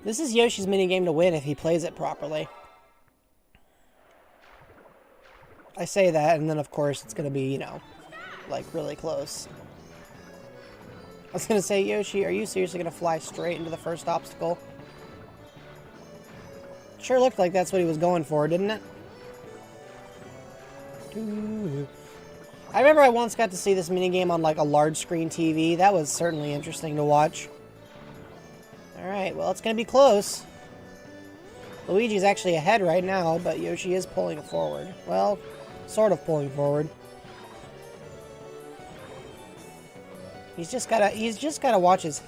This is Yoshi's minigame to win if he plays it properly. I say that, and then of course it's gonna be, you know, like really close. I was gonna say, Yoshi, are you seriously gonna fly straight into the first obstacle? Sure looked like that's what he was going for, didn't it? I remember I once got to see this minigame on like a large screen TV. That was certainly interesting to watch. Alright, well it's gonna be close. Luigi's actually ahead right now, but Yoshi is pulling forward. Well, sort of pulling forward. He's just gotta watch his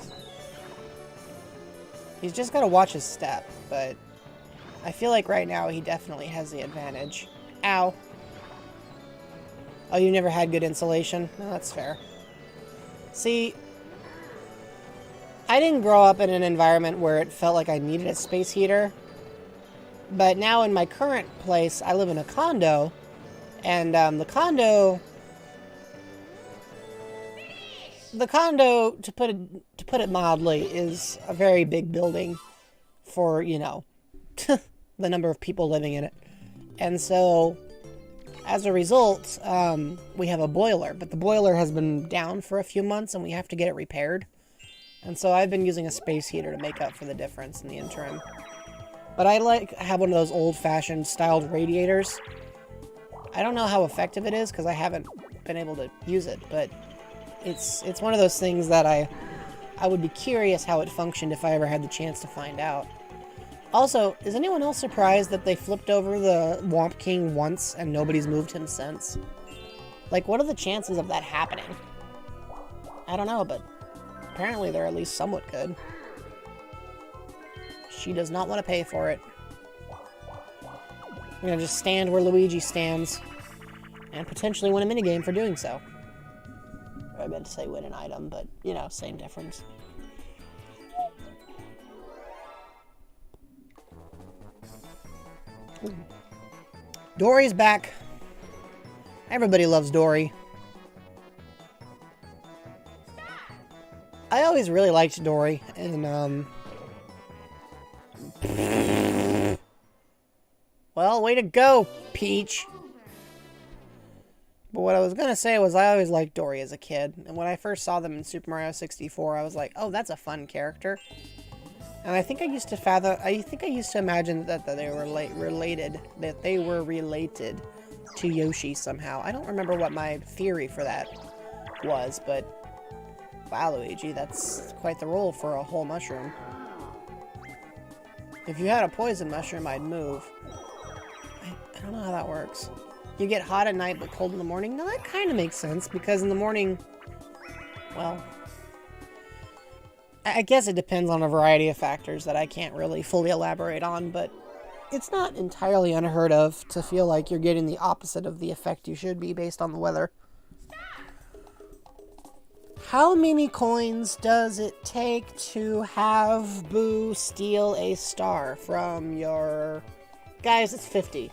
step, but I feel like right now he definitely has the advantage. Ow. Oh, you never had good insulation? No, that's fair. See, I didn't grow up in an environment where it felt like I needed a space heater, but now in my current place, I live in a condo, and the condo, to put it mildly, is a very big building for, you know, the number of people living in it. And so, as a result, we have a boiler, but the boiler has been down for a few months and we have to get it repaired. And so I've been using a space heater to make up for the difference in the interim. But I have one of those old-fashioned styled radiators. I don't know how effective it is because I haven't been able to use it, but it's one of those things that I would be curious how it functioned if I ever had the chance to find out. Also, is anyone else surprised that they flipped over the Womp King once and nobody's moved him since? Like, what are the chances of that happening? I don't know, but apparently they're at least somewhat good. She does not want to pay for it. I'm gonna just stand where Luigi stands and potentially win a minigame for doing so. I meant to say win an item, but, you know, same difference. Ooh. Dory's back. Everybody loves Dory. I always really liked Dory, and, well, way to go, Peach. But what I was gonna say was I always liked Dory as a kid, and when I first saw them in Super Mario 64, I was like, oh, that's a fun character. And I think I used to imagine that they were related to Yoshi somehow. I don't remember what my theory for that was, but wow, Luigi, that's quite the roll for a whole mushroom. If you had a poison mushroom, I'd move. I don't know how that works. You get hot at night but cold in the morning? No, that kind of makes sense, because in the morning, well, I guess it depends on a variety of factors that I can't really fully elaborate on, but it's not entirely unheard of to feel like you're getting the opposite of the effect you should be based on the weather. How many coins does it take to have Boo steal a star from your... Guys, it's 50.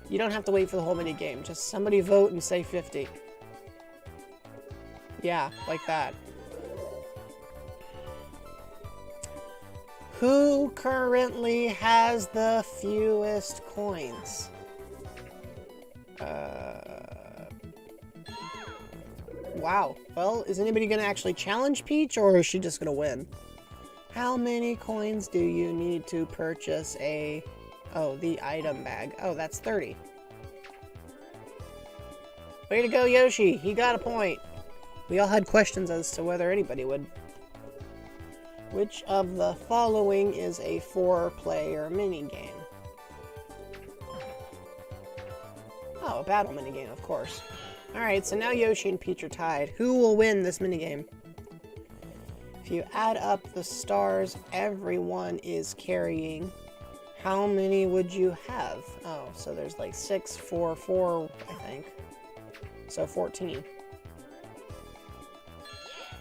You don't have to wait for the whole mini game. Just somebody vote and say 50. Yeah, like that. Who currently has the fewest coins? Wow. Well, is anybody going to actually challenge Peach, or is she just going to win? How many coins do you need to purchase a... Oh, the item bag. Oh, that's 30. Way to go, Yoshi. He got a point. We all had questions as to whether anybody would. Which of the following is a 4-player minigame? Oh, a battle minigame, of course. Alright, so now Yoshi and Peach are tied. Who will win this minigame? If you add up the stars everyone is carrying, how many would you have? Oh, so there's like 6, 4, 4, I think. So 14.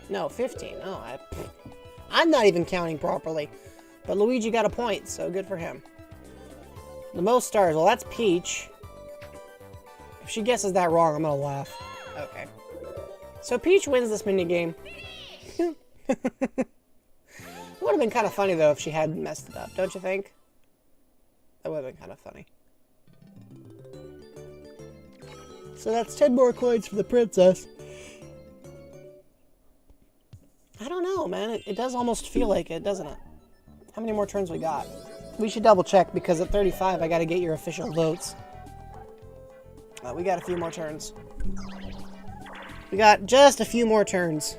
No, 15. Oh, I'm not even counting properly. But Luigi got a point, so good for him. The most stars. Well, that's Peach. If she guesses that wrong, I'm gonna laugh. Okay. So Peach wins this minigame. It would have been kind of funny, though, if she had messed it up, don't you think? That would have been kind of funny. So that's 10 more coins for the princess. I don't know, man. It does almost feel like it, doesn't it? How many more turns we got? We should double check, because at 35, I gotta get your official votes. We got a few more turns. We got just a few more turns.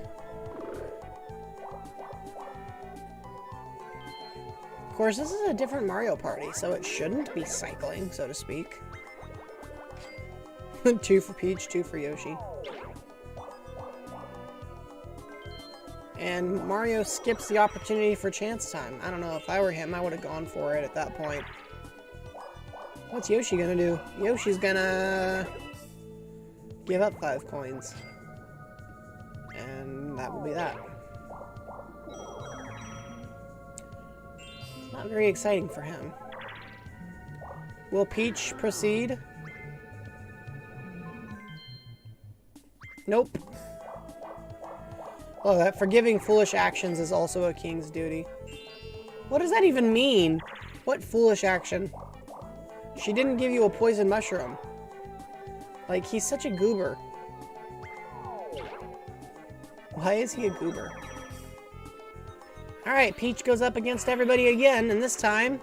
Of course, this is a different Mario Party, so it shouldn't be cycling, so to speak. 2 for Peach, 2 for Yoshi. And Mario skips the opportunity for chance time. I don't know, if I were him, I would have gone for it at that point. What's Yoshi gonna do? Yoshi's gonna give up 5 coins. And that will be that. It's not very exciting for him. Will Peach proceed? Nope. Oh, that forgiving foolish actions is also a king's duty. What does that even mean? What foolish action? She didn't give you a poison mushroom. Like, he's such a goober. Why is he a goober? Alright, Peach goes up against everybody again, and this time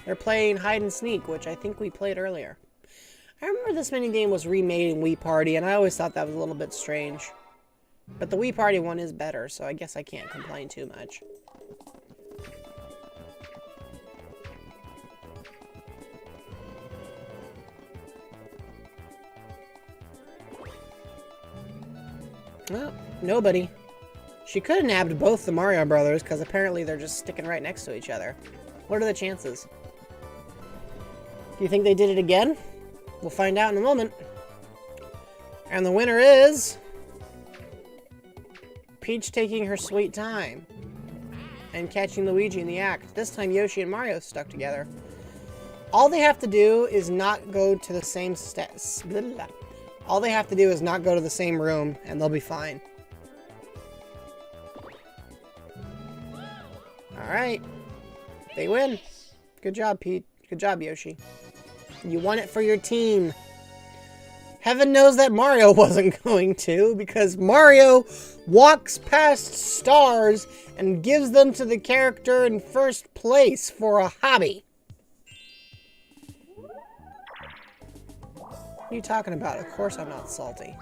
they're playing hide and sneak, which I think we played earlier. I remember this minigame was remade in Wii Party, and I always thought that was a little bit strange. But the Wii Party one is better, so I guess I can't complain too much. Well, nobody. She could have nabbed both the Mario Brothers, because apparently they're just sticking right next to each other. What are the chances? Do you think they did it again? We'll find out in a moment. And the winner is Peach taking her sweet time and catching Luigi in the act. This time Yoshi and Mario stuck together. All they have to do is not go to the same All they have to do is not go to the same room, and they'll be fine. Alright. They win. Good job, Pete. Good job, Yoshi. You won it for your team. Heaven knows that Mario wasn't going to, because Mario walks past stars and gives them to the character in first place for a hobby. What are you talking about? Of course I'm not salty.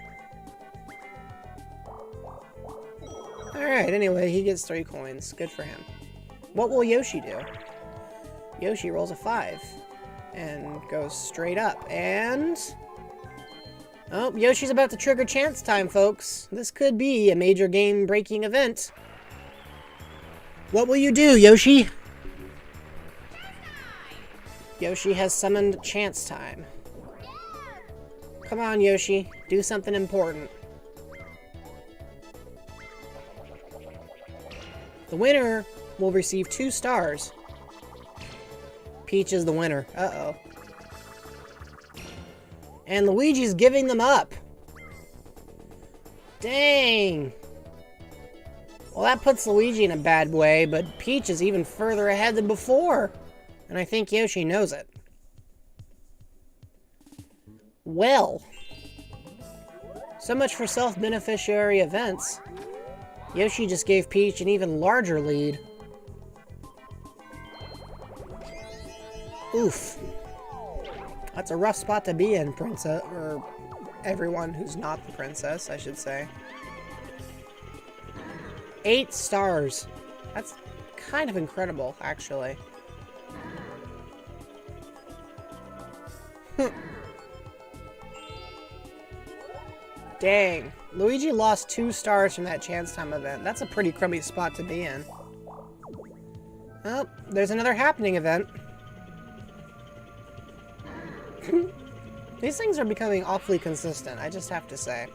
Alright, anyway, he gets 3 coins. Good for him. What will Yoshi do? Yoshi rolls a 5 and goes straight up, and oh, Yoshi's about to trigger chance time, folks. This could be a major game-breaking event. What will you do, Yoshi? Yoshi has summoned chance time. Come on, Yoshi. Do something important. The winner will receive 2 stars. Peach is the winner. Uh-oh. And Luigi's giving them up. Dang. Well, that puts Luigi in a bad way, but Peach is even further ahead than before. And I think Yoshi knows it. Well. So much for self-beneficiary events. Yoshi just gave Peach an even larger lead. Oof. That's a rough spot to be in, princess, or everyone who's not the princess, I should say. 8 stars. That's kind of incredible, actually. Dang. Luigi lost 2 stars from that chance time event. That's a pretty crummy spot to be in. Oh, there's another happening event. These things are becoming awfully consistent, I just have to say.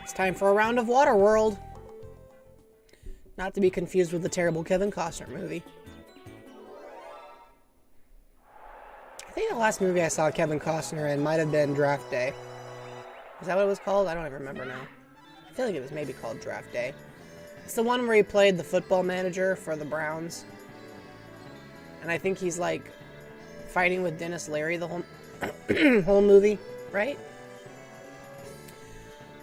It's time for a round of Waterworld. Not to be confused with the terrible Kevin Costner movie. I think the last movie I saw Kevin Costner in might have been Draft Day. Is that what it was called? I don't even remember now. I feel like it was maybe called Draft Day. It's the one where he played the football manager for the Browns. And I think he's like fighting with Dennis Leary the whole whole movie, right?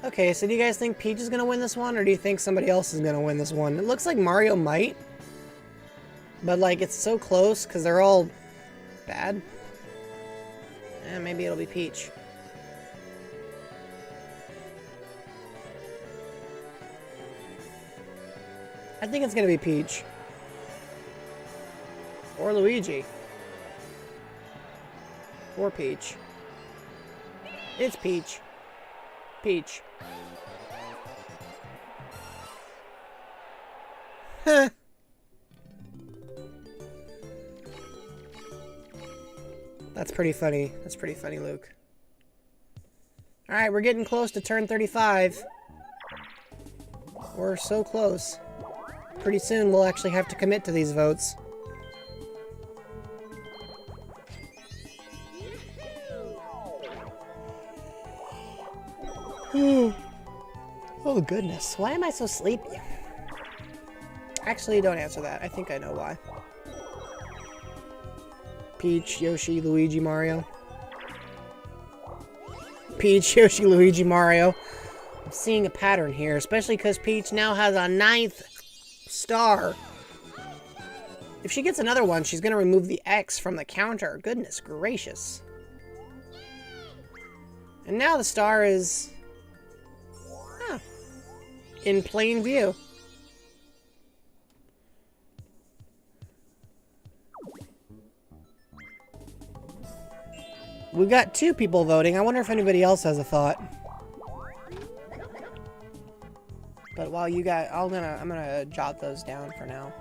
Okay, so do you guys think Peach is gonna win this one, or do you think somebody else is gonna win this one? It looks like Mario might, but like it's so close because they're all bad. And maybe it'll be Peach. I think it's gonna be Peach. Or Luigi. Or Peach. It's Peach. Peach. Huh. That's pretty funny. That's pretty funny, Luke. Alright, we're getting close to turn 35. We're so close. Pretty soon we'll actually have to commit to these votes. Oh goodness, why am I so sleepy? Actually, don't answer that. I think I know why. Peach, Yoshi, Luigi, Mario. Peach, Yoshi, Luigi, Mario. I'm seeing a pattern here, especially because Peach now has a 9th star. If she gets another one, she's going to remove the X from the counter. Goodness gracious. And now the star is... in plain view. We've got 2 people voting. I wonder if anybody else has a thought. But while you got, I'm gonna jot those down for now.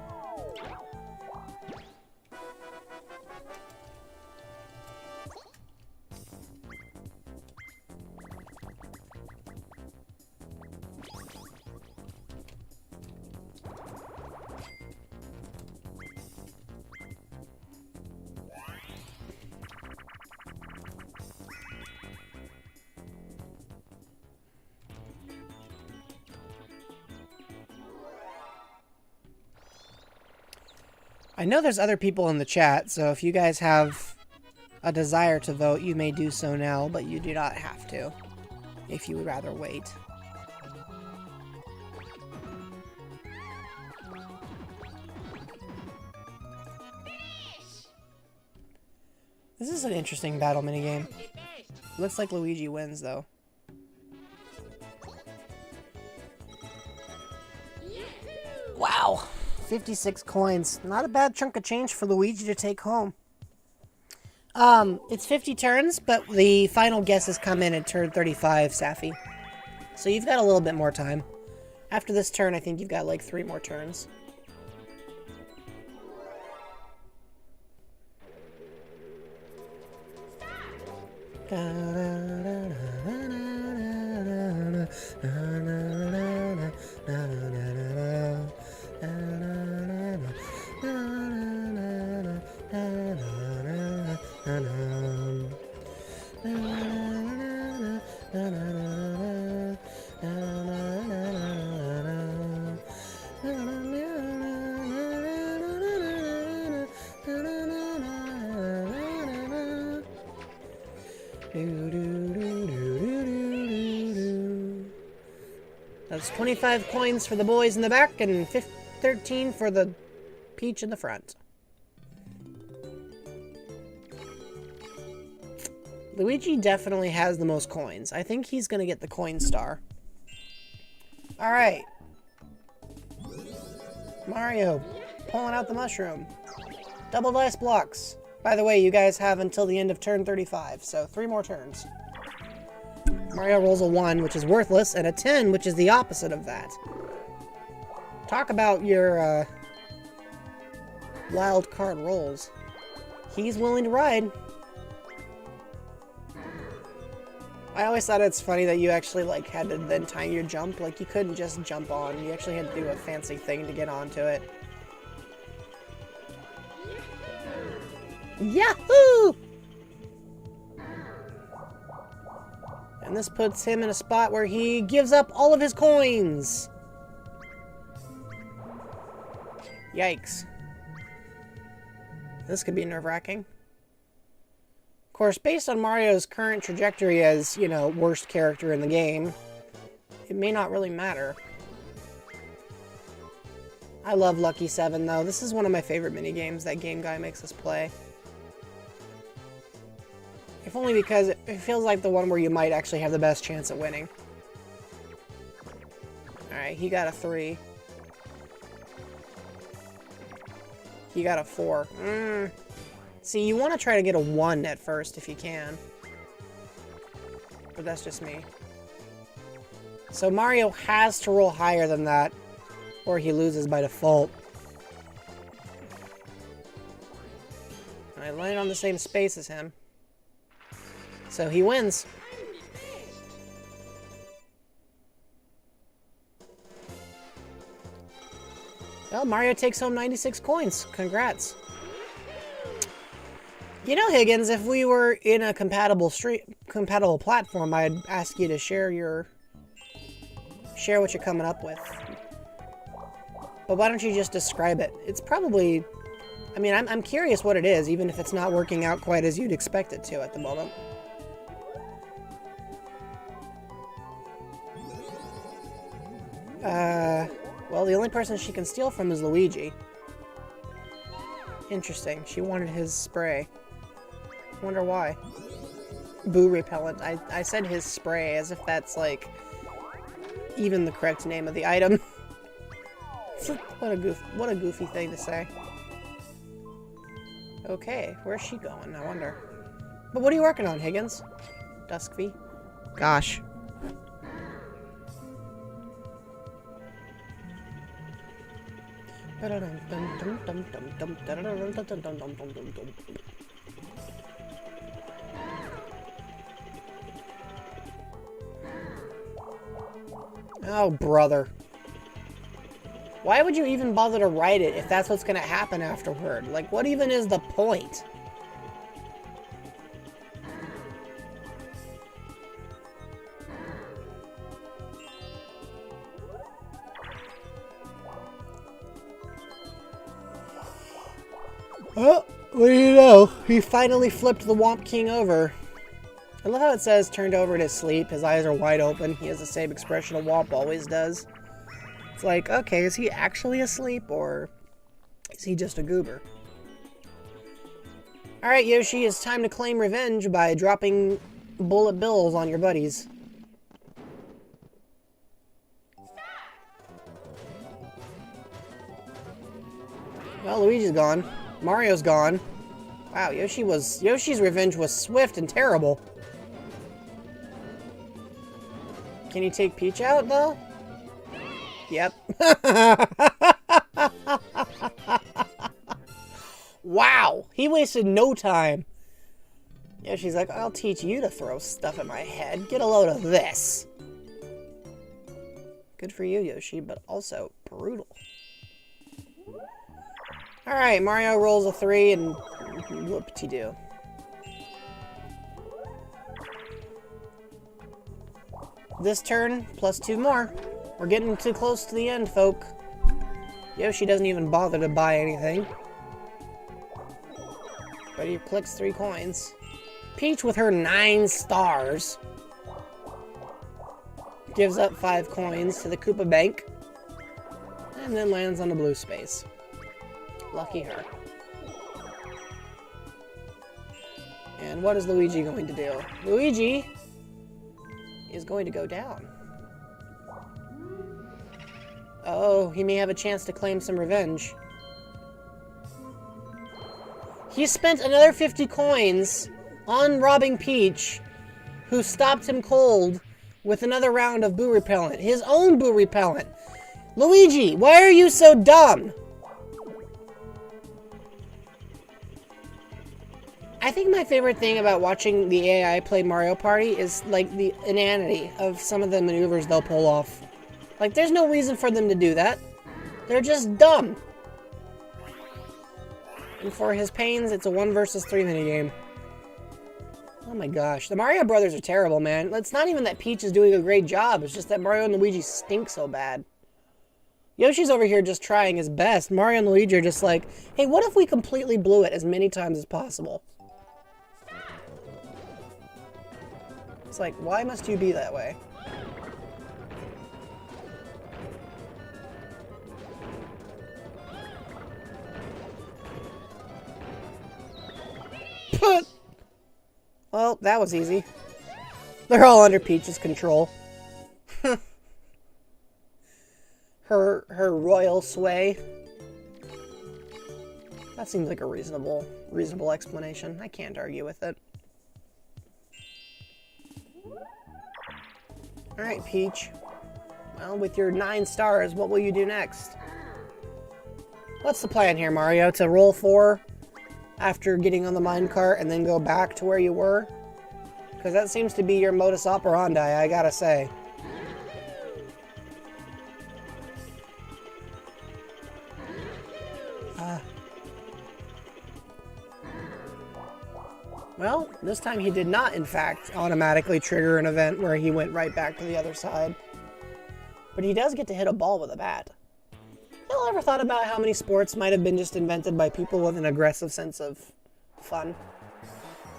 I know there's other people in the chat, so if you guys have a desire to vote, you may do so now, but you do not have to, if you would rather wait. This is an interesting battle minigame. Looks like Luigi wins, though. Wow! 56 coins. Not a bad chunk of change for Luigi to take home. It's 50 turns, but the final guesses come in at turn 35, Safi. So you've got a little bit more time. After this turn, I think you've got like 3 more turns. That's 25 coins for the boys in the back and 13 for the Peach in the front. Luigi definitely has the most coins. I think he's going to get the coin star. Alright. Mario, pulling out the mushroom. Double dice blocks. By the way, you guys have until the end of turn 35, so 3 more turns. Mario rolls a 1, which is worthless, and a 10, which is the opposite of that. Talk about your, wild card rolls. He's willing to ride. I always thought it's funny that you actually, like, had to then time your jump. Like, you couldn't just jump on. You actually had to do a fancy thing to get onto it. Yahoo! And this puts him in a spot where he gives up all of his coins. Yikes. This could be nerve-wracking. Of course, based on Mario's current trajectory as, you know, worst character in the game, it may not really matter. I love Lucky 7, though. This is one of my favorite minigames that Game Guy makes us play. If only because it feels like the one where you might actually have the best chance at winning. Alright, he got a 3. He got a 4. See, you want to try to get a 1 at first if you can. But that's just me. So Mario has to roll higher than that, or he loses by default. I landed on the same space as him. So he wins. Well, Mario takes home 96 coins. Congrats. You know, Higgins, if we were in a compatible platform, I'd ask you to share what you're coming up with. But why don't you just describe it? It's probably... I mean, I'm curious what it is, even if it's not working out quite as you'd expect it to at the moment. Well, the only person she can steal from is Luigi. Interesting. She wanted his spray. Wonder why. Boo repellent. I said his spray as if that's, like, even the correct name of the item. What a goofy thing to say. Okay, where's she going, I wonder. But what are you working on, Higgins? Duskby? Gosh. Oh, brother. Why would you even bother to write it if that's what's going to happen afterward? Like, what even is the point? Oh, what do you know? He finally flipped the Womp King over. I love how it says turned over in his sleep. His eyes are wide open. He has the same expression a Womp always does. It's like, okay, is he actually asleep or is he just a goober? Alright, Yoshi, it's time to claim revenge by dropping bullet bills on your buddies. Well, Luigi's gone. Mario's gone. Wow, Yoshi's revenge was swift and terrible. Can you take Peach out, though? Yep. Wow, he wasted no time. Yoshi's like, I'll teach you to throw stuff at my head. Get a load of this. Good for you, Yoshi, but also brutal. Alright, Mario rolls a 3 and whoop-de-doo. This turn, plus 2 more. We're getting too close to the end, folk. Yoshi doesn't even bother to buy anything. But he clicks 3 coins. Peach, with her 9 stars, gives up 5 coins to the Koopa Bank. And then lands on the blue space. Lucky her. And what is Luigi going to do? Luigi is going to go down. Oh, he may have a chance to claim some revenge. He spent another 50 coins on robbing Peach, who stopped him cold with another round of boo repellent. His own boo repellent. Luigi, why are you so dumb? I think my favorite thing about watching the AI play Mario Party is, like, the inanity of some of the maneuvers they'll pull off. Like, there's no reason for them to do that. They're just dumb. And for his pains, it's a 1 versus 3 minigame. Oh my gosh. The Mario Brothers are terrible, man. It's not even that Peach is doing a great job. It's just that Mario and Luigi stink so bad. Yoshi's over here just trying his best. Mario and Luigi are just like, hey, what if we completely blew it as many times as possible? It's like, why must you be that way? Well, that was easy. They're all under Peach's control. her royal sway. That seems like a reasonable explanation. I can't argue with it. Alright, Peach. Well, with your 9 stars, what will you do next? What's the plan here, Mario? To roll 4 after getting on the minecart and then go back to where you were? Because that seems to be your modus operandi, I gotta say. Well, this time he did not, in fact, automatically trigger an event where he went right back to the other side. But he does get to hit a ball with a bat. Y'all ever thought about how many sports might have been just invented by people with an aggressive sense of fun?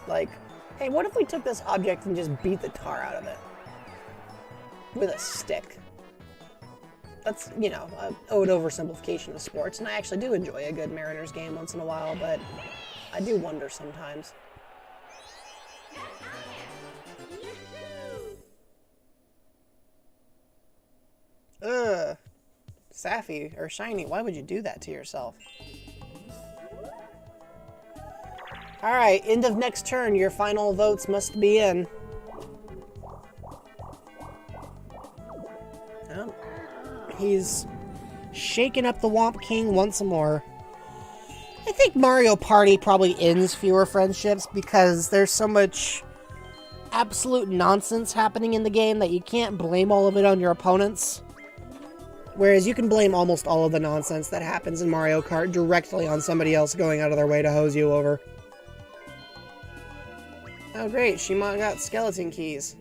Like, hey, what if we took this object and just beat the tar out of it? With a stick. That's, you know, an oversimplification of sports, and I actually do enjoy a good Mariners game once in a while, but I do wonder sometimes. Ugh. Saffy, or Shiny, why would you do that to yourself? Alright, end of next turn. Your final votes must be in. Oh. He's shaking up the Womp King once more. I think Mario Party probably ends fewer friendships because there's so much absolute nonsense happening in the game that you can't blame all of it on your opponents. Whereas you can blame almost all of the nonsense that happens in Mario Kart directly on somebody else going out of their way to hose you over. Oh great, she got skeleton keys.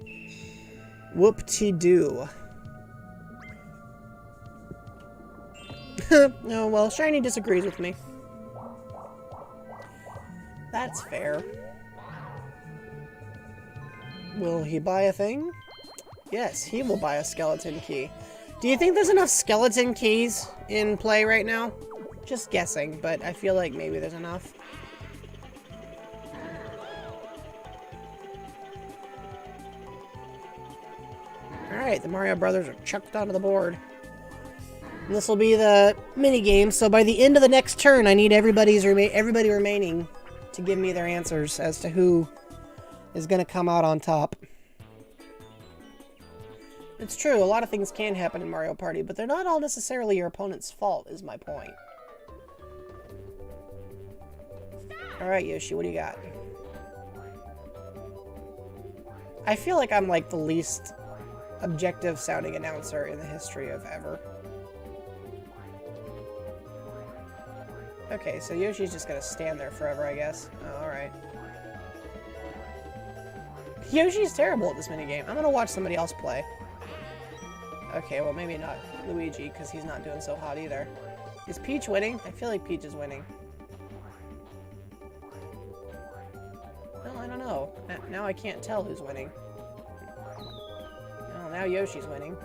Whoop-de-doo. Oh, well, Shiny disagrees with me. That's fair. Will he buy a thing? Yes, he will buy a skeleton key. Do you think there's enough skeleton keys in play right now? Just guessing, but I feel like maybe there's enough. Alright, the Mario Brothers are chucked onto the board. And this will be the mini game, so by the end of the next turn, I need everybody remaining to give me their answers as to who is going to come out on top. It's true, a lot of things can happen in Mario Party, but they're not all necessarily your opponent's fault, is my point. Alright, Yoshi, what do you got? I feel like I'm like the least objective sounding announcer in the history of ever. Okay, so Yoshi's just gonna stand there forever, I guess. Oh, alright. Yoshi's terrible at this minigame. I'm gonna watch somebody else play. Okay, well maybe not Luigi, because he's not doing so hot either. Is Peach winning? I feel like Peach is winning. Well, I don't know. Now I can't tell who's winning. Oh, now Yoshi's winning.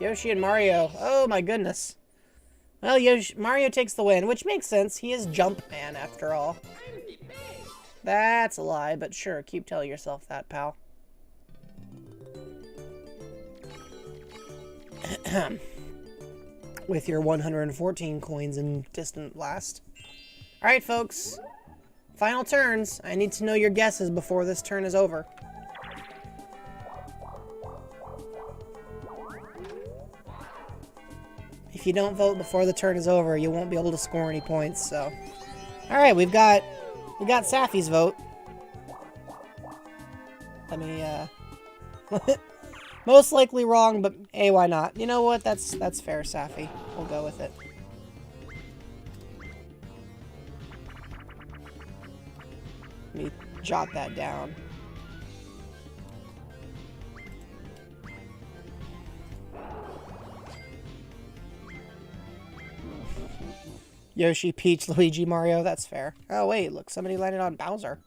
Yoshi and Mario. Oh my goodness. Well, Mario takes the win, which makes sense. He is Jumpman, after all. That's a lie, but sure, keep telling yourself that, pal. With your 114 coins in Distant Blast. Alright, folks. Final turns. I need to know your guesses before this turn is over. If you don't vote before the turn is over, you won't be able to score any points, so. Alright, we got Saffy's vote. Let me, most likely wrong, but hey, why not? You know what? That's fair, Saffy. We'll go with it. Let me jot that down. Yoshi, Peach, Luigi, Mario. That's fair. Oh, wait. Look, somebody landed on Bowser.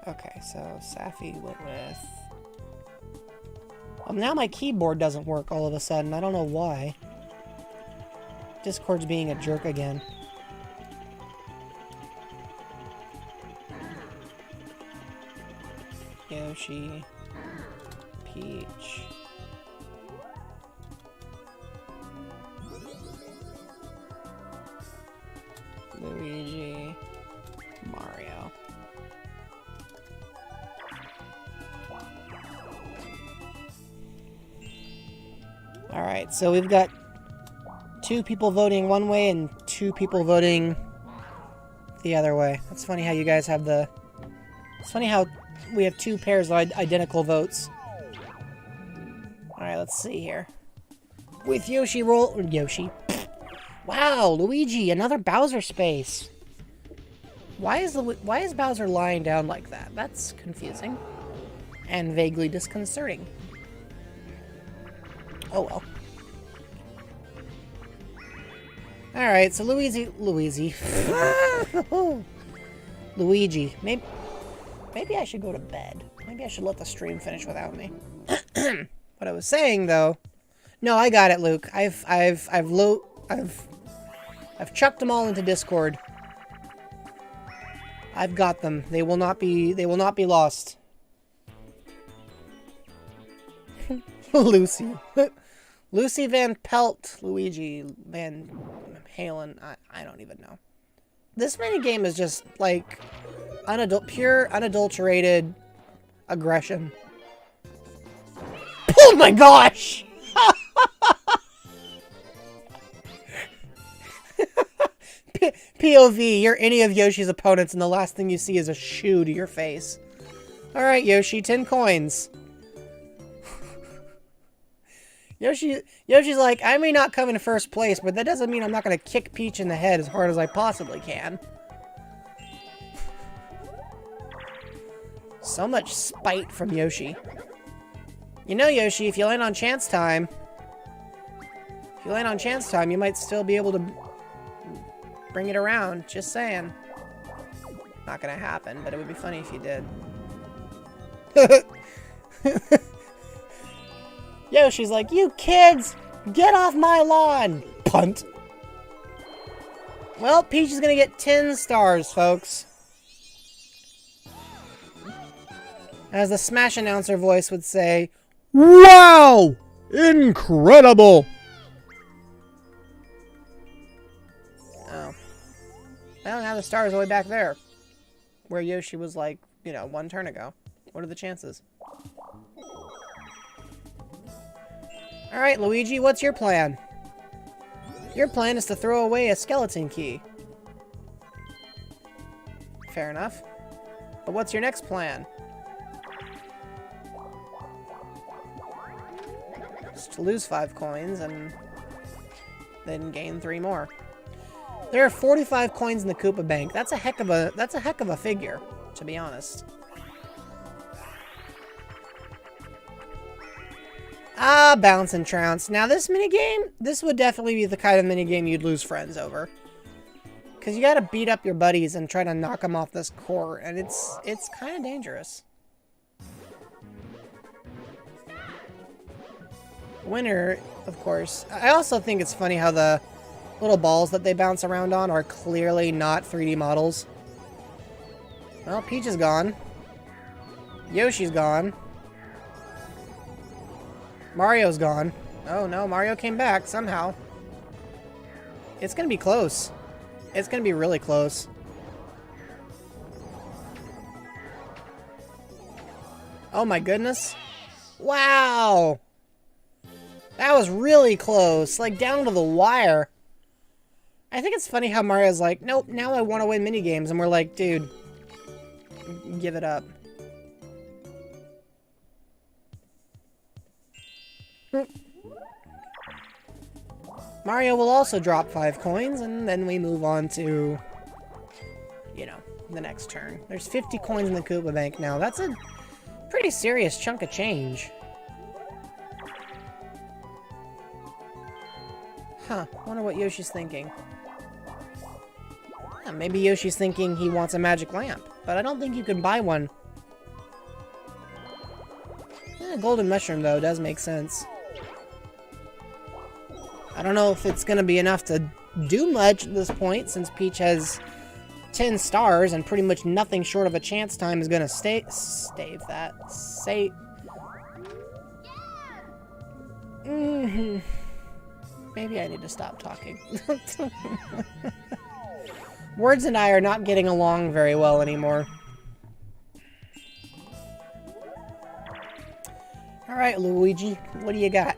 Okay, so Safi went with... Well, now my keyboard doesn't work all of a sudden. I don't know why. Discord's being a jerk again. Yoshi, Peach. Luigi, Mario. Alright, so we've got 2 people voting one way and 2 people voting the other way. That's funny how you guys have the... It's funny how we have 2 pairs of identical votes. Alright, let's see here. With Yoshi roll... Yoshi. Wow, Luigi, another Bowser space. Why is Bowser lying down like that? That's confusing. And vaguely disconcerting. Oh well. Alright, so Luigi. Luigi. Maybe I should go to bed. Maybe I should let the stream finish without me. What I was saying though. No, I got it, Luke. I've chucked them all into Discord. I've got them. They will not be lost. Lucy. Lucy Van Pelt, Luigi Van Halen, I don't even know. This minigame is just, like, pure, unadulterated aggression. Oh my gosh! POV, you're any of Yoshi's opponents and the last thing you see is a shoe to your face. Alright, Yoshi, 10 coins. Yoshi's like, I may not come in first place, but that doesn't mean I'm not going to kick Peach in the head as hard as I possibly can. So much spite from Yoshi. You know, Yoshi, if you land on chance time, you might still be able to bring it around. Just saying. Not going to happen, but it would be funny if you did. Yoshi's like, you kids, get off my lawn! Punt. Well, Peach is gonna get 10 stars, folks. As the Smash announcer voice would say, wow! Incredible! Oh. Well, now the star is all the way back there. Where Yoshi was like, you know, 1 turn ago. What are the chances? Alright, Luigi, what's your plan? Your plan is to throw away a skeleton key. Fair enough. But what's your next plan? Just to lose 5 coins and then gain 3 more. There are 45 coins in the Koopa Bank. That's a heck of a figure, to be honest. Ah, Bounce and Trounce. Now this minigame, this would definitely be the kind of minigame you'd lose friends over. Because you gotta beat up your buddies and try to knock them off this court, and it's kind of dangerous. Winner, of course. I also think it's funny how the little balls that they bounce around on are clearly not 3D models. Well, Peach is gone. Yoshi's gone. Mario's gone. Oh no, Mario came back somehow. It's gonna be close. It's gonna be really close. Oh my goodness. Wow! That was really close. Like, down to the wire. I think it's funny how Mario's like, nope, now I want to win minigames. And we're like, dude, give it up. Mario will also drop 5 coins, and then we move on to, you know, the next turn. There's 50 coins in the Koopa Bank now. That's a pretty serious chunk of change. Huh, wonder what Yoshi's thinking. Maybe Yoshi's thinking he wants a magic lamp, but I don't think you can buy one. Golden mushroom, though, does make sense. I don't know if it's going to be enough to do much at this point, since Peach has 10 stars, and pretty much nothing short of a chance time is going to stave that. Maybe I need to stop talking. Words and I are not getting along very well anymore. Alright, Luigi, what do you got?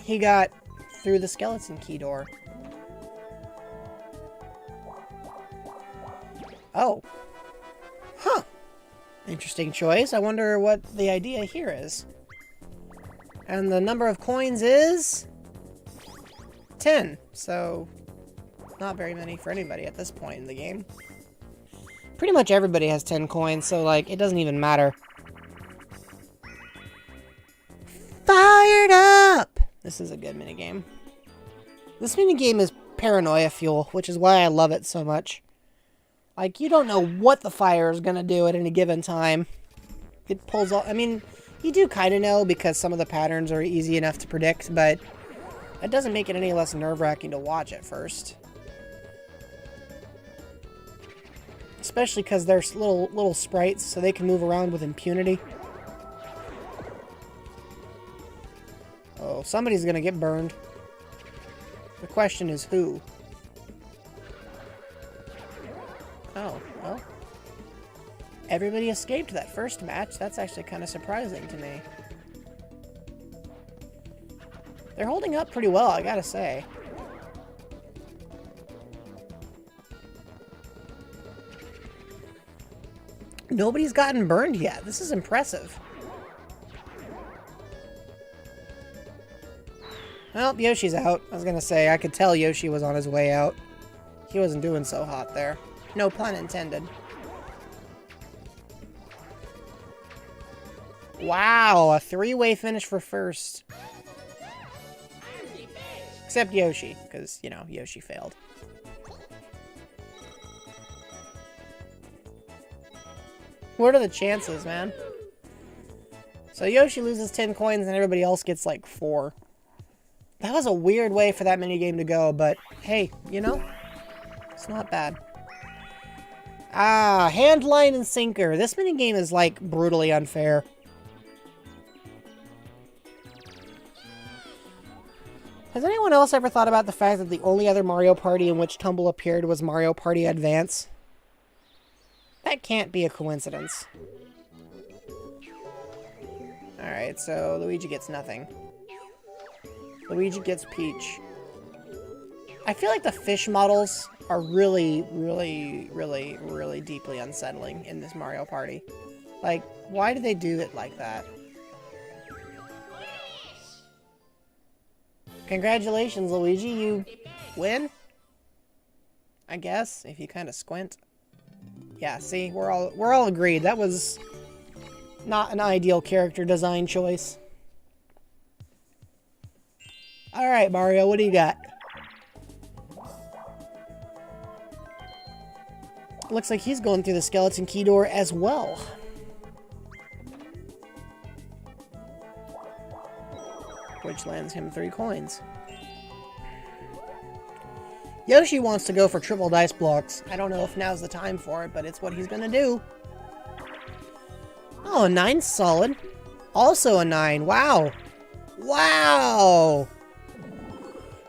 He got through the skeleton key door. Oh. Huh. Interesting choice. I wonder what the idea here is. And the number of coins is 10. So, not very many for anybody at this point in the game. Pretty much everybody has 10 coins, so, like, it doesn't even matter. Fired up! This is a good minigame. This minigame is paranoia fuel, which is why I love it so much. Like, you don't know what the fire is gonna do at any given time. It pulls all... I mean, you do kind of know because some of the patterns are easy enough to predict, but it doesn't make it any less nerve-wracking to watch at first. Especially because they're little sprites, so they can move around with impunity. Oh, somebody's gonna get burned. The question is who? Oh, well. Everybody escaped that first match. That's actually kind of surprising to me. They're holding up pretty well, I gotta say. Nobody's gotten burned yet. This is impressive. Well, Yoshi's out. I was gonna say, I could tell Yoshi was on his way out. He wasn't doing so hot there. No pun intended. Wow, a three-way finish for first. Except Yoshi, because, you know, Yoshi failed. What are the chances, man? So Yoshi loses 10 coins and everybody else gets like 4. That was a weird way for that minigame to go, but hey, you know, it's not bad. Ah, hand, line, and sinker. This minigame is like brutally unfair. Has anyone else ever thought about the fact that the only other Mario Party in which Tumble appeared was Mario Party Advance? That can't be a coincidence. Alright, so Luigi gets nothing. Luigi gets Peach. I feel like the fish models are really deeply unsettling in this Mario Party. Like, why do they do it like that? Congratulations, Luigi, you win? I guess, if you kind of squint. Yeah, see, we're all agreed. That was not an ideal character design choice. Alright, Mario, what do you got? Looks like he's going through the skeleton key door as well. Which lands him 3 coins. Yoshi wants to go for triple dice blocks. I don't know if now's the time for it, but it's what he's gonna do. Oh, a 9's solid. Also a 9. Wow. Wow!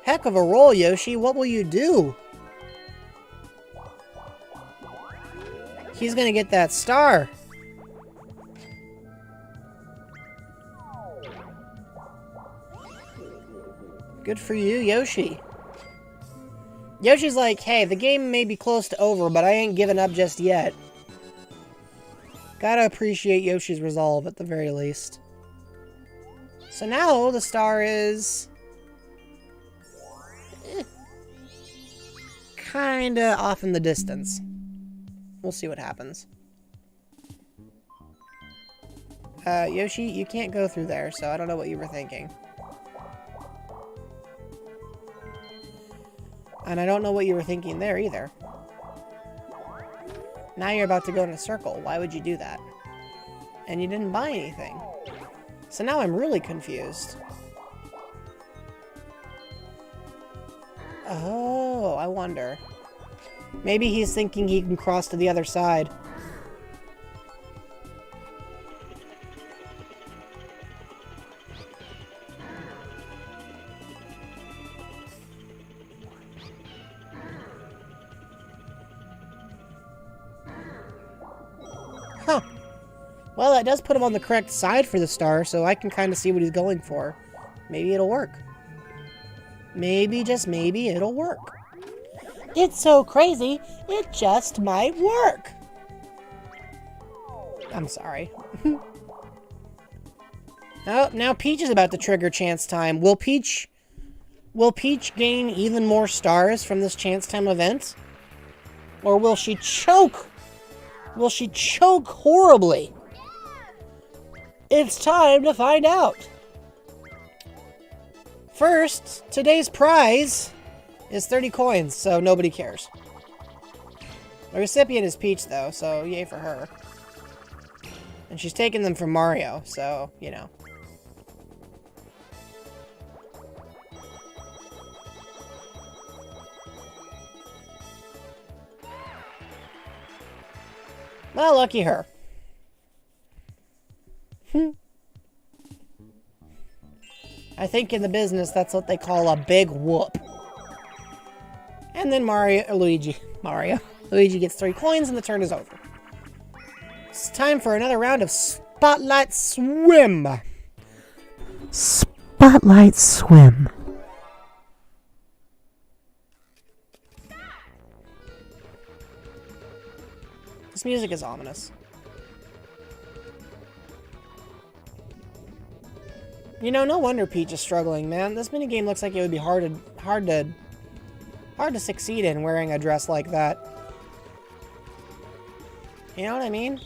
Heck of a roll, Yoshi. What will you do? He's gonna get that star. Good for you, Yoshi. Yoshi's like, hey, the game may be close to over, but I ain't giving up just yet. Gotta appreciate Yoshi's resolve at the very least. So now the star is... kinda off in the distance. We'll see what happens. Yoshi, you can't go through there, so I don't know what you were thinking. And I don't know what you were thinking there either. Now you're about to go in a circle. Why would you do that? And you didn't buy anything. So now I'm really confused. Oh, I wonder. Maybe he's thinking he can cross to the other side. Huh. Well, that does put him on the correct side for the star, so I can kind of see what he's going for. Maybe it'll work. Maybe, just maybe, it'll work. It's so crazy, it just might work. I'm sorry. Oh, now Peach is about to trigger chance time. Will Peach gain even more stars from this chance time event? Or will she choke? Will she choke horribly? It's time to find out. First, today's prize is 30 coins, so nobody cares. The recipient is Peach, though, so yay for her. And she's taking them from Mario, so, you know. Well, lucky her. I think in the business, that's what they call a big whoop. And then Luigi gets 3 coins and the turn is over. It's time for another round of Spotlight Swim. Spotlight Swim. This music is ominous. You know, no wonder Peach is struggling, man. This minigame looks like it would be hard to succeed in wearing a dress like that. You know what I mean?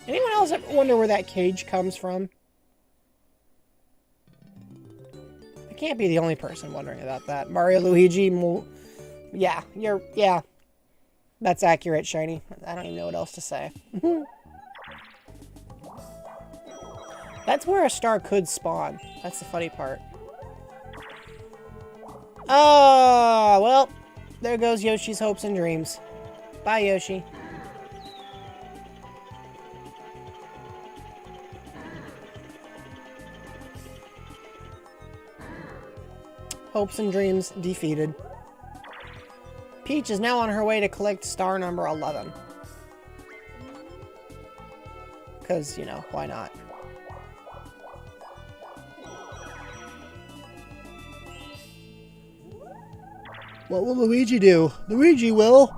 Anyone else ever wonder where that cage comes from? I can't be the only person wondering about that. Mario, Luigi, yeah. That's accurate, Shiny. I don't even know what else to say. That's where a star could spawn. That's the funny part. Oh, well, there goes Yoshi's hopes and dreams. Bye, Yoshi. Hopes and dreams defeated. Peach is now on her way to collect star number 11. Because, you know, why not? What will Luigi do? Luigi will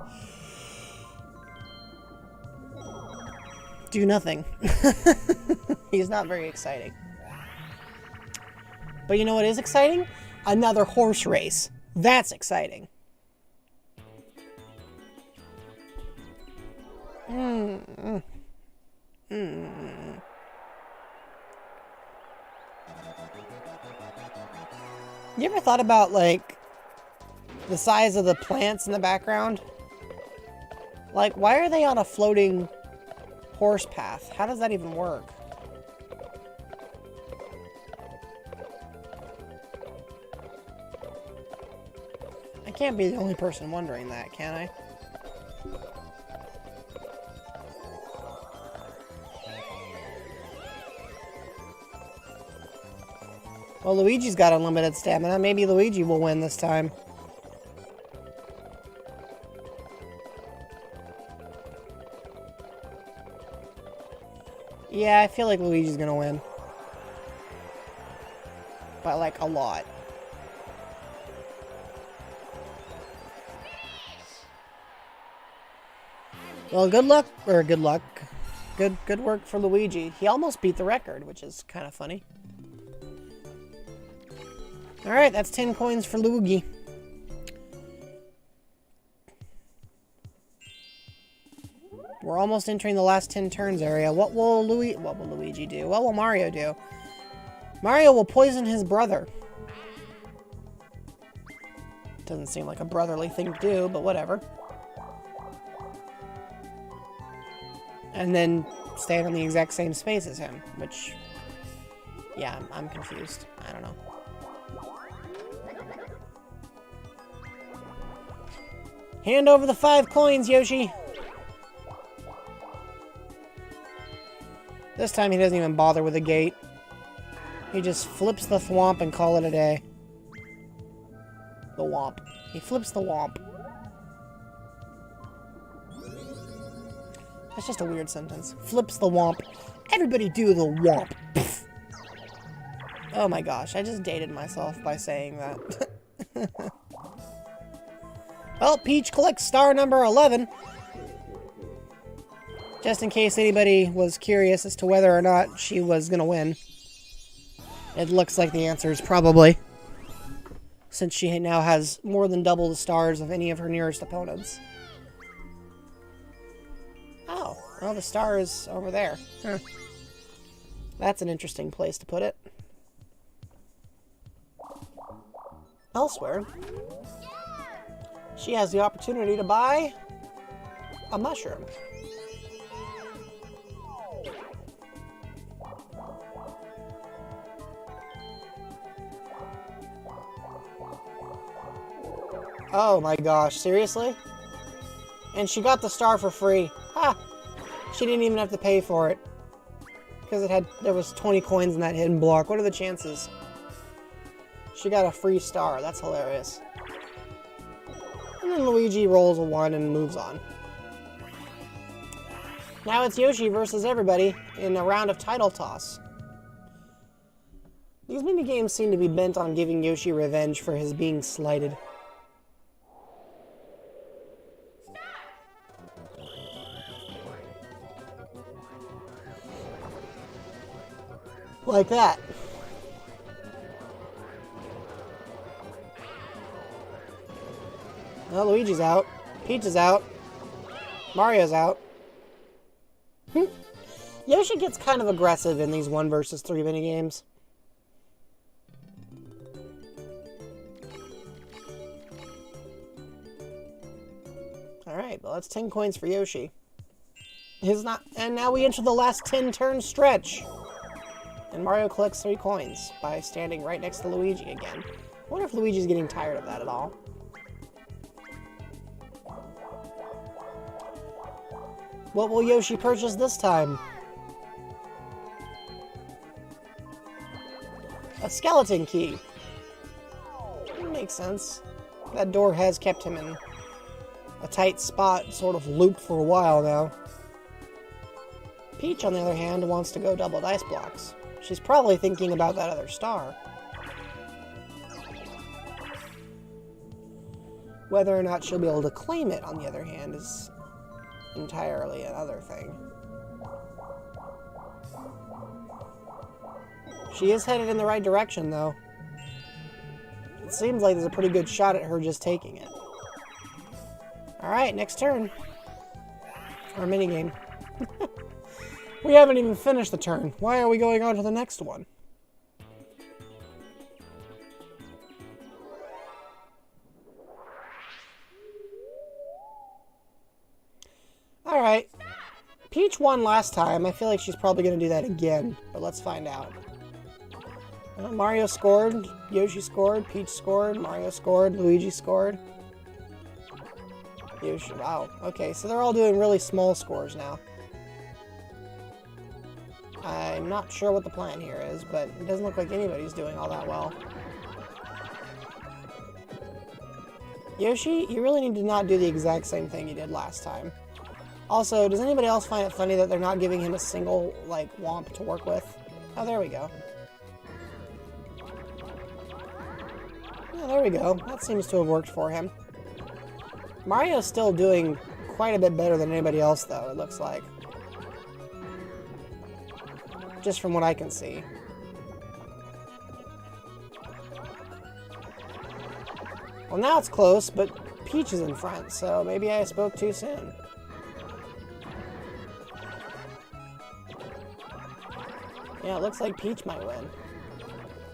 do nothing. He's not very exciting. But you know what is exciting? Another horse race. That's exciting. You ever thought about, like, the size of the plants in the background? Like, why are they on a floating horse path? How does that even work? I can't be the only person wondering that, can I? Well, Luigi's got unlimited stamina. Maybe Luigi will win this time. Yeah, I feel like Luigi's gonna win. By, like, a lot. Well, good luck. Good work for Luigi. He almost beat the record, which is kind of funny. Alright, that's 10 coins for Luigi. We're almost entering the last 10 turns area. What will Luigi do? What will Mario do? Mario will poison his brother. Doesn't seem like a brotherly thing to do, but whatever. And then stand in the exact same space as him, which... yeah, I'm confused. I don't know. Hand over the 5 coins, Yoshi! This time he doesn't even bother with the gate. He just flips the thwomp and call it a day. The womp. He flips the womp. That's just a weird sentence. Flips the womp. Everybody do the womp. Pfft. Oh my gosh, I just dated myself by saying that. Well, Peach collects star number 11. Just in case anybody was curious as to whether or not she was going to win. It looks like the answer is probably. Since she now has more than double the stars of any of her nearest opponents. Oh, well, the star is over there. Huh. That's an interesting place to put it. Elsewhere, she has the opportunity to buy a mushroom. Oh my gosh, seriously? And she got the star for free. Ha! She didn't even have to pay for it. Because there was 20 coins in that hidden block. What are the chances? She got a free star. That's hilarious. And then Luigi rolls a 1 and moves on. Now it's Yoshi versus everybody in a round of title toss. These minigames seem to be bent on giving Yoshi revenge for his being slighted. Like that. Well, Luigi's out. Peach is out. Mario's out. Yoshi gets kind of aggressive in these 1 versus 3 minigames. Alright, well that's 10 coins for Yoshi. And now we enter the last 10-turn stretch. And Mario collects 3 coins by standing right next to Luigi again. I wonder if Luigi's getting tired of that at all. What will Yoshi purchase this time? A skeleton key. Makes sense. That door has kept him in a tight spot, sort of looped for a while now. Peach, on the other hand, wants to go double dice blocks. She's probably thinking about that other star. Whether or not she'll be able to claim it, on the other hand, is entirely another thing. She is headed in the right direction, though. It seems like there's a pretty good shot at her just taking it. Alright, next turn. Or minigame. We haven't even finished the turn. Why are we going on to the next one? Alright. Peach won last time. I feel like she's probably going to do that again. But let's find out. Mario scored. Yoshi scored. Peach scored. Mario scored. Luigi scored. Yoshi. Wow. Okay, so they're all doing really small scores now. I'm not sure what the plan here is, but it doesn't look like anybody's doing all that well. Yoshi, you really need to not do the exact same thing you did last time. Also, does anybody else find it funny that they're not giving him a single, like, womp to work with? Oh, there we go. Yeah, there we go. That seems to have worked for him. Mario's still doing quite a bit better than anybody else, though, it looks like. Just from what I can see. Well, now it's close, but Peach is in front, so maybe I spoke too soon. Yeah, it looks like Peach might win.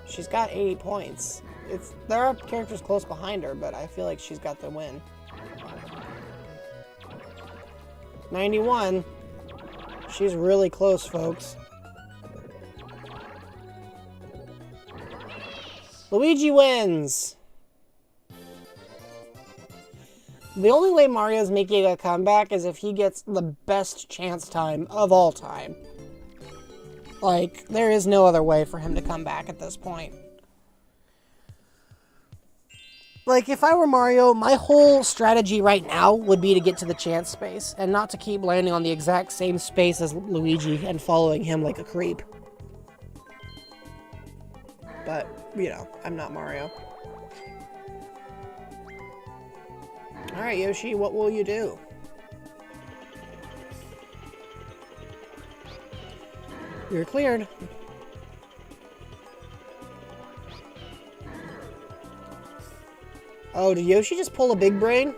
She's got 80 points. there are characters close behind her, but I feel like she's got the win. 91. She's really close, folks. Luigi wins! The only way Mario's making a comeback is if he gets the best chance time of all time. Like, there is no other way for him to come back at this point. Like, if I were Mario, my whole strategy right now would be to get to the chance space, and not to keep landing on the exact same space as Luigi and following him like a creep. But, you know, I'm not Mario. Alright, Yoshi, what will you do? You're cleared. Oh, did Yoshi just pull a big brain?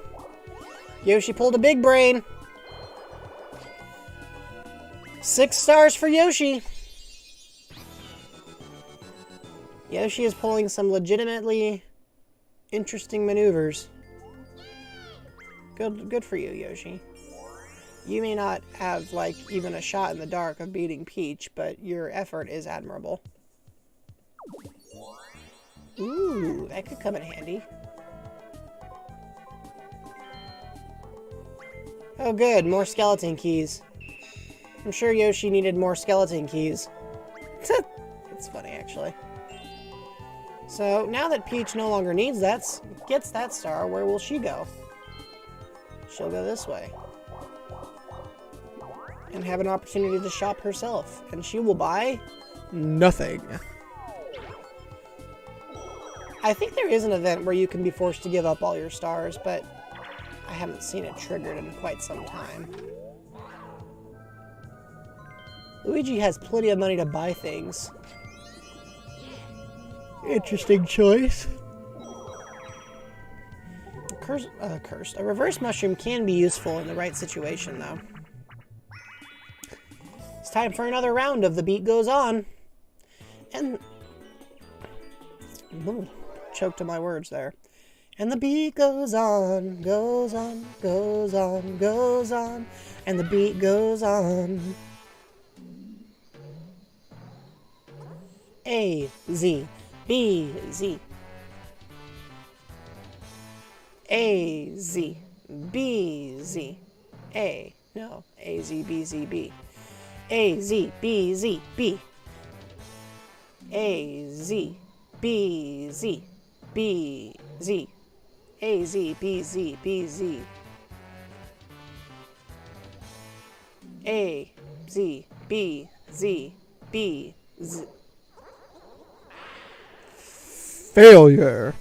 Yoshi pulled a big brain. 6 stars for Yoshi. Yoshi is pulling some legitimately interesting maneuvers. Good for you, Yoshi. You may not have, like, even a shot in the dark of beating Peach, but your effort is admirable. Ooh, that could come in handy. Oh good, more skeleton keys. I'm sure Yoshi needed more skeleton keys. That's funny, actually. So, now that Peach no longer needs gets that star, where will she go? She'll go this way. And have an opportunity to shop herself. And she will buy nothing. I think there is an event where you can be forced to give up all your stars, but I haven't seen it triggered in quite some time. Luigi has plenty of money to buy things. Interesting choice. Cursed. A reverse mushroom can be useful in the right situation, though. It's time for another round of The Beat Goes On. And... Ooh, choked on my words there. And the beat goes on, goes on, goes on, goes on. And the beat goes on. A, Z, B, Z. A, Z, B, Z. A, no, A, Z, B, Z, B. A, Z, B, Z, B. A, Z, B, Z, B, Z. A, Z, B, Z, B, Z. A, Z, B, Z, B, Z. Failure.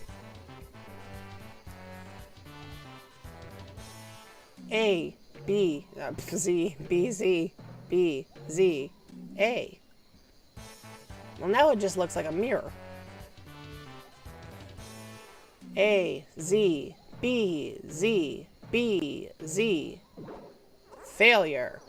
A, B, Z, B, Z, B, Z, A. Well, now it just looks like a mirror. A, Z, B, Z, B, Z. Failure.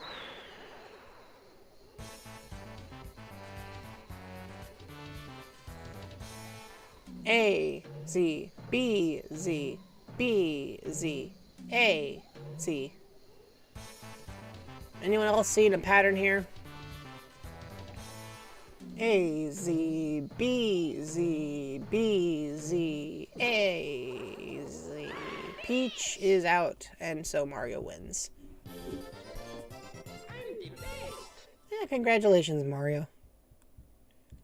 A, Z, B, Z, B, Z, A, Z. Anyone else seeing a pattern here? A, Z, B, Z, B, Z, A, Z. Peach is out, and so Mario wins. Yeah, congratulations, Mario.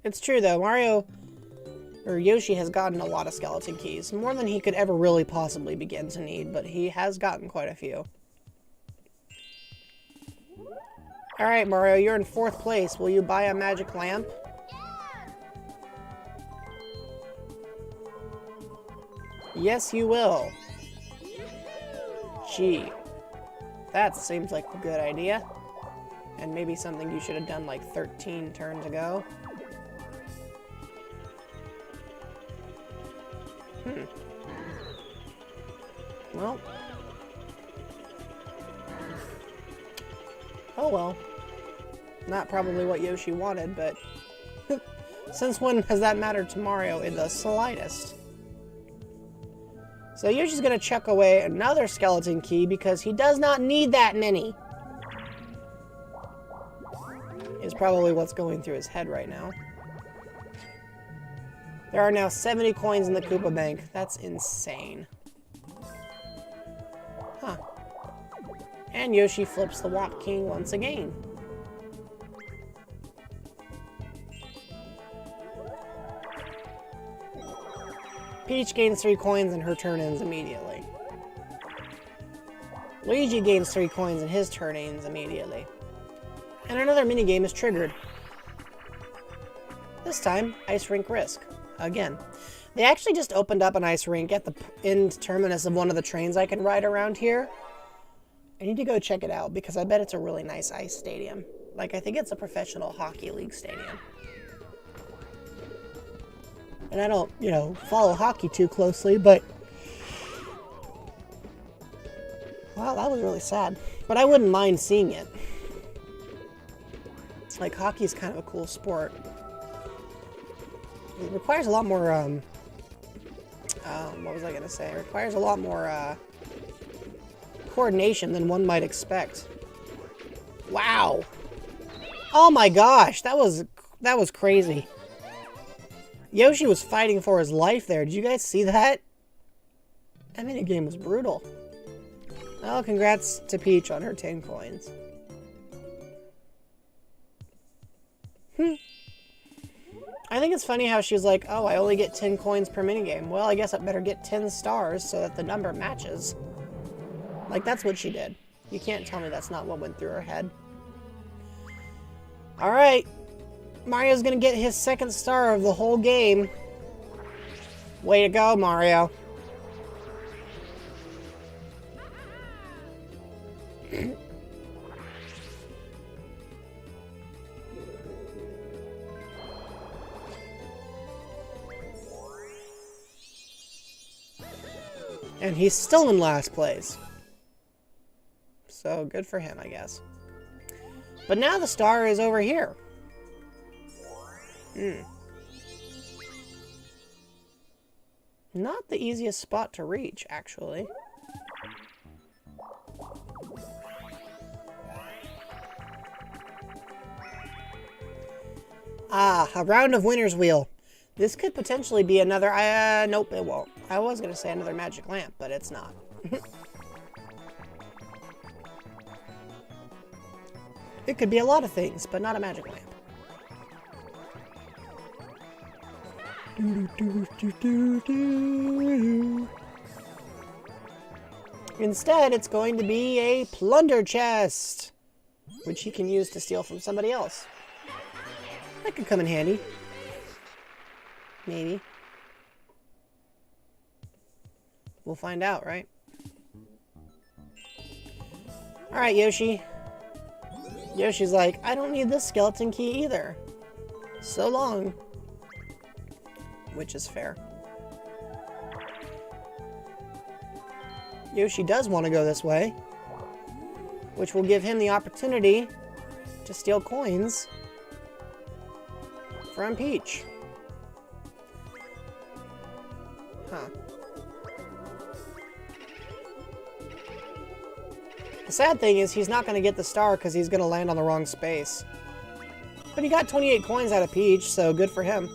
It's true, though. Yoshi has gotten a lot of skeleton keys. More than he could ever really possibly begin to need, but he has gotten quite a few. Alright, Mario, you're in 4th place. Will you buy a magic lamp? Yes, you will. Gee. That seems like a good idea. And maybe something you should have done like 13 turns ago. Well. Oh well. Not probably what Yoshi wanted, but since when has that mattered to Mario in the slightest? So Yoshi's going to chuck away another skeleton key because he does not need that many. Is probably what's going through his head right now. There are now 70 coins in the Koopa Bank. That's insane. Huh. And Yoshi flips the Wop King once again. Peach gains 3 coins and her turn ends immediately. Luigi gains 3 coins and his turn ends immediately. And another minigame is triggered. This time, Ice Rink Risk. Again. They actually just opened up an ice rink at the end terminus of one of the trains I can ride around here. I need to go check it out because I bet it's a really nice ice stadium. Like, I think it's a professional hockey league stadium. And I don't, you know, follow hockey too closely, but... Wow, that was really sad. But I wouldn't mind seeing it. Like, hockey's kind of a cool sport. It requires a lot more, what was I going to say? It requires a lot more, coordination than one might expect. Wow! Oh my gosh, that was crazy. Yoshi was fighting for his life there. Did you guys see that? That minigame was brutal. Well, congrats to Peach on her 10 coins. I think it's funny how she's like, oh, I only get 10 coins per minigame. Well, I guess I better get 10 stars so that the number matches. Like, that's what she did. You can't tell me that's not what went through her head. Alright. Mario's gonna get his 2nd star of the whole game. Way to go, Mario. And he's still in last place. So, good for him, I guess. But now the star is over here. Not the easiest spot to reach, actually. Ah, a round of Winner's Wheel. This could potentially be another... nope, it won't. I was going to say another magic lamp, but it's not. It could be a lot of things, but not a magic lamp. Instead, it's going to be a plunder chest, which he can use to steal from somebody else. That could come in handy. Maybe. We'll find out, right? Alright, Yoshi. Yoshi's like, I don't need this skeleton key either. So long. Which is fair. Yoshi does want to go this way, which will give him the opportunity to steal coins from Peach. Huh. The sad thing is he's not going to get the star because he's going to land on the wrong space. But he got 28 coins out of Peach, so good for him.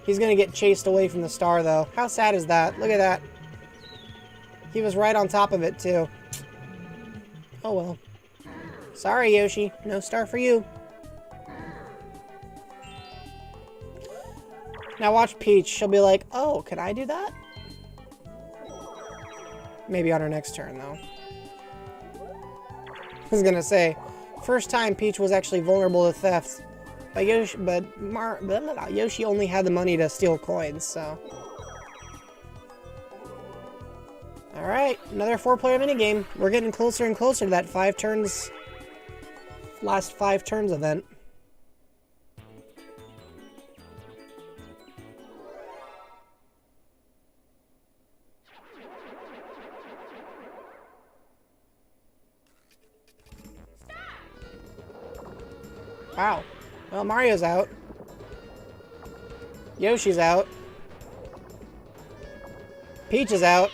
He's going to get chased away from the star, though. How sad is that? Look at that. He was right on top of it, too. Oh, well. Sorry, Yoshi. No star for you. Now watch Peach. She'll be like, oh, can I do that? Maybe on her next turn, though. I was going to say, first time Peach was actually vulnerable to theft. But Yoshi only had the money to steal coins, so. Alright, another 4-player minigame. We're getting closer and closer to that 5 turns, last 5 turns event. Wow. Well, Mario's out. Yoshi's out. Peach is out.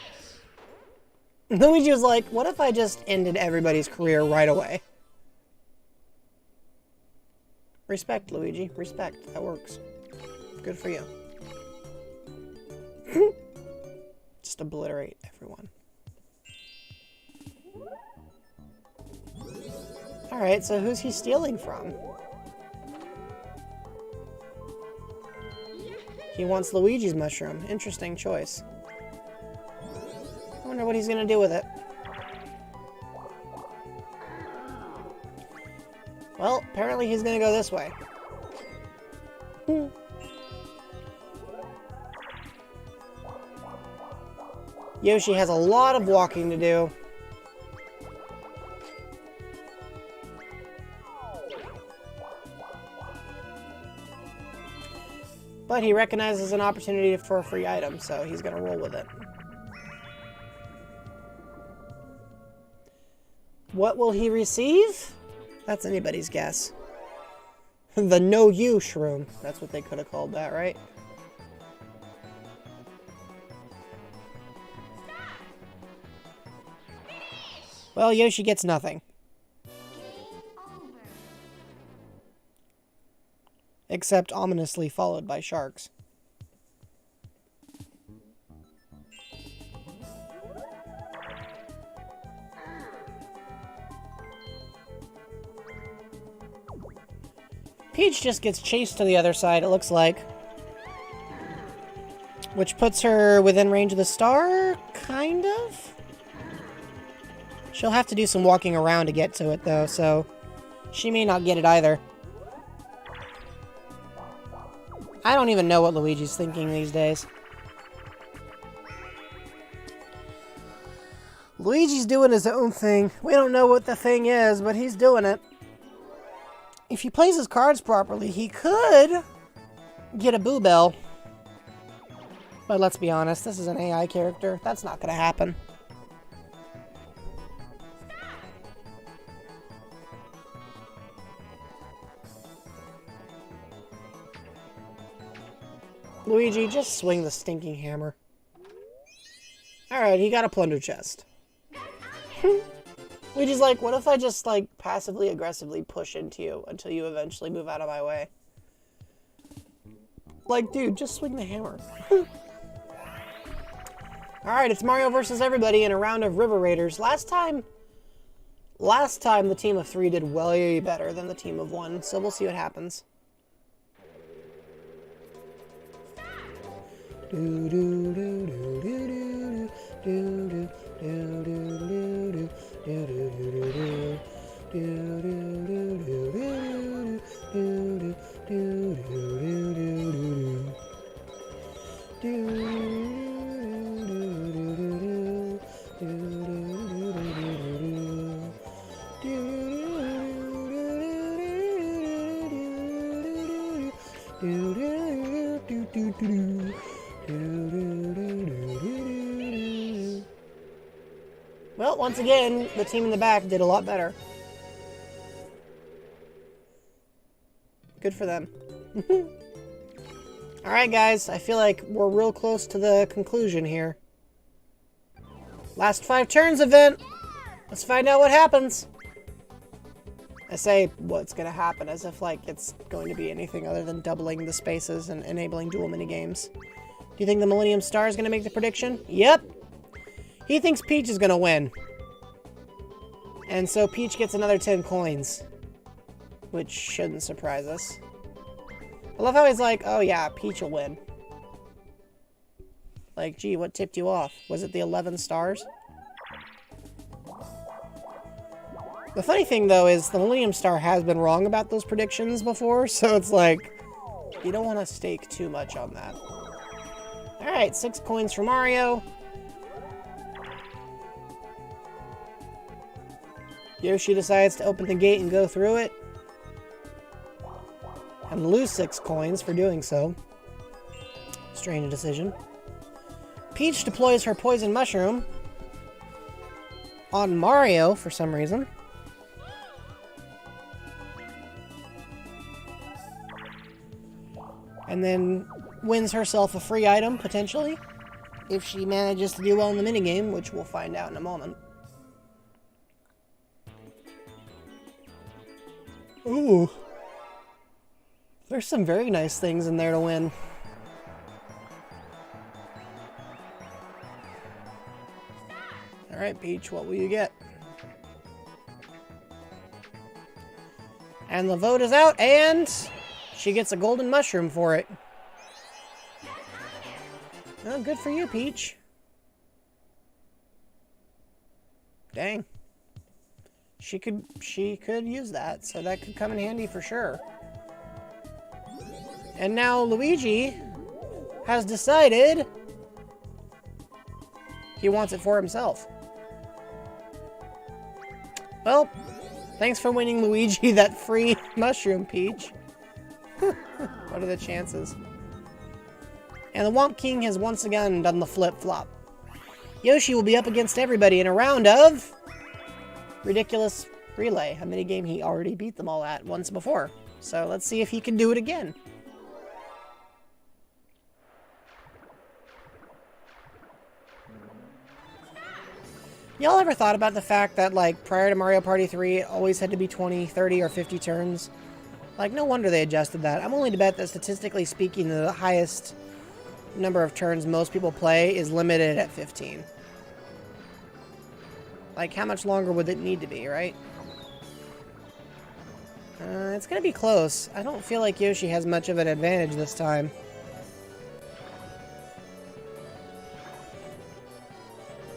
Luigi was like, what if I just ended everybody's career right away? Respect, Luigi. Respect. That works. Good for you. Just obliterate everyone. Alright, so who's he stealing from? He wants Luigi's mushroom. Interesting choice. I wonder what he's gonna do with it. Well, apparently he's gonna go this way. Yoshi has a lot of walking to do. But he recognizes an opportunity for a free item, so he's gonna roll with it. What will he receive? That's anybody's guess. The No You shroom. That's what they could have called that, right? Well, Yoshi gets nothing. Except ominously followed by sharks. Peach just gets chased to the other side, it looks like. Which puts her within range of the star, kind of? She'll have to do some walking around to get to it, though, so she may not get it either. I don't even know what Luigi's thinking these days. Luigi's doing his own thing. We don't know what the thing is, but he's doing it. If he plays his cards properly, he could get a Boo Bell. But let's be honest, this is an AI character. That's not going to happen. Luigi, just swing the stinking hammer. Alright, he got a plunder chest. Luigi's like, what if I just, like, passively aggressively push into you until you eventually move out of my way? Like, dude, just swing the hammer. Alright, it's Mario versus everybody in a round of River Raiders. Last time the team of 3 did way better than the team of 1, so we'll see what happens. Well, once again, the team in the back did a lot better. Good for them. Alright guys, I feel like we're real close to the conclusion here. Last 5 turns event! Let's find out what happens! I say what's gonna happen as if like it's going to be anything other than doubling the spaces and enabling dual minigames. Do you think the Millennium Star is gonna make the prediction? Yep! He thinks Peach is gonna win. And so Peach gets another 10 coins. Which shouldn't surprise us. I love how he's like, oh yeah, Peach will win. Like, gee, what tipped you off? Was it the 11 stars? The funny thing, though, is the Millennium Star has been wrong about those predictions before, so it's like, you don't want to stake too much on that. Alright, 6 coins for Mario. Yoshi decides to open the gate and go through it. And lose 6 coins for doing so. Strange decision. Peach deploys her poison mushroom on Mario for some reason. And then wins herself a free item, potentially. If she manages to do well in the minigame, which we'll find out in a moment. Ooh. There's some very nice things in there to win. Alright, Peach, what will you get? And the vote is out, and she gets a golden mushroom for it. Oh, good for you, Peach. Dang. She could use that, so that could come in handy for sure. And now Luigi has decided he wants it for himself. Well, thanks for winning Luigi that free mushroom, Peach. What are the chances? And the Womp King has once again done the flip-flop. Yoshi will be up against everybody in a round of Ridiculous Relay, a minigame he already beat them all at once before. So let's see if he can do it again. Y'all ever thought about the fact that, like, prior to Mario Party 3, it always had to be 20, 30, or 50 turns? Like, no wonder they adjusted that. I'm only to bet that, statistically speaking, the highest number of turns most people play is limited at 15. Like, how much longer would it need to be, right? It's gonna be close. I don't feel like Yoshi has much of an advantage this time.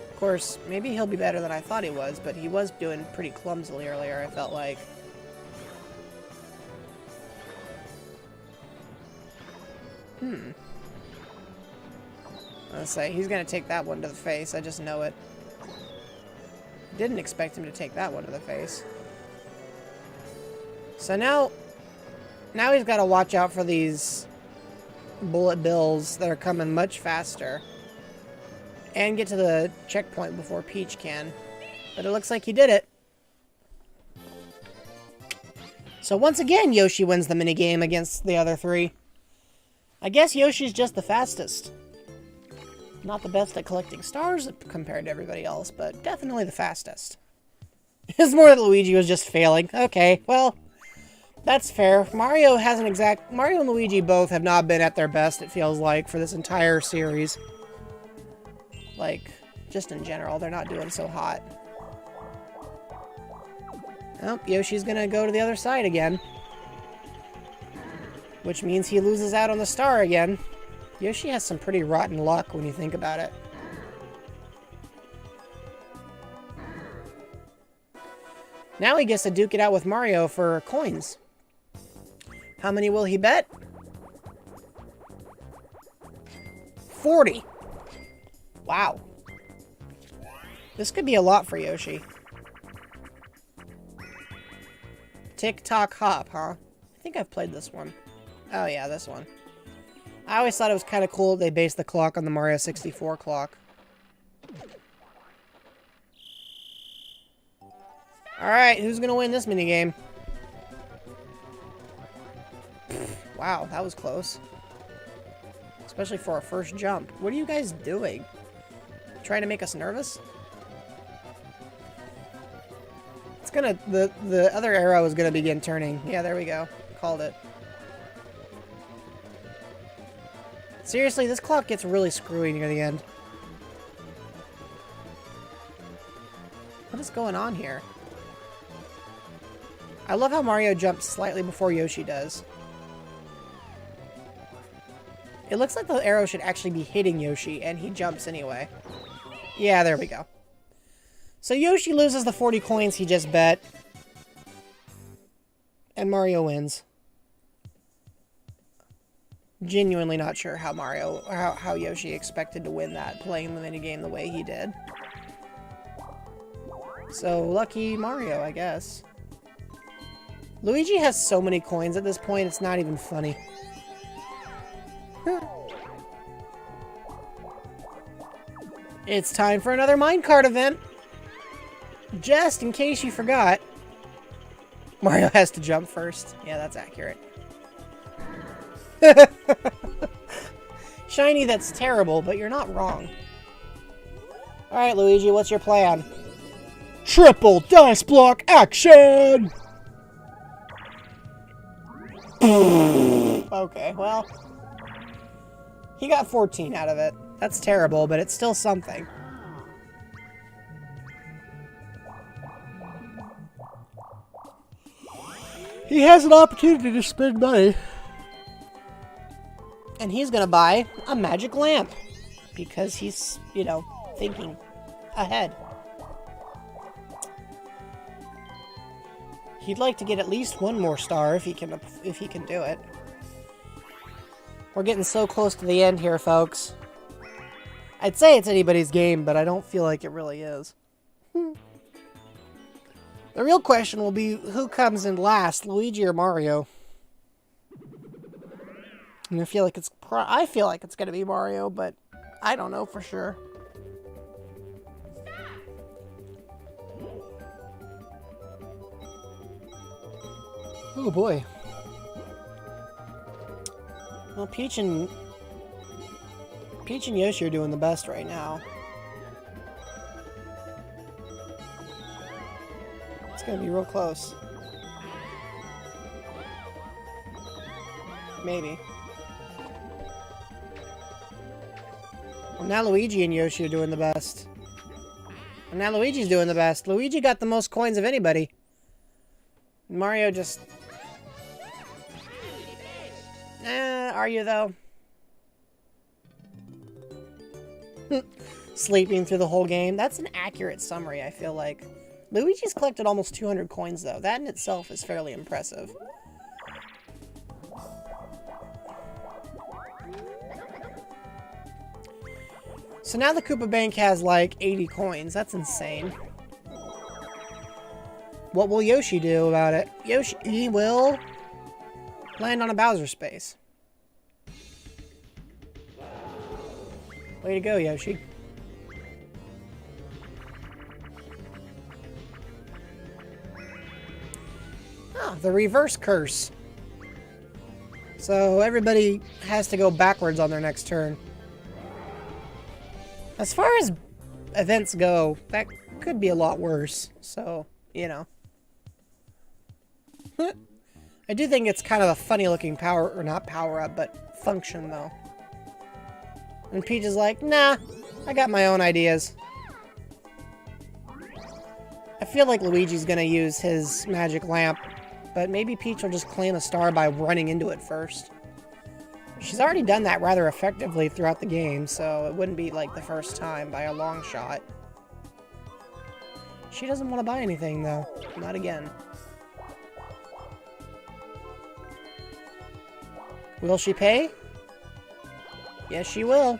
Of course, maybe he'll be better than I thought he was, but he was doing pretty clumsily earlier, I felt like. Let's say, he's gonna take that one to the face, I just know it. Didn't expect him to take that one to the face. So now he's got to watch out for these bullet bills that are coming much faster. And get to the checkpoint before Peach can. But it looks like he did it. So once again, Yoshi wins the minigame against the other three. I guess Yoshi's just the fastest. Not the best at collecting stars compared to everybody else, but definitely the fastest. It's more that Luigi was just failing. Okay, well, that's fair. Mario and Luigi both have not been at their best, it feels like, for this entire series. Like, just in general, they're not doing so hot. Oh, Yoshi's gonna go to the other side again. Which means he loses out on the star again. Yoshi has some pretty rotten luck when you think about it. Now he gets to duke it out with Mario for coins. How many will he bet? 40. Wow. This could be a lot for Yoshi. Tick-tock hop, huh? I think I've played this one. Oh yeah, this one. I always thought it was kind of cool they based the clock on the Mario 64 clock. Alright, who's gonna win this minigame? Wow, that was close. Especially for our first jump. What are you guys doing? Trying to make us nervous? It's gonna... The other arrow is gonna begin turning. Yeah, there we go. Called it. Seriously, this clock gets really screwy near the end. What is going on here? I love how Mario jumps slightly before Yoshi does. It looks like the arrow should actually be hitting Yoshi, and he jumps anyway. Yeah, there we go. So Yoshi loses the 40 coins he just bet. And Mario wins. Genuinely not sure how how Yoshi expected to win that, playing the minigame the way he did. So, lucky Mario, I guess. Luigi has so many coins at this point, it's not even funny. It's time for another minecart event! Just in case you forgot. Mario has to jump first. Yeah, that's accurate. Shiny, that's terrible, but you're not wrong. Alright, Luigi, what's your plan? Triple dice block action! Okay, well... he got 14 out of it. That's terrible, but it's still something. He has an opportunity to spend money. And he's gonna buy a magic lamp. Because he's, you know, thinking ahead. He'd like to get at least one more star if he can do it. We're getting so close to the end here, folks. I'd say it's anybody's game, but I don't feel like it really is. The real question will be who comes in last, Luigi or Mario? And I feel like it's going to be Mario, but I don't know for sure. Oh boy. Well, Peach and Yoshi are doing the best right now. It's gonna be real close. Maybe. Well, now Luigi and Yoshi are doing the best. And now Luigi's doing the best. Luigi got the most coins of anybody. Mario just... are you though? Sleeping through the whole game. That's an accurate summary, I feel like. Luigi's collected almost 200 coins though. That in itself is fairly impressive. So now the Koopa Bank has like 80 coins. That's insane. What will Yoshi do about it? Yoshi will land on a Bowser space. Way to go, Yoshi. Ah, the reverse curse. So everybody has to go backwards on their next turn. As far as events go, that could be a lot worse. So, you know. I do think it's kind of a funny looking power, or not power up, but function though. And Peach is like, nah, I got my own ideas. I feel like Luigi's gonna use his magic lamp, but maybe Peach will just claim a star by running into it first. She's already done that rather effectively throughout the game, so it wouldn't be like the first time by a long shot. She doesn't want to buy anything though. Not again. Will she pay? Yes, she will.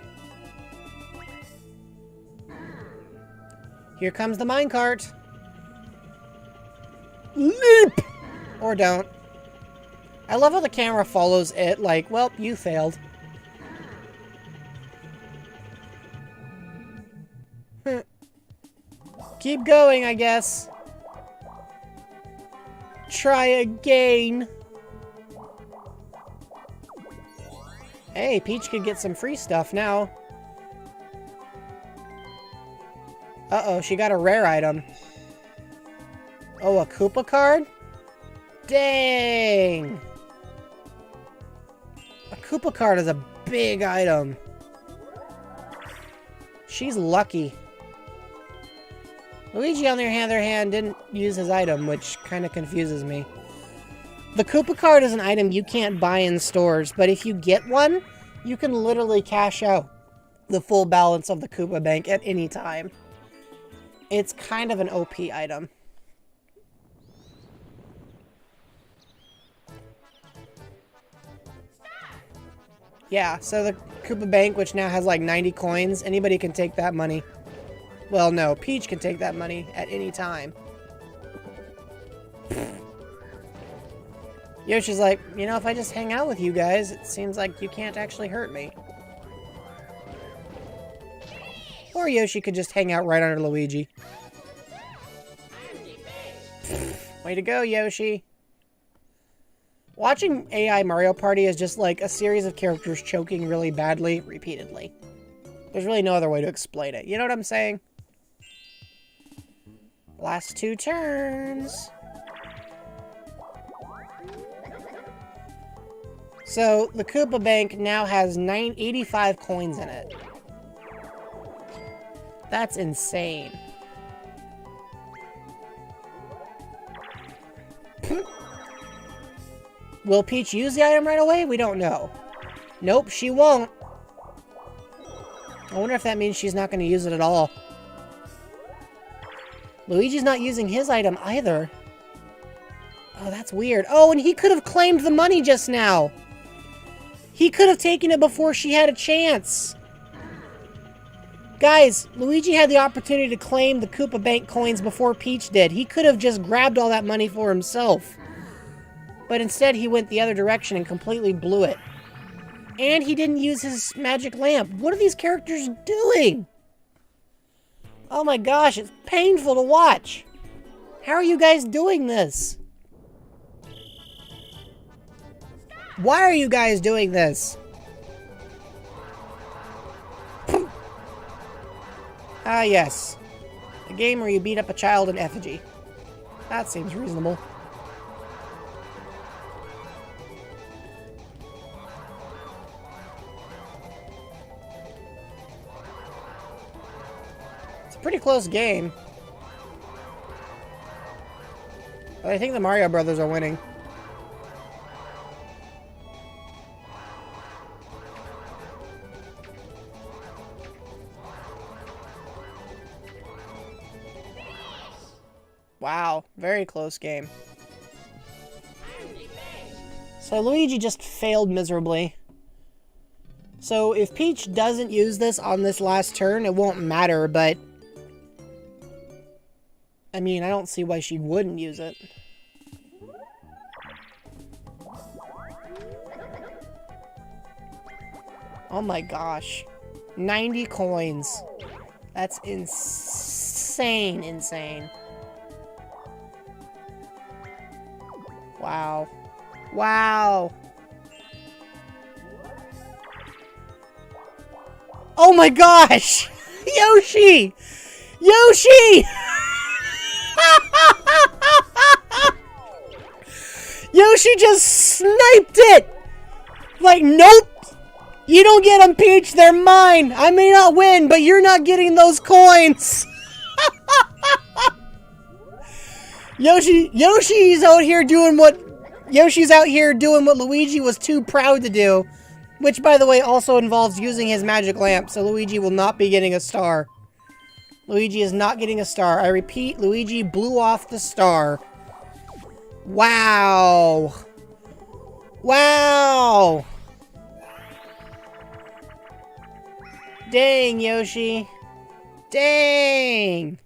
Here comes the minecart. Leap! Or don't. I love how the camera follows it like, well, you failed. Keep going, I guess. Try again. Hey, Peach could get some free stuff now. Uh-oh, she got a rare item. Oh, a Koopa card? Dang! A Koopa card is a big item. She's lucky. Luigi, on the other hand, didn't use his item, which kind of confuses me. The Koopa card is an item you can't buy in stores, but if you get one, you can literally cash out the full balance of the Koopa Bank at any time. It's kind of an OP item. Yeah, so the Koopa Bank, which now has like 90 coins, anybody can take that money. Well, no, Peach can take that money at any time. Yoshi's like, you know, if I just hang out with you guys, it seems like you can't actually hurt me. Or Yoshi could just hang out right under Luigi. Way to go, Yoshi. Watching AI Mario Party is just like a series of characters choking really badly, repeatedly. There's really no other way to explain it. You know what I'm saying? Last 2 turns. So, the Koopa Bank now has 85 coins in it. That's insane. Will Peach use the item right away? We don't know. Nope, she won't. I wonder if that means she's not going to use it at all. Luigi's not using his item either. Oh, that's weird. Oh, and he could have claimed the money just now. He could have taken it before she had a chance. Guys, Luigi had the opportunity to claim the Koopa Bank coins before Peach did. He could have just grabbed all that money for himself. But instead, he went the other direction and completely blew it. And he didn't use his magic lamp. What are these characters doing? Oh my gosh, it's painful to watch. How are you guys doing this? Why are you guys doing this? Ah, yes. A game where you beat up a child in effigy. That seems reasonable. It's a pretty close game. But I think the Mario Brothers are winning. Wow, very close game. So Luigi just failed miserably. So if Peach doesn't use this on this last turn, it won't matter, but... I mean, I don't see why she wouldn't use it. Oh my gosh. 90 coins. That's insane, insane. Wow. Wow. Oh my gosh! Yoshi! Yoshi! Yoshi just sniped it! Like, nope! You don't get them, Peach, they're mine! I may not win, but you're not getting those coins! Yoshi's out here doing what Luigi was too proud to do. Which, by the way, also involves using his magic lamp, so Luigi will not be getting a star. Luigi is not getting a star. I repeat, Luigi blew off the star. Wow. Wow. Dang, Yoshi. Dang.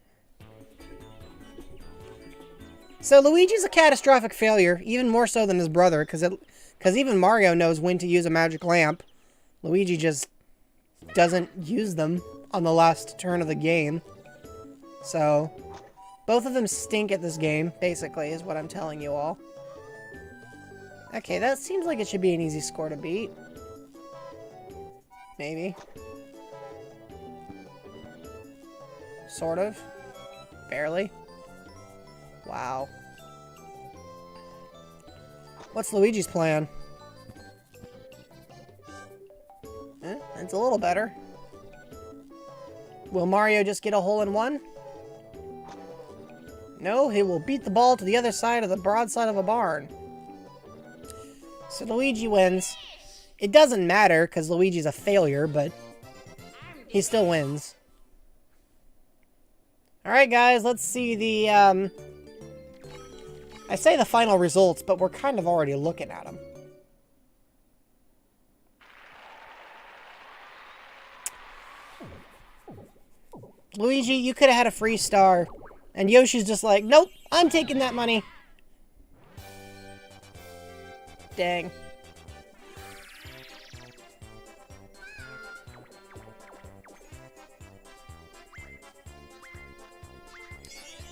So Luigi's a catastrophic failure, even more so than his brother, because even Mario knows when to use a magic lamp. Luigi just doesn't use them on the last turn of the game. So, both of them stink at this game, basically, is what I'm telling you all. Okay, that seems like it should be an easy score to beat. Maybe. Sort of. Barely. Wow. What's Luigi's plan? It's a little better. Will Mario just get a hole-in-one? No, he will beat the ball to the other side of the broadside of a barn. So Luigi wins. It doesn't matter, because Luigi's a failure, but he still wins. Alright guys, let's see the, I say the final results, but we're kind of already looking at them. Luigi, you could have had a free star. And Yoshi's just like, nope, I'm taking that money. Dang.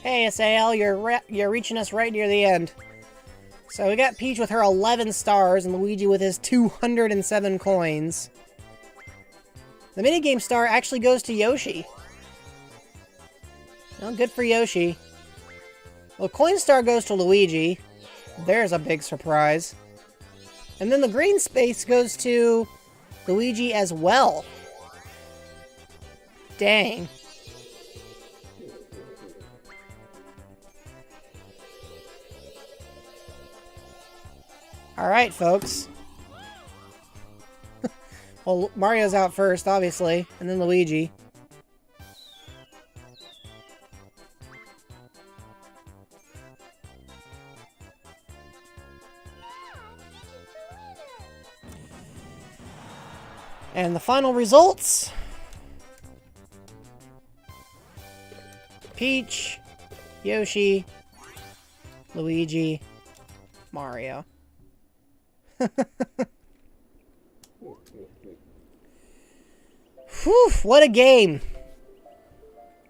Hey, SAL, you're reaching us right near the end. So we got Peach with her 11 stars and Luigi with his 207 coins. The minigame star actually goes to Yoshi. Well, good for Yoshi. Well, coin star goes to Luigi. There's a big surprise. And then the green space goes to Luigi as well. Dang. Alright, folks. Well, Mario's out first, obviously, and then Luigi. And the final results. Peach, Yoshi, Luigi, Mario. Whew, what a game.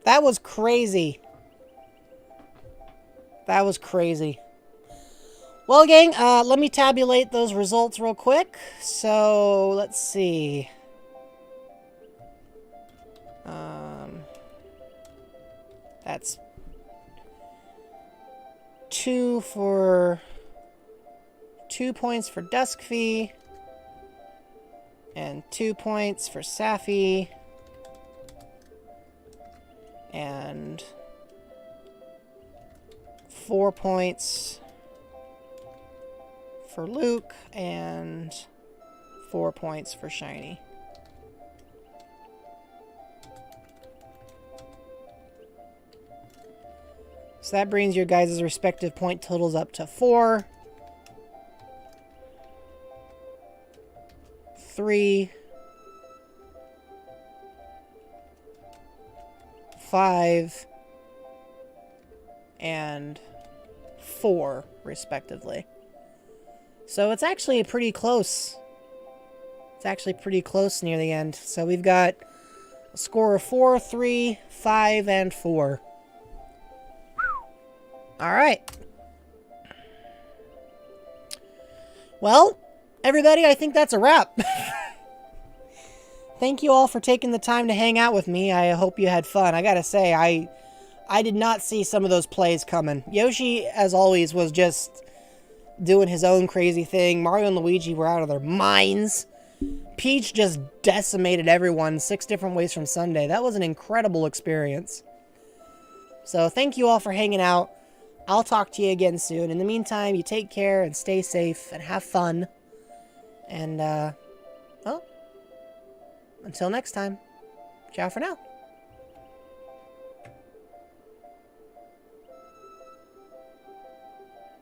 That was crazy. That was crazy. Well, gang, let me tabulate those results real quick. So, let's see. That's 2 points for Duskfee, and 2 points for Safi, and 4 points for Luke, and 4 points for Shiny. So that brings your guys' respective point totals up to 4, 3, 5, and 4, respectively. So it's actually pretty close. It's actually pretty close near the end. So we've got a score of 4, 3, 5, and 4. Alright. Well, everybody, I think that's a wrap. Thank you all for taking the time to hang out with me. I hope you had fun. I gotta say, I did not see some of those plays coming. Yoshi, as always, was just doing his own crazy thing. Mario and Luigi were out of their minds. Peach just decimated everyone 6 different ways from Sunday. That was an incredible experience. So thank you all for hanging out. I'll talk to you again soon. In the meantime, you take care and stay safe and have fun. And, well, until next time, ciao for now.